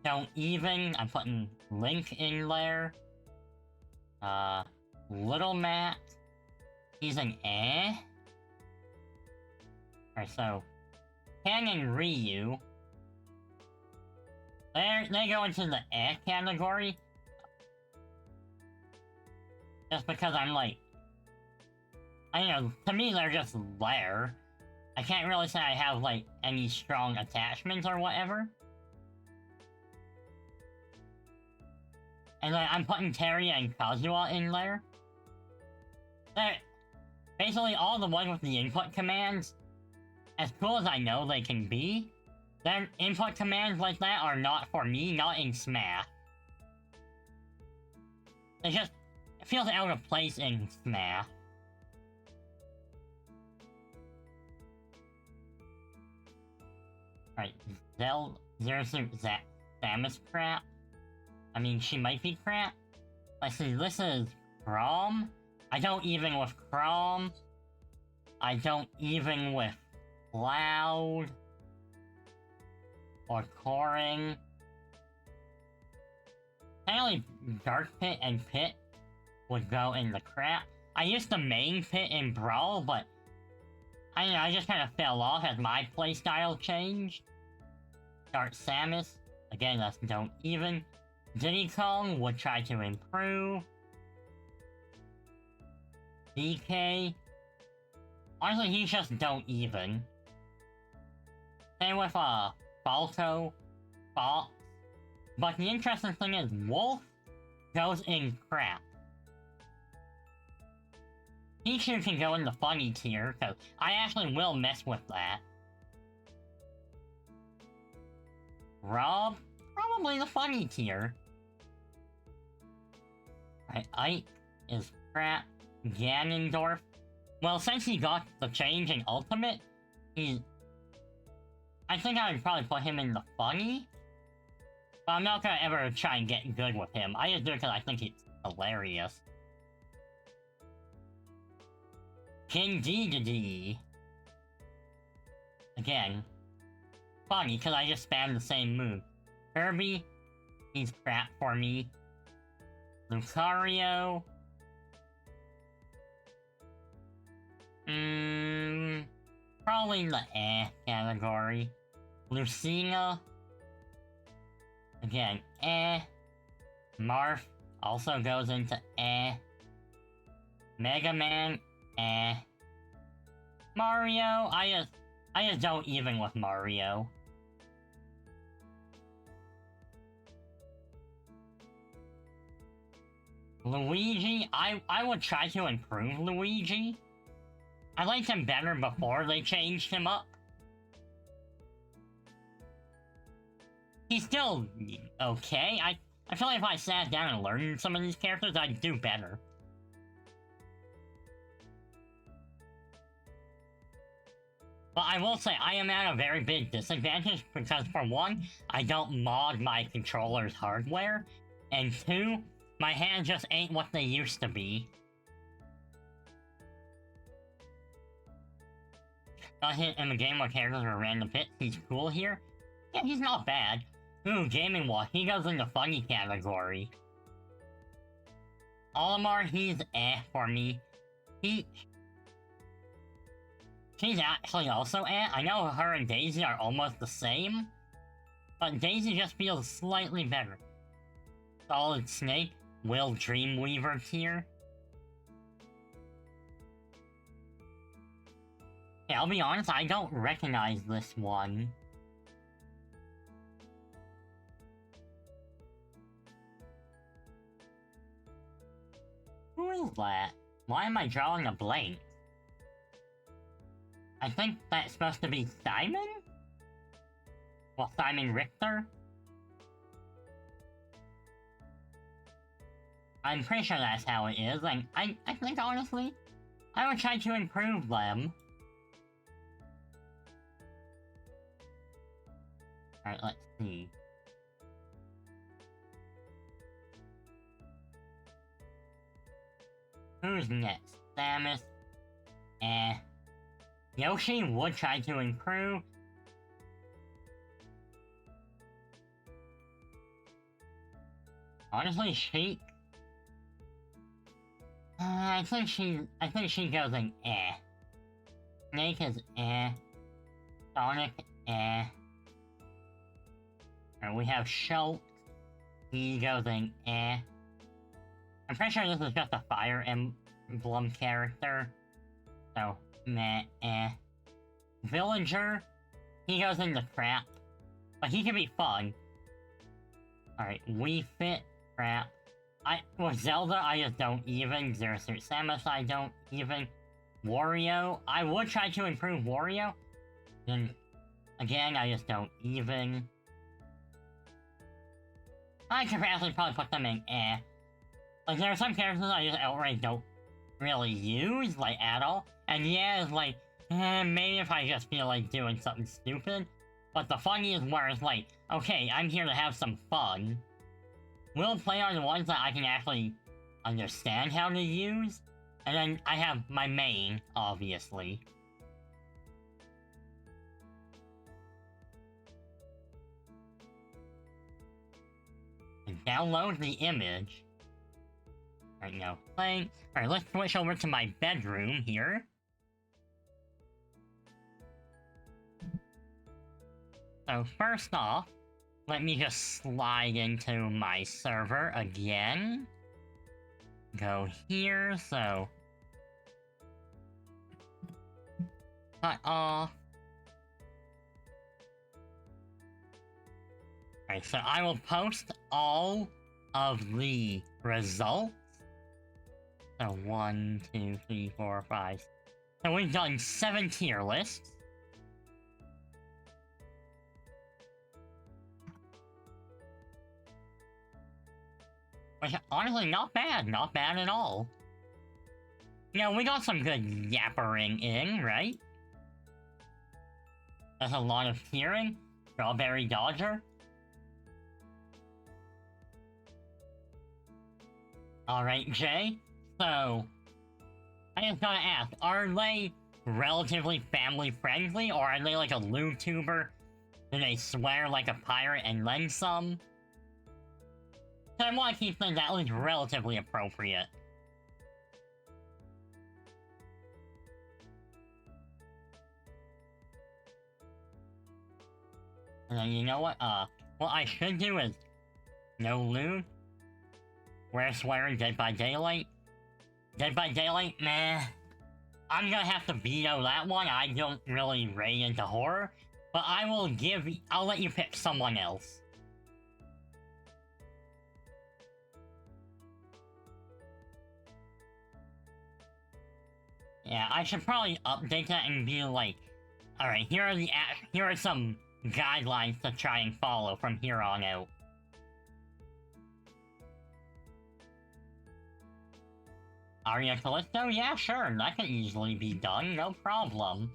Don't even, I'm putting Link in there. Little Matt, he's an eh. Alright, so Ken and Ryu, they go into the eh category. Just because I'm like, I don't know, to me they're just there. I can't really say I have like any strong attachments or whatever. And then I'm putting Terry and Kazuha in there. They're basically all the ones with the input commands, as cool as I know they can be, their input commands like that are not for me, not in Smash. It feels out of place in Smash. Right, Zero Suit Samus crap. I mean, she might be crap. Let's see, this is Chrom. I don't even with Chrom. I don't even with Cloud. Or Coring. Apparently, Dark Pit and Pit would go in the crap. I used the main Pit in Brawl, but I don't know, I just kind of fell off as my playstyle changed. Start Samus. Again, that's don't even. Diddy Kong would try to improve. DK. Honestly, he just don't even. Same with, Falco. Fox. But the interesting thing is, Wolf goes in crap. Pichu can go in the funny tier, so I actually will mess with that. Rob? Probably the funny tier. Right, Ike is crap. Ganondorf. Well, since he got the change in Ultimate, I think I would probably put him in the funny. But I'm not gonna ever try and get good with him. I just do it because I think it's hilarious. King Dedede. Again. Funny, because I just spammed the same move. Kirby. He's crap for me. Lucario. Probably the eh category. Lucina. Again, eh. Marth also goes into eh. Mega Man, eh. Mario, I just don't even with Mario. Luigi, I would try to improve Luigi. I liked him better before they changed him up. He's still okay. I feel like if I sat down and learned some of these characters, I'd do better. But I will say, I am at a very big disadvantage because, for one, I don't mod my controller's hardware, and two, my hands just ain't what they used to be. Got hit in the game where characters are random hits. He's cool here. Yeah, he's not bad. Ooh, Gaming Wall. He goes in the funny category. Olimar, he's eh for me. She's actually also eh. I know her and Daisy are almost the same, but Daisy just feels slightly better. Solid Snake, Will Dreamweaver tier. Yeah, I'll be honest, I don't recognize this one. Who is that? Why am I drawing a blank? I think that's supposed to be Simon? Well, Simon Richter? I'm pretty sure that's how it is, and I think honestly, I would try to improve them. Alright, let's see. Who's next? Samus. Eh. Yoshi would try to improve. Honestly, Sheik. I think she goes in eh. Snake is eh. Sonic, eh. And we have Shulk. He goes in eh. I'm pretty sure this is just a Fire Emblem character. So, meh, eh. Villager. He goes into crap. But he can be fun. Alright, Wii Fit, crap. With Zelda, I just don't even. Zero Suit Samus, I don't even. Wario, I would try to improve Wario. Then, again, I just don't even. I could actually probably put them in eh. Like, there are some characters I just outright don't really use, like, at all. And yeah, it's like, maybe if I just feel like doing something stupid. But the funny is where it's like, okay, I'm here to have some fun. We'll play on the ones that I can actually understand how to use. And then I have my main, obviously. And download the image. Right now, playing. Alright, let's switch over to my bedroom here. So first off, let me just slide into my server again. Go here, so... cut off. Alright, so I will post all of the results. So 1, 2, 3, 4, 5. So we've done 7 tier lists. Which, honestly, not bad at all. You know, we got some good yappering in, right? That's a lot of hearing. Strawberry Dodger. Alright, Jay. So, I just gotta ask, are they relatively family friendly, or are they like a YouTuber? Do they swear like a pirate and then some? So I want to keep things at least relatively appropriate. And then you know what, what I should do is... no lewd. We're swearing Dead by Daylight. Dead by Daylight, meh. I'm gonna have to veto that one. I don't really rate into horror. But I'll let you pick someone else. Yeah, I should probably update that and be like, alright, here are some guidelines to try and follow from here on out. Aria Callisto? Yeah, sure, that can easily be done, no problem.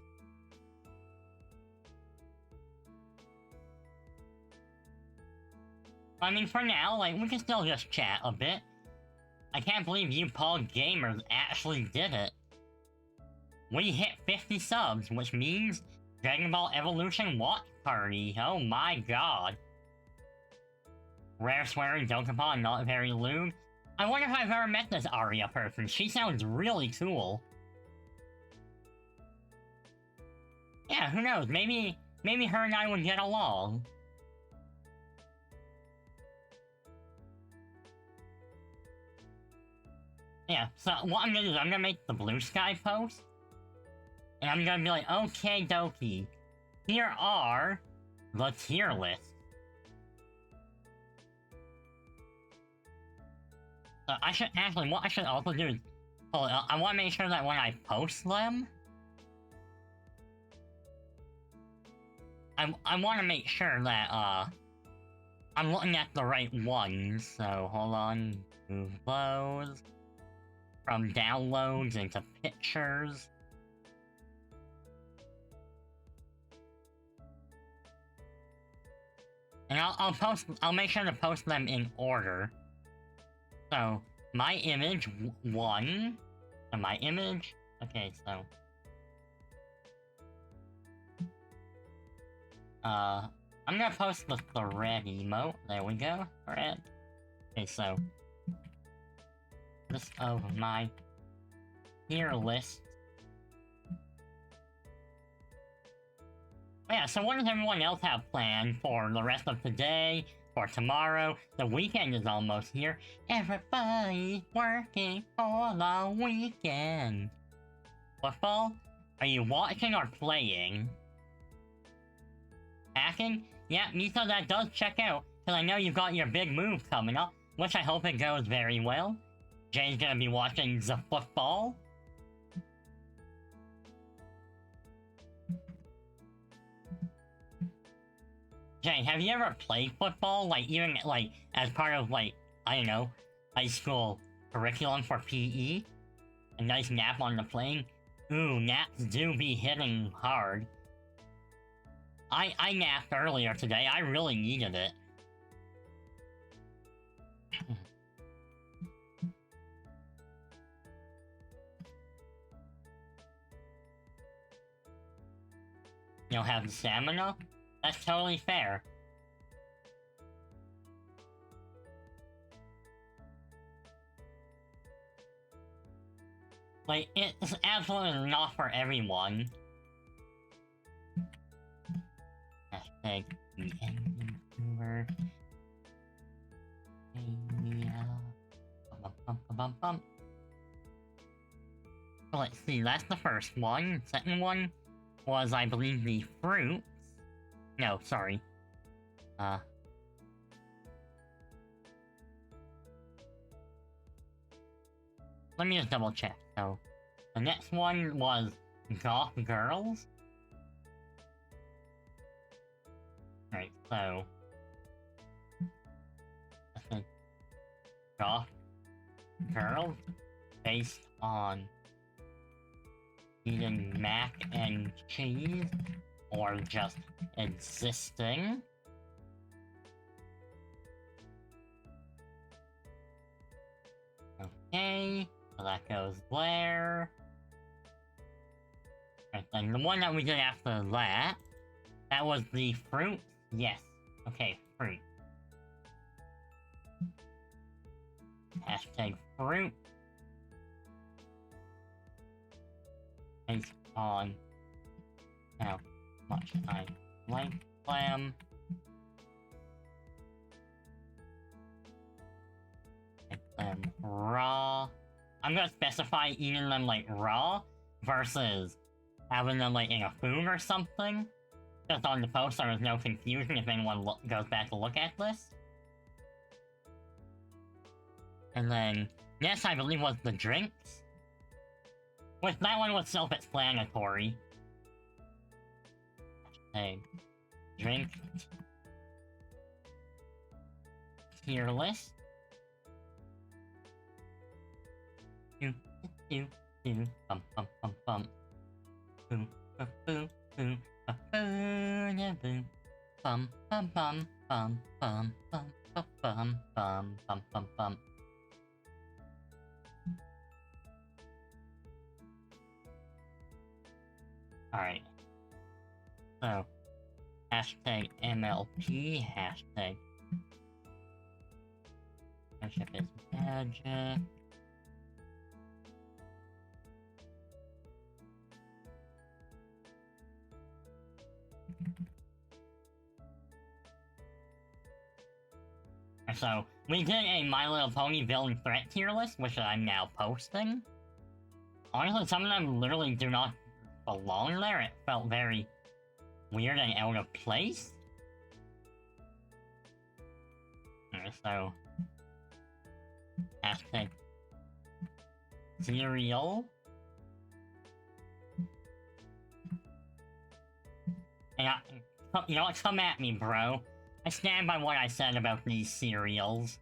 I mean, for now, like, we can still just chat a bit. I can't believe you Paul Gamers actually did it. We hit 50 subs, which means Dragon Ball Evolution Watch Party. Oh my god. Rare swearing Dokapon, not very lewd. I wonder if I've ever met this Aria person. She sounds really cool. Yeah, who knows? Maybe her and I would get along. Yeah, so what I'm gonna do is I'm gonna make the Blue Sky post. And I'm gonna be like, okay, dokie. Here are the tier lists. So I should actually, what I should also do is, I want to make sure that when I post them, I want to make sure that, I'm looking at the right ones. So, hold on, move those from downloads into pictures. And I'll make sure to post them in order. So, my image 1, to my image. Okay, so I'm gonna post the thread emote. There we go. Thread. Okay, so list of my tier list. Yeah, so what does everyone else have planned for the rest of today, for tomorrow? The weekend is almost here. Everybody's working for the weekend. Football? Are you watching or playing? Hacking? Yeah, Misa, that does check out, because I know you've got your big move coming up, which I hope it goes very well. Jay's gonna be watching the football. Jay, have you ever played football? Like, even, like, as part of, like, I don't know, high school curriculum for PE? A nice nap on the plane? Ooh, naps do be hitting hard. I napped earlier today. I really needed it. You don't have the stamina? That's totally fair. Like, it's absolutely not for everyone. Hashtag VGen. So let's see, that's the first one. Second one was, I believe, the fruits. No, sorry. Let me just double check. So, the next one was Goth Girls. Right, so... I think Goth Girls, based on eating mac and cheese, or just existing. Okay, so that goes there. Right, then the one that we did after that, that was the fruit. Yes, okay, fruit. Hashtag fruit. Based on how much I like them. Make them raw. I'm gonna specify eating them like raw versus having them like in a food or something. Just on the post, so there's no confusion if anyone goes back to look at this. And then, yes, I believe was the drinks. Which that one was self-explanatory. Hey, drink tier list. Do do do bum bum bum bum. Boom ba boo boo ba boo ya boo. Bum bum bum bum bum bum bum bum bum bum bum bum. Alright. So, hashtag MLP, hashtag friendship is magic. So, we did a My Little Pony villain threat tier list, which I'm now posting. Honestly, some of them literally do not belong there. It felt very weird and out of place. So, hashtag cereal. And you know what? Come at me, bro. I stand by what I said about these cereals.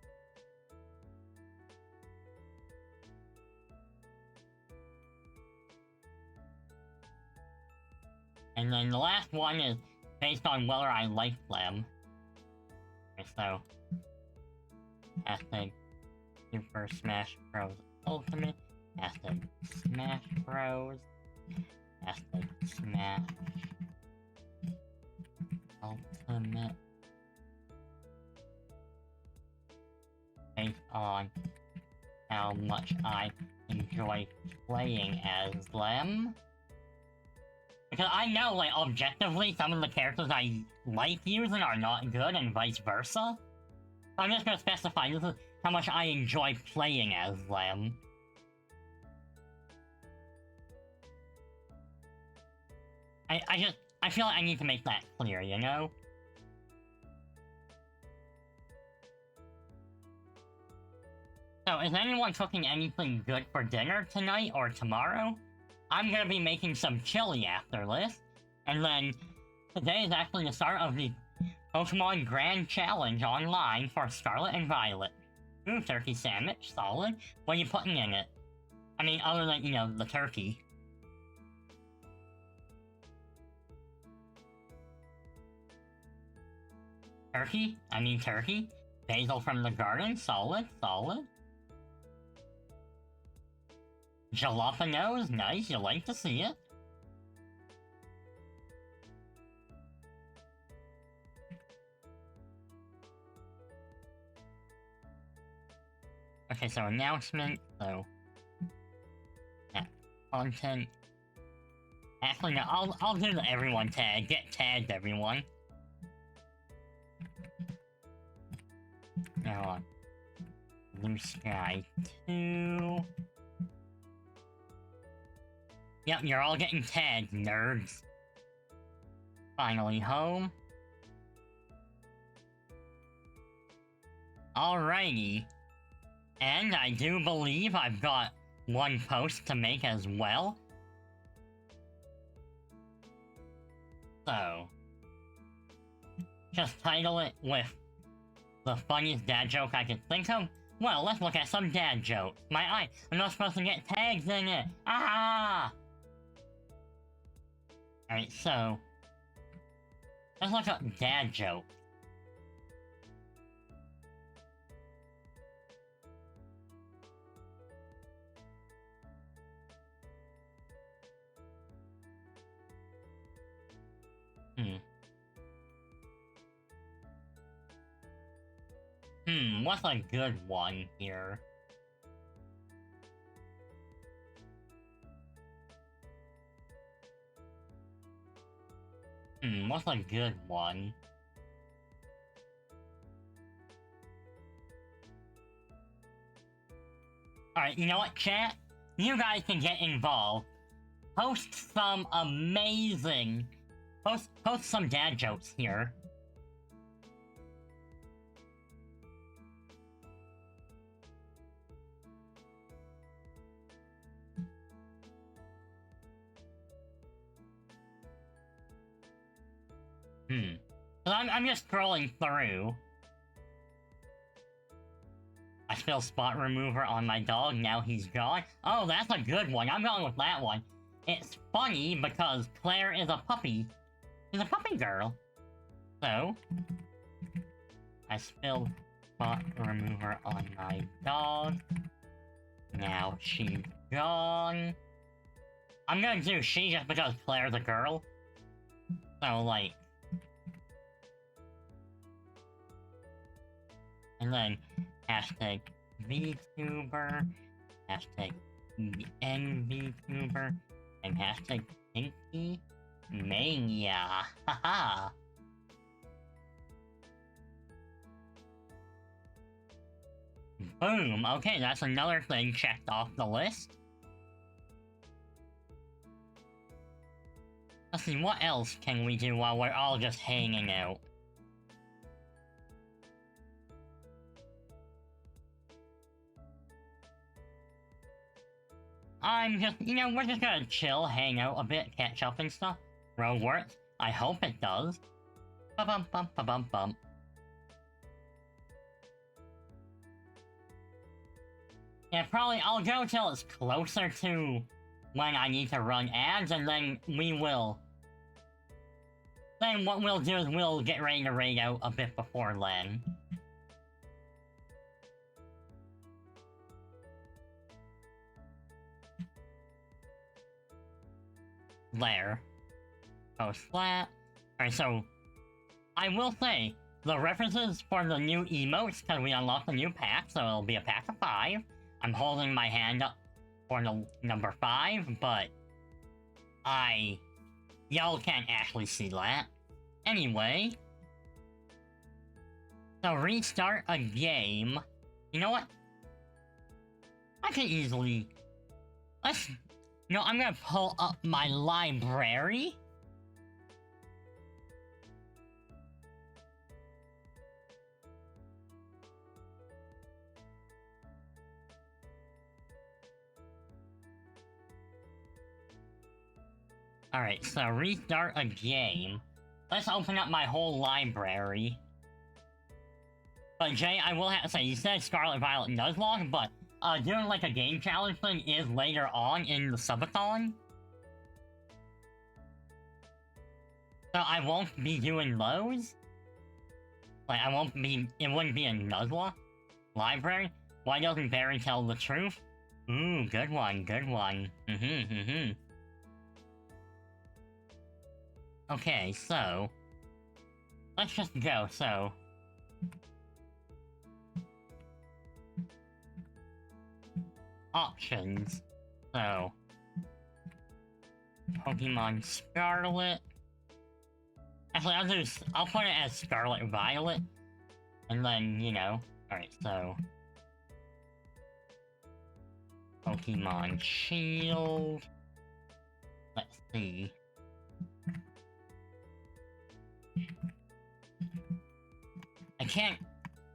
And then the last one is based on whether I like them. Okay, so, hashtag Super Smash Bros. Ultimate Hashtag Smash Bros. Hashtag Smash Ultimate. Based on how much I enjoy playing as them. Because I know, like, objectively, some of the characters I like using are not good, and vice versa. So I'm just gonna specify this is how much I enjoy playing as them. I feel like I need to make that clear, you know? So, is anyone cooking anything good for dinner tonight or tomorrow? I'm gonna be making some chili after this. And then, today is actually the start of the Pokemon Grand Challenge online for Scarlet and Violet. Ooh, turkey sandwich, solid. What are you putting in it? I mean, other than, you know, the turkey. Turkey? I mean turkey. Basil from the garden, solid, solid. Jalapenos, nice, you like to see it. Okay, so announcement, so... yeah, content... Actually, no, I'll do the everyone tag, get tagged everyone. Now, Blue Sky 2... Yep, you're all getting tagged, nerds. Finally home. Alrighty. And I do believe I've got one post to make as well. So... just title it with the funniest dad joke I could think of. Well, let's look at some dad jokes. My eye, I'm not supposed to get tags in it. Ah! Alright, so... let's look up dad jokes. What's a good one here? What's a good one? Alright, you know what, chat? You guys can get involved. Post some amazing... Post some dad jokes here. I'm just scrolling through. I spill spot remover on my dog, now he's gone. Oh, that's a good one. I'm going with that one. It's funny because Claire is a puppy. She's a puppy girl. So, I spilled spot remover on my dog. Now she's gone. I'm gonna do she just because Claire's a girl. So, like... and then, hashtag VTuber, hashtag NVTuber, and hashtag Pinky Mania. Haha! Boom! Okay, that's another thing checked off the list. Let's see, what else can we do while we're all just hanging out? I'm just, you know, we're just gonna chill, hang out a bit, catch up and stuff. Road works. I hope it does. Ba-bum bum ba-bum bum. Yeah, probably I'll go till it's closer to when I need to run ads, and then we will. Then what we'll do is we'll get ready to raid out a bit before then. there. Post flat. Alright, so I will say the references for the new emotes, because we unlocked a new pack, so it'll be a pack of 5. I'm holding my hand up for the number 5, but y'all can't actually see that. Anyway, so restart a game. You know what? I can easily... I'm gonna pull up my library. Alright, so restart a game. Let's open up my whole library. But Jay, I will have to say, you said Scarlet Violet Nuzlocke, but doing like a game challenge thing is later on in the Subathon. So I won't be doing those. Like, it wouldn't be a Nuzlocke library. Why doesn't Barry tell the truth? Ooh, good one, good one. Okay, so... let's just go, so... options. So... Pokemon Scarlet... Actually, I'll put it as Scarlet Violet. And then, alright, so... Pokemon Shield... Let's see... I can't...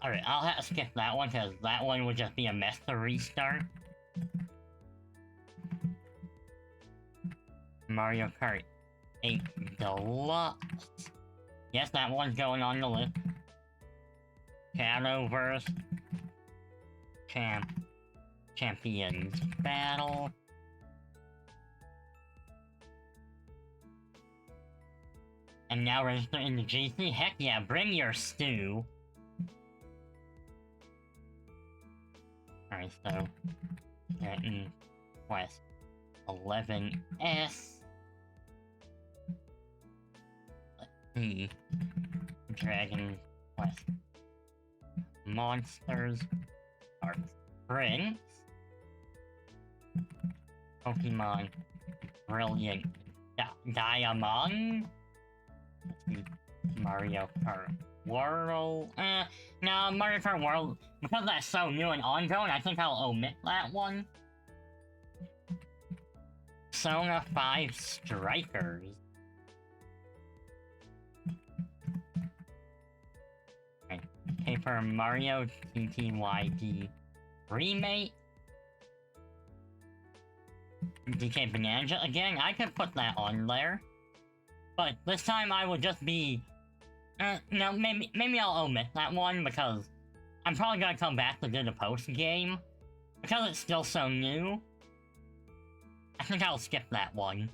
Alright, I'll have to skip that one, because that one would just be a mess to restart. Mario Kart 8 Deluxe. Yes, that one's going on the list. Shadowverse. Champions Battle. And now register in the GC? Heck yeah, bring your stew. Alright, so... Titan Quest 11S. Let's see. Dragon Quest Monsters are Prince. Pokemon Brilliant Diamond. Mario Kart World. No, Mario Kart World, because that's so new and ongoing, I think I'll omit that one. Persona 5 Strikers. Okay, Paper Mario TTYD Remake. DK Bonanza again, I could put that on there. But this time I will just be... no, maybe I'll omit that one, because I'm probably gonna come back to do the post-game. Because it's still so new, I think I'll skip that one.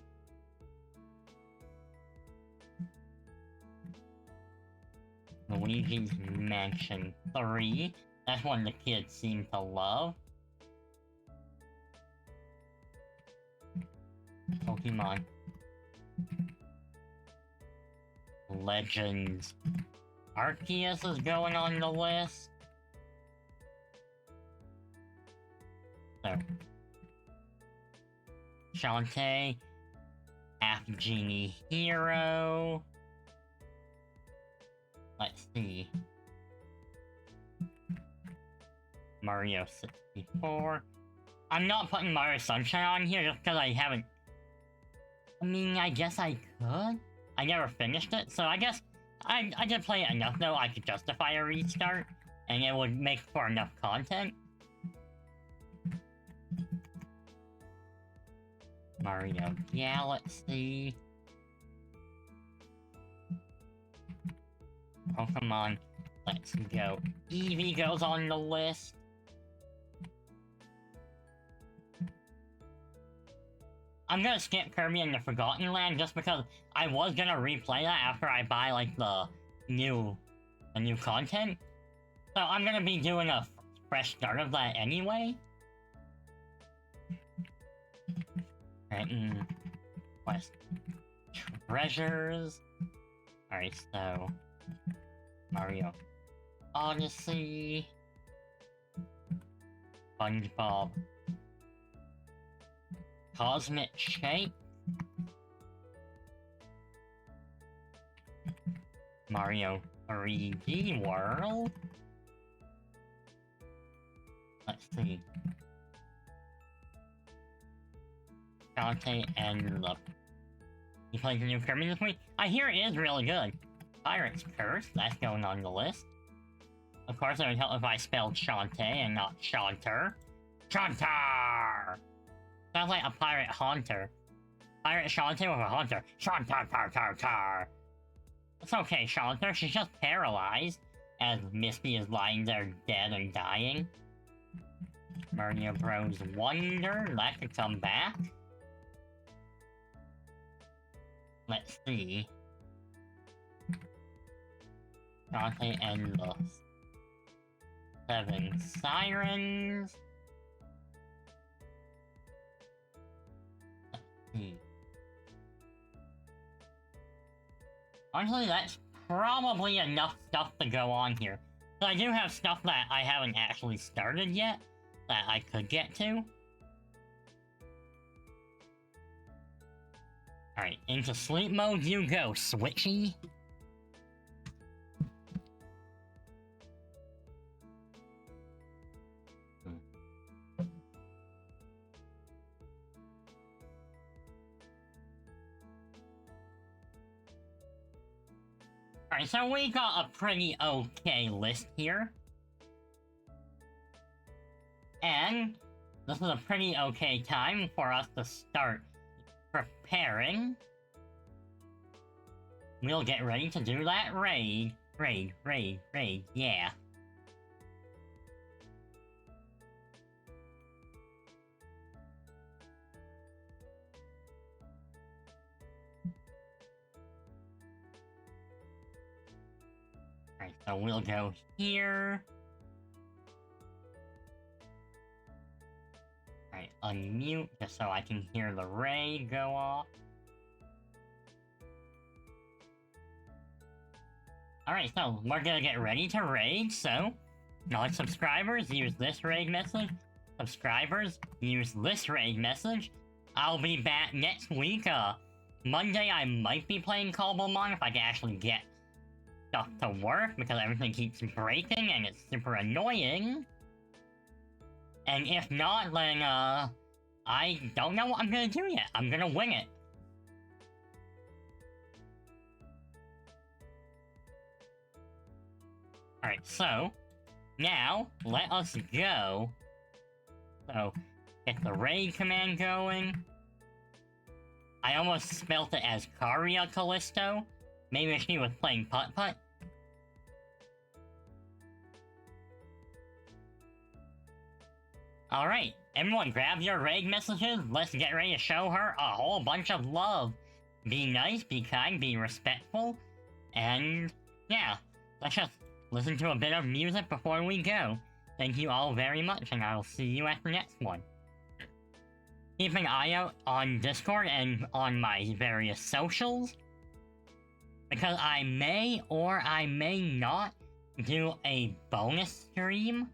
Luigi's Mansion 3. That's one the kids seem to love. Pokemon Legends Arceus is going on the list. So, Shantae, Half Genie Hero. Let's see. Mario 64. I'm not putting Mario Sunshine on here just because I haven't... I mean, I guess I could? I never finished it, so I guess I did play it enough though I could justify a restart, and it would make for enough content. Mario Galaxy. Pokemon Let's Go. Eevee goes on the list. I'm gonna skip Kirby and the Forgotten Land just because I was gonna replay that after I buy like the new content. So I'm gonna be doing a fresh start of that anyway. Right, Quest treasures. Alright, so Mario Odyssey, SpongeBob Cosmic Shake, Mario 3D World. Let's see. Shantae and the... You playing the new Kirby this week? I hear it is really good. Pirate's Curse, that's going on the list. Of course, it would help if I spelled Shantae and not Shanter. Shantar! Sounds like a pirate haunter. Pirate Shantae with a haunter. Shantar. It's okay, Shanter, she's just paralyzed, as Misty is lying there dead and dying. Mario Bros. Wonder, that could come back. Let's see. Shantae and the 7 Sirens. Let's see. Honestly, that's probably enough stuff to go on here. So I do have stuff that I haven't actually started yet, that I could get to. Alright, into sleep mode you go, Switchy. Alright, so we got a pretty okay list here. And this is a pretty okay time for us to start preparing. We'll get ready to do that raid. Raid, yeah. Alright, so we'll go here. Alright, unmute just so I can hear the raid go off. Alright, so we're gonna get ready to raid, so non-subscribers use this raid message. Subscribers use this raid message. I'll be back next week. Monday I might be playing Cobblemon if I can actually get stuff to work because everything keeps breaking and it's super annoying. And if not, then, I don't know what I'm gonna do yet. I'm gonna wing it. Alright, so, now, let us go. So, get the raid command going. I almost spelt it as Karia Callisto. Maybe she was playing putt-putt. Alright, everyone grab your raid messages, let's get ready to show her a whole bunch of love. Be nice, be kind, be respectful, and yeah, let's just listen to a bit of music before we go. Thank you all very much, and I will see you at the next one. Keep an eye out on Discord and on my various socials, because I may or I may not do a bonus stream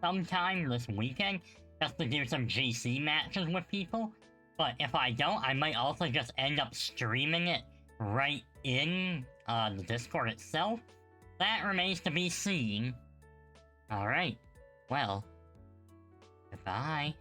sometime this weekend, just to do some GC matches with people. But if I don't, I might also just end up streaming it right in the Discord itself. That remains to be seen. Alright, well, goodbye.